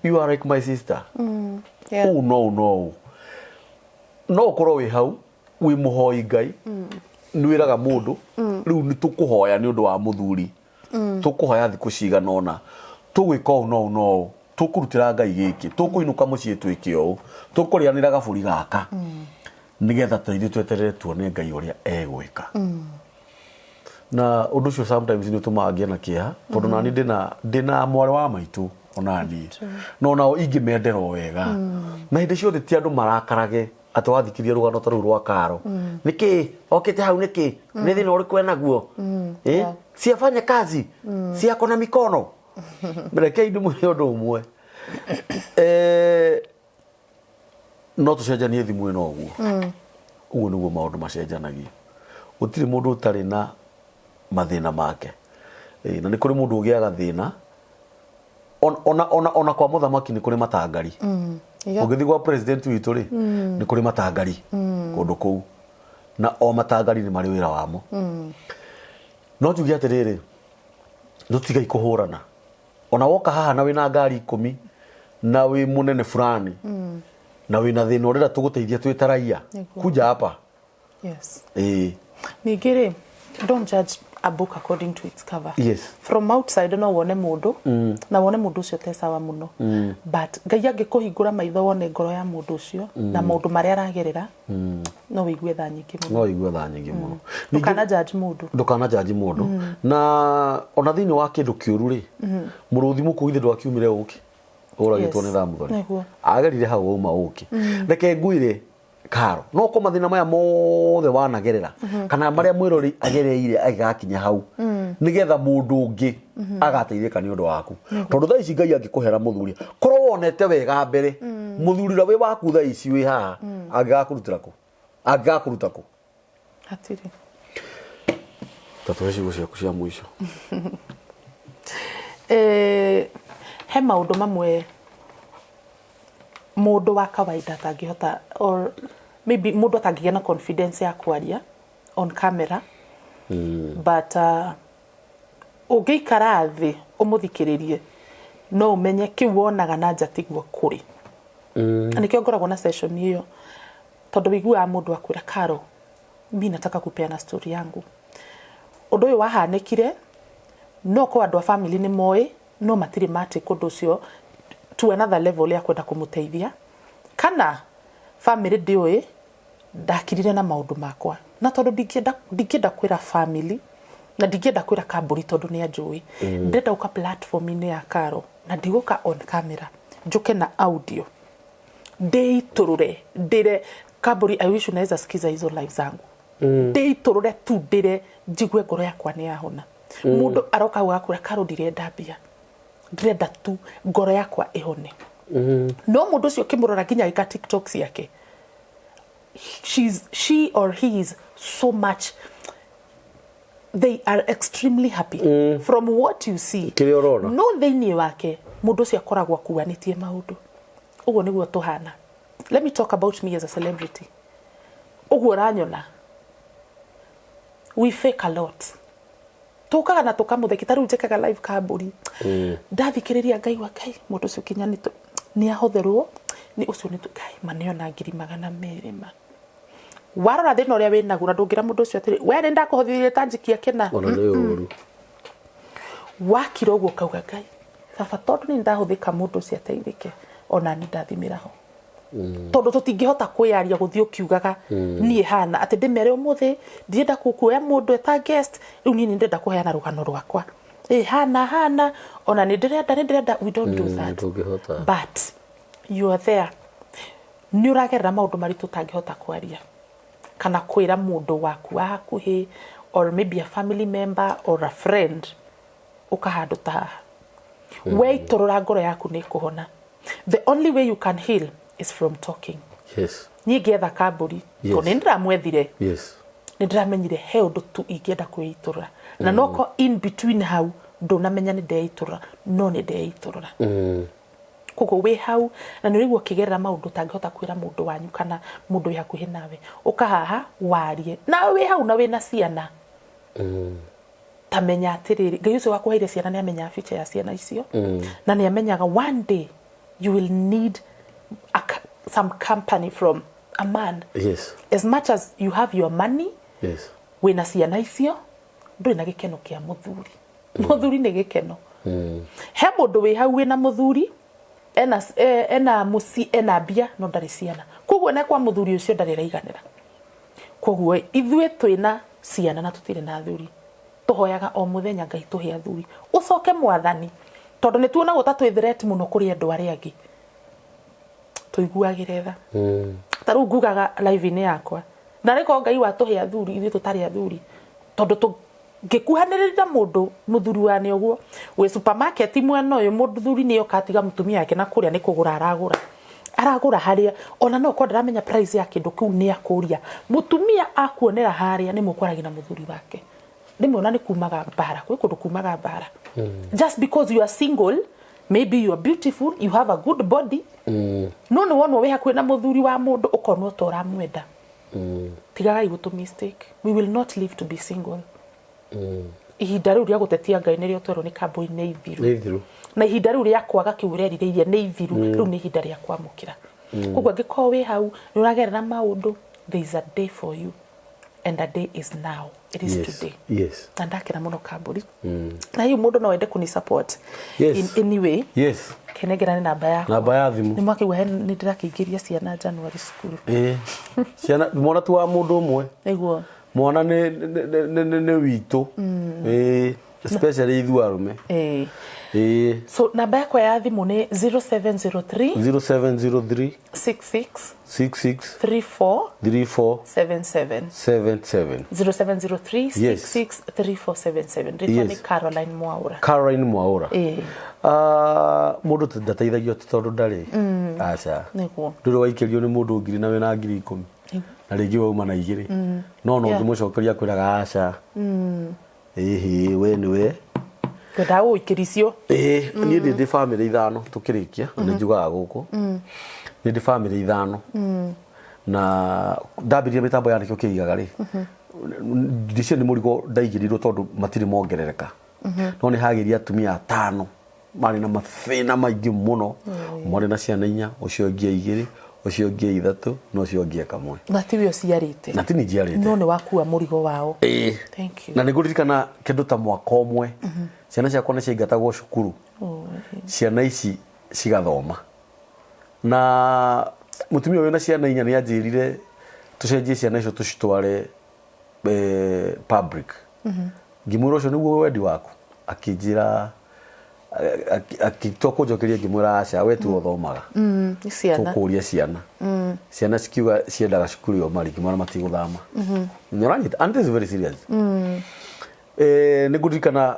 S1: you are like my sister. No ũkorwo wĩ hau wĩ mũhoi Ngai, nĩ wĩraga mũndũ rĩu nĩ tũkũhoya nĩ ũndũ wa mũthuri, tũkũhoya thikũ cigana ũna, tũgwĩka ũũ no tũkũrutĩra Ngai gĩkĩ, tũkũinũka mũciĩ twĩke ũũ, tũkũrĩanĩra gabũri gaka, nĩgetha tũithuĩ tweterere tuone Ngai ũrĩa egwĩka. Na ũndũ ũcio sometimes nĩ ũtũmaga ngĩe na kĩeha, tondũ nani ndĩna mwarĩ wa maitũ onaniĩ, no nao ingĩmendera o wega. Na hĩndĩ ciothe ti andũ marakarage atĩ wathikĩria rũgano ta rũu rwa Karo, nĩkĩ okĩte hau nĩkĩ nĩ thĩna ũrĩkũ enaguo, siafanye kazi siako na mikono. Rekei ndĩmwĩre ũndũ ũmwe, no tũcenjanie thimũ ĩno ũguo. Ũguo nĩguo maũndũ macenjanagia. Gũtirĩ mũndũ ũtarĩ na mathĩna make. Na nĩ kũrĩ mũndũ ũgĩaga thĩna ona kwa mũthamaki nĩ kũrĩ matangari. Ũngĩthiĩ gwa president witũ rĩ, nĩ kũrĩ matangari kũndũ kũu, na o matangari nĩ marĩ wĩra wamo. No njuge atĩrĩrĩ, tũtigai kũhũrana. Ona woka haha na wĩna ngari 10 na wĩ mũnene fulani na wĩna thĩna ũrenda tũgũteithia twĩ ta raia, kuja hapa.
S2: Yes.
S1: Ningĩ
S2: rĩ, don't judge a book according to its cover.
S1: Yes.
S2: From outside no wone mũndũ na wone mũndũ ũcio te sawa mũno, but Ngai angĩkũhingũra maitho wone ngoro ya mũndũ ũcio na maũndũ marĩa aragerera, no wĩigue tha nyingĩ mũno. Ndũkana judge mũndũ. Na ona thĩinĩ wa kĩndũ kĩũru rĩ, mũrũthi mũkũ ithe ndwakiumire ũkĩ ũragĩtwo nĩ thamũthoni, agerire hau uma ũkĩ. Reke ngwĩre Karo, no ko mathĩna maya mothe wanagerera kana marĩa mwĩrori agereire agakinya hau nĩgetha mũndũ ũngĩ agateithĩka nĩ ũndũ waku. Tondũ thaa ici Ngai angĩkũhera mũthuri, korwo wonete wega mbere, mũthuri ũrĩa wĩ waku thaa ici wĩ haha angĩgakũruta kũ? Hatirĩ.
S1: Tatuhe ciugo ciaku cia mũico.
S2: He maũndũ mamwe mũndũ wa kawaida atangĩhota, or maybe mũndũ atangĩgĩa na confidence ya kwaria on camera, but ũngĩikara thĩ ũmũthikĩrĩrie no ũmenye kĩu wonaga na nja tiguo kũrĩ. Nĩkĩo ngoragwo na session ĩyo, tondũ wĩiguaga mũndũ akwĩra, Karo, mimi nataka kupeana story yangu. Ũndũ ũyũ wahanĩkire, no kwa andũ a family nĩ moĩ, no matirĩ mate kũndũ ũcio to another level ya kwenda kũmũteithia, kana family ndĩoĩ ndakirire na maũndũ makwa. Na tondũ ndingĩenda kwĩra family na ndingĩenda kwĩra kambũri tondũ nĩ anjũĩ, ndĩrenda gũka platform-inĩ ya Karo na ndigũka on camera, njoke na audio, ndĩitũrũre ndĩre kambũri, I wish unaweza sikiza hizo live zangu, ndĩitũrũre tu ndĩre njigue ngoro yakwa nĩ yahona. Mũndũ aroka gũkũra, Karo ndirenda mbia, ndĩrenda tu ngoro yakwa ĩhone. No mũndũ ũcio kĩmũrora nginya gĩka TikTok ciake, she or he is so much, they are extremely happy from what you see. No thĩinĩ wake mũndũ ũcio akoragwo akuanĩtie maũndũ. Ũguo nĩguo tũhana. let me talk about me as a celebrity. Uguo ranyona. We fake a lot. Tukaga na tukamutheki taru njekaga live kamburi. Ndathikiriria Ngai wa Ngai mundu ucio kinya ni ahotherwo ni ucio ni tukai maneona 200,000 ma. Warora thina uria winaguo na ndungira mundu ucio atiri we nenda kuhothirie tanjikia kena.
S1: Ona ni uru.
S2: Wakira uguo kauga Ngai. Baba tondu ni ndahuthika mundu ucio ateithike ona ni ndathimiraho. Tondu tutingihota kwiaria guthii ukiugaga nie hana ati ndimere umuthi ndienda kukuoya mundu eta guest riu ni ndenda kuheana rugano rwakwa hana ona ni ndirenda we don't do that but you are there ni uragerera maundu maritu tangihota kwaria kana kwira mundu waku wa hakuhi or maybe a family member or a friend ukahandu ta we itorora ngoro yaku ni kuhona. The only way you can heal is from talking.
S1: Yes.
S2: Ni getha kamburi. Yes. Ko nindra mwethire.
S1: Yes.
S2: Nindra menyire he undu tu ingenda kwiitura. Na noko in between how ndonamenya ni ndeitura no ni ndeitura. Kugo we how na nirigwo kigerera maundu tangihota kwira mundu wanyu kana mundu yakuhi nawe. Ukahaha warie. Na we how na we na ciana. Tamenya atiriri. Ngai ucio wakuheire ciana ni amenya future ya ciana icio. Na ni amenyaga one day you will need some company from a man.
S1: Yes.
S2: As much as you have your money,
S1: yes.
S2: Wina ciana icio, nduri na gikeno kia muthuri. Muthuri ni gikeno. He mundu wi hau wina muthuri, ena muci ena bia no ndari ciana. Koguo na kwa muthuri ucio ndari raiganira. Koguo ithue twina ciana na tutire na thuri. Tuhoyaga o muthenya Ngai tuhe athuri. Ucoke Mwathani. Tondu ni tuona gutatu threat muno kuri andu aria angi. Tuiguagire tha. Taru ngugaga live ini yakwa. Na riko Ngai watuhe athuri ithu tutari athuri. Tondu ngikuhanirira mundu muthuri wane uguo we supermarket mwena uyu muthuri niyo katiga mutumia yake na kuria ni kugura aragura haria ona no ko ndaramenya price ya kindu kiu ni akuria mutumia akuonera haria ni mukwaragi na muthuri wake ndimwe ni kumaga bara kwi kundu kumaga bara just because you are single maybe you are beautiful you have a good body no wonwo we hakuwe na muthuri wa mundu ukonwo tora mwenda tigaga igutu mistake we will not live to be single ihinda riu ria gutetia Ngai nirio twero ni kamboi ni ithiru na ihinda riu ria kwaga kiurerireirie ni ithiru riu ni ihinda ria kwamukira kugwa ngiko we hau ni uragerera maundu there is a day for you and a day is now it is today
S1: yes
S2: na ndakira muno kamburi na hiyo mundu no wende kuni support in any way
S1: yes
S2: kenegera ni namba
S1: ya thimu
S2: ni mwakiwa ni ndirakiingiria ciana January school
S1: ciana mwana tu wa mundu umwe
S2: niguo
S1: mwana ne witu especially ithu arume
S2: so namba yakwa ya thimu ni 0703
S1: 0703
S2: 66
S1: 34
S2: 77
S1: 77
S2: 0703 66 3477 Rita ni Caroline Mwaura
S1: mundu ndateithagio tondu ndari acha
S2: niguo
S1: nduru waikirio ni mundu ngiri na we na ngiri 10 na ringi wauma na igiri no ngimucokeria kwiraga acha we niwe
S2: kwenda uikiricio
S1: ni ndi family ithano tukirikia ni njugaga guku ni ndi family ithano na ndabirie mitambo ya Nikio Kiigaga ri ndicio ni murigo ndaigirirwo tondu matiri mongerereka no ni hagiria atumia 5 mari na mafina maingi muno mari na ciana 4 ucio ngia 2 ucio ngia 3 no ucio ngia 1
S2: na tiwe ciarite
S1: na tini jiarite
S2: no ni wakua murigo wao thank you
S1: na niguririkana kindu ta mwaka omwe ciana ciakwa ciaingatagwo cukuru ciana ici cigathoma na mutumia wena ciana 4 ni anjirire tucenjie ciana icio tucitware public ngimwira ucio niguo wendi waku akinjira akitoko jokeria ngimwira aca we tu uthomaga
S2: ciana
S1: tukuria ciana ciana cikiuga ciendaga cukuru yo mari ngimwira matiguthama nyoranyita and this is very serious niguririkana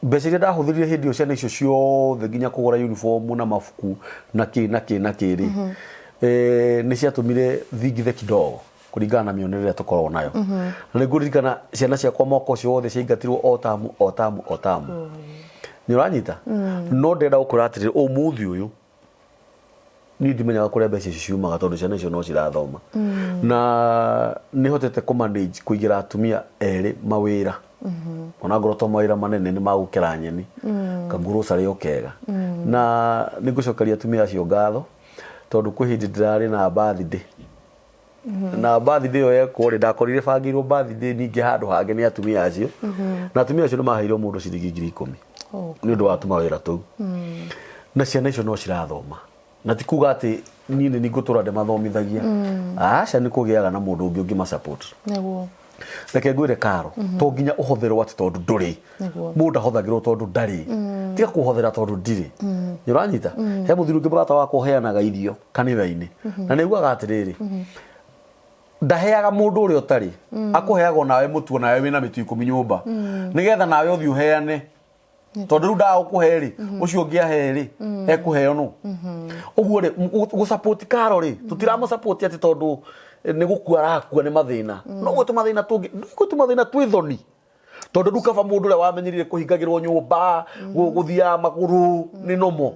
S1: besiri ndahuthirie hindi cio ciana icio ciothe nginya kugura uniform na mafuku na kiri ni ciatumire thingithe kidogo kuringana na mionere tukorwo nayo na niguririkana ciana ciakwa moko ciothe ciaingatirwo otamu ni uranyita no ndenda ukuratirira umuthi uyu ni ndimenyaga kuria mbeca ciumaga tondu ciana icio no cirathoma na ni hotete ku manage kuigira atumia eri mawira ona ngoro to mawira manene ni magukera nyeni kanguru sari okega na ni gucokeria atumia acio ngatho tondu kwi hindi ndirari na birthday na birthday yo yeko ri ndakorire bangirwo birthday ningi handu hange ni atumia acio na atumia acio ni maheirwo mundu ciringi 10,000 ni undu wa atuma wira tu na ciana icio no cirathoma na ti kuga ati nini ni gutura de mathomithagia aca ni kugiaga na mundu ungi ungi ma support
S2: neguo
S1: reke ngwire Karo to nginya uhotherwo ati tondu nduri mundu ahothagirwo tondu ndari tiga kuhothera tondu ndiri ni uranyita he muthiru ngi murata wako heanaga irio kanitha-ini na niguaga atiriri ndaheaga mundu uri otari akuheaga nawe mutu nawe wina mitu 10 nyumba nigetha nawe uthi uheane tondu ru ndaa ukuheri ucio ungia heri ekuheo no uguo ri gu support Karo ri tutiramo support ati tondu ni gukua arakua ni mathina no gwe tu mathina tungi gwe tu mathina twithoni tondu ndukaba mundu ule wamenyirire kuhingagirwo nyumba guthia maguru ni nomo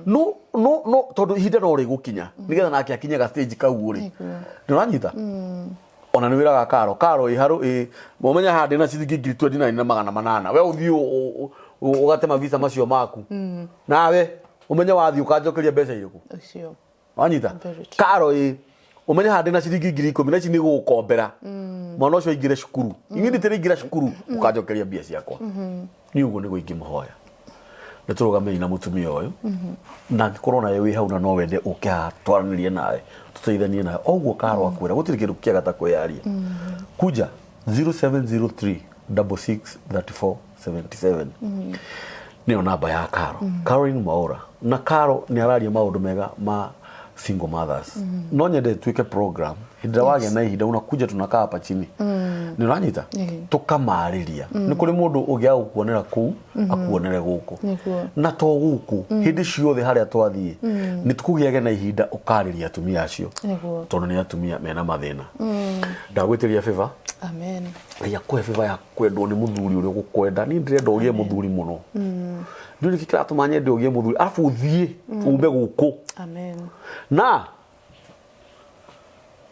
S1: no tondu hinda no ri gukinya nigetha nake akinyaga stage kau ri ni uranyita ona ni wiraga Karo iharu momenya handi na ciringi 29 na 800 we uthio ugatema visa macio maku nawe umenya wathi ukanjokeria mbeca iriku
S2: ucio
S1: wanyita Karo umenya handi na ciringi 10,000 na ici ni gukombera mwana ucio ingire cukuru ingindi tiri ingira cukuru ukanjokeria mbia ciakwa ni uguo ni guingi muhoya niturugamei na mutumia uyu na ngikorwo nawe wi hau na no wende ukia twaranirie nawe tuteithanie nawe oguo Karo akwira gutiri kindu kiega ta kwiyaria kuja 0703 66 34 77 niyo namba ya Karo Caroline Mwaura na Karo ni araria maundu mega ma single mothers no nyende tuike program hindira wage na ihinda unakuja tunakaa hapa chini ni uranyita tukamariria ni kuri mundu ugia gukuonera ku akuonere guku na to guku hindi ciothe haria twathie ni tukugiage na ihinda ukariria atumia acio tondu ni atumia mena mathina ndagwitiria favor
S2: amen
S1: ya kwe favor ya kwendwo ni muthuri uri gukwenda ni ndirenda ugie muthuri muno nduri kikira tumanye ndi ugie muthuri afu uthie umbe guku
S2: amen
S1: na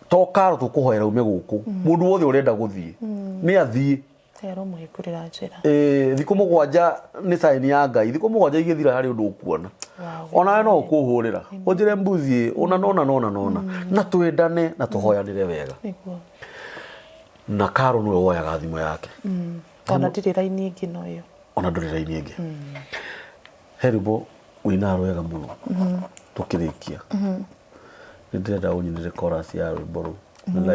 S1: to Karo tukuhoera ume guku mundu wothe urenda guthie ni athie
S2: tero muhikurira njira
S1: thiku mugwanja ni sign ya Ngai thiku mugwanja igithira hari undu ukuona ona no ukuhurira unjire mbuzi ona nona na twendane na tuhoyanire wega na Karo niwe woyaga thimo yake
S2: ona ndirira ini ingi no yo
S1: ona ndurira ini ingi heribo wina wega muno tukirikia ndirenda unyinire chorus ya rwimbo ru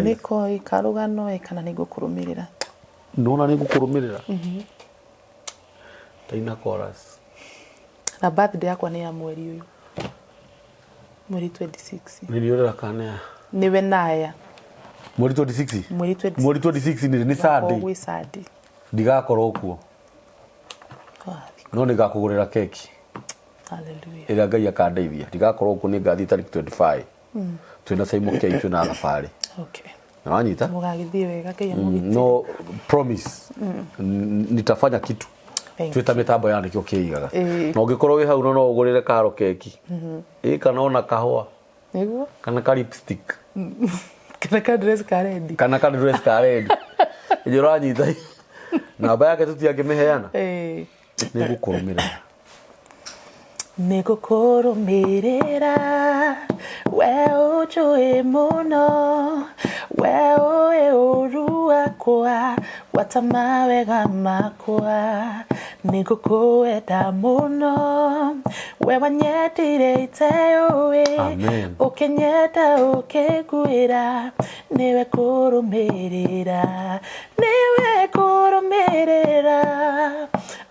S2: niko ikarugano kana nigukurumirira
S1: nona nigukurumirira taina chorus
S2: na birthday yakwa ni ya mweri uyu mweri 26
S1: niliorera kana
S2: niwe naya
S1: mweri 26 mweri 26 ni Sunday ndigakorwo kuo no nigakugurira keki
S2: hallelujah
S1: ira Ngai akandeithia ndigakorwo kuo ni ngathi tariki 25 twina saimo kei twina thabari
S2: okay
S1: nawanyita
S2: mugagithie wega Ngai amugithie
S1: no promise nitafanya kitu twita mitambo ya Nikio Kiigaga no ngikorwo wi hau no ugurire Karo keki kana ona kahua
S2: niguo
S1: kana ka lipstick
S2: kana ka dress ka red
S1: njuranyita namba yake tutiangimiheana
S2: nigukurumirira we ujui muno we ui uru wakwa watama wega makwa nigukwenda muno we wanyendire iteui ukinyenda ukigwira niwe kurumirira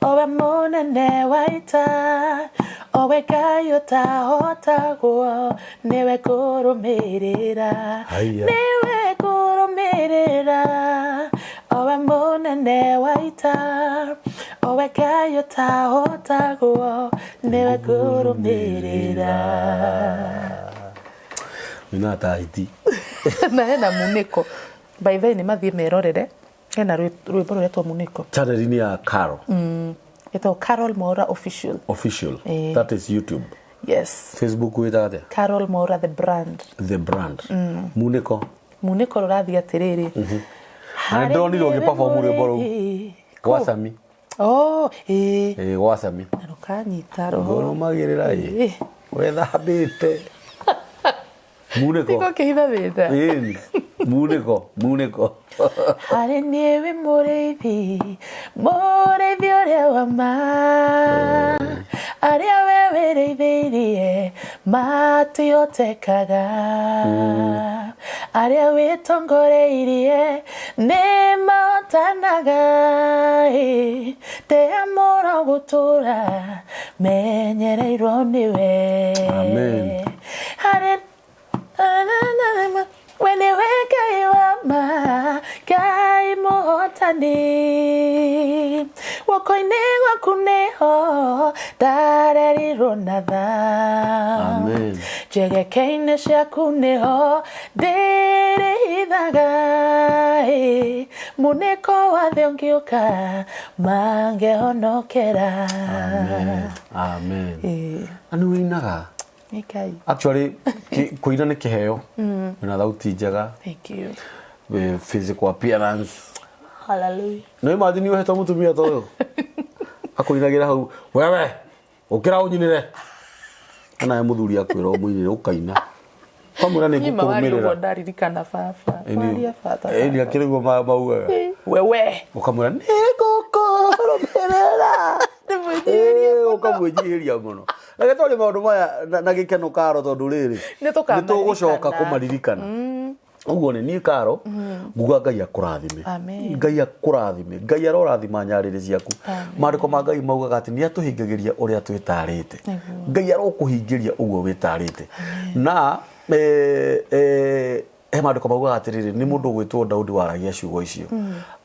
S2: owe munene waita owe Ngai utahotagwo niwe kurumirira owe munene waita owe Ngai utahotagwo niwe kurumirira
S1: ina taiti
S2: na hena muniko by the way ni mathie merorere hena rwimbo ruretwo muniko
S1: channel ni ya Karo
S2: ito Carol Mwaura official
S1: that is YouTube
S2: Yes.
S1: Facebook wita atia?
S2: Carol Mwaura the brand.
S1: The brand. Muniko.
S2: Muniko rurathi atiriri.
S1: Na ndoni roge perform rwimbo rou. Wasami.
S2: Oh, eh.
S1: Wasami.
S2: Narukanyita roho.
S1: Ngoro magirira wethambite. Muniko.
S2: Niko kihitha thita.
S1: Muniko.
S2: Harĩ niĩ wĩ mũrĩithi ũrĩa wa ma, arĩa we wĩrĩithĩirie matiotekaga, arĩa wĩtongoreirie nĩ mahotanaga, ndĩamũra gũtũũra menyereirwo nĩwe.
S1: Amen.
S2: When you wake up, ma, Ngai Mwathani, woko-inĩ gwaku nĩho ndarerirwo na tha.
S1: Amen.
S2: Njegeke-inĩ ciaku nĩho ndĩrĩhithaga, mũnĩko wa thĩ ũngĩũka mangĩhonokera.
S1: Amen. Anu wĩinaga?
S2: Nikai.
S1: Actually, kuina ni kiheo. Wina thauti njega.
S2: Thank you.
S1: Physical appearance.
S2: Hallelujah.
S1: No imagine uhetwo mutumia to uyu. Akuinagira hau, wewe, ukira unyinire. Ana muthuri akwira umuinire ukaina. Kamura ni gukumirira.
S2: Ni ndaririkana baba. Maria fata.
S1: Ni akirigwo mauga.
S2: Wewe.
S1: Ukamura ni gukoromerera. Ukamwijiria muno. Reke tore maundu maya na gikeno Karo tondu riri. Nitugucoka kumaririkana. Uguo ni ni Karo. Nguga Ngai akurathime.
S2: Amen.
S1: Ngai akurathime. Ngai arorathima nyariri ciaku. Mariko ma Ngai maugaga ati ni atuhingagiria uria twitarite. Ngai arokuhingiria uguo witarite. Na mariko maugaga atiriri ni mundu gwitwo Daudi waragia ciugo icio.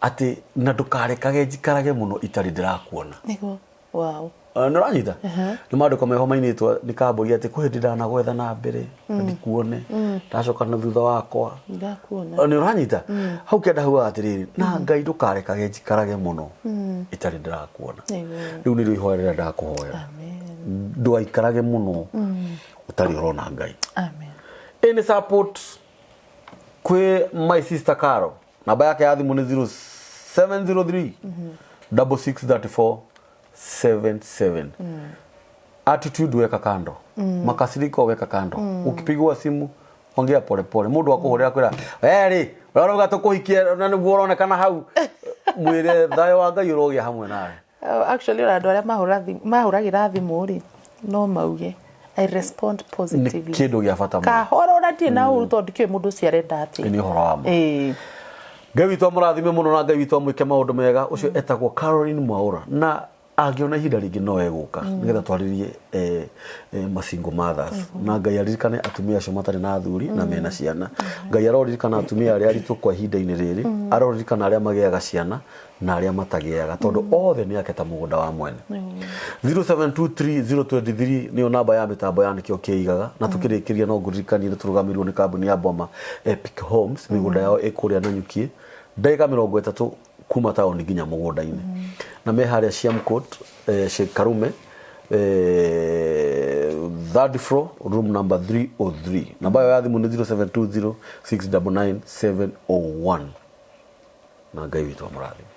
S1: Ati na ndukarekage njikarage muno itari ndirakuona.
S2: Niguo. Wow.
S1: Nuranyita ni mandiko meho mainitwa nikambũria ati kuhindi ndanagwetha na mbere ndikuone ndacoka na thutha wakwa
S2: ndakuona
S1: ni uranyita hau kenda hau atiriri na Ngai ndukarekage njikarage muno itari ndirakuona riu ni ihoerera ndakuhoya ndugaikarage muno utari urona Ngai. Amen. Any support kwe my sister Karo namba yake ya thimu ni 0703 6634 77. Attitude weka kando. Makasiriko weka kando. Ukipigwa simu ongea pole pole. Mundu wakuhorera kwira, "Eri, urauga tukuhikie na niguo uronekana hau." Mwire thayo wa Ngai urogia hamwe nawe.
S2: Actually andu aria mahuragira thimu ri no mauge I respond positively.
S1: Ni kindu gia bata muno.
S2: Kahora uratie na uru tondu kio mundu ciarenda ati.
S1: Ni horo wa mu. Ngai witu amurathime muno na Ngai witu amwike maundu mega. Ucio etagwo Caroline Mwaura na agiona ihinda ringi no eguka nigetha twaririe masingo mothers na Ngai aririkane atumia acio matari na athuri na mena ciana. Ngai aroririkana atumia aria aritu kwa ihinda-ini riri, aroririkana aria magiaga ciana na aria matagiaga tondu othe ni aketa mugunda wa mwene. 0723 niyo namba ya mitambo ya Nikio Kiigaga na tukirikiria no nguririkanie ni turugamirwo ni kambuni ya Boma Epic Homes migunda yao ikuria na nyuki ndagika 30 kuma taoni nginya mugunda-ini na me haria Siamcourt Sheikh Karume third floor room number 303 namba ya thimu ni 0720 699 701 na Ngai witu amurathime.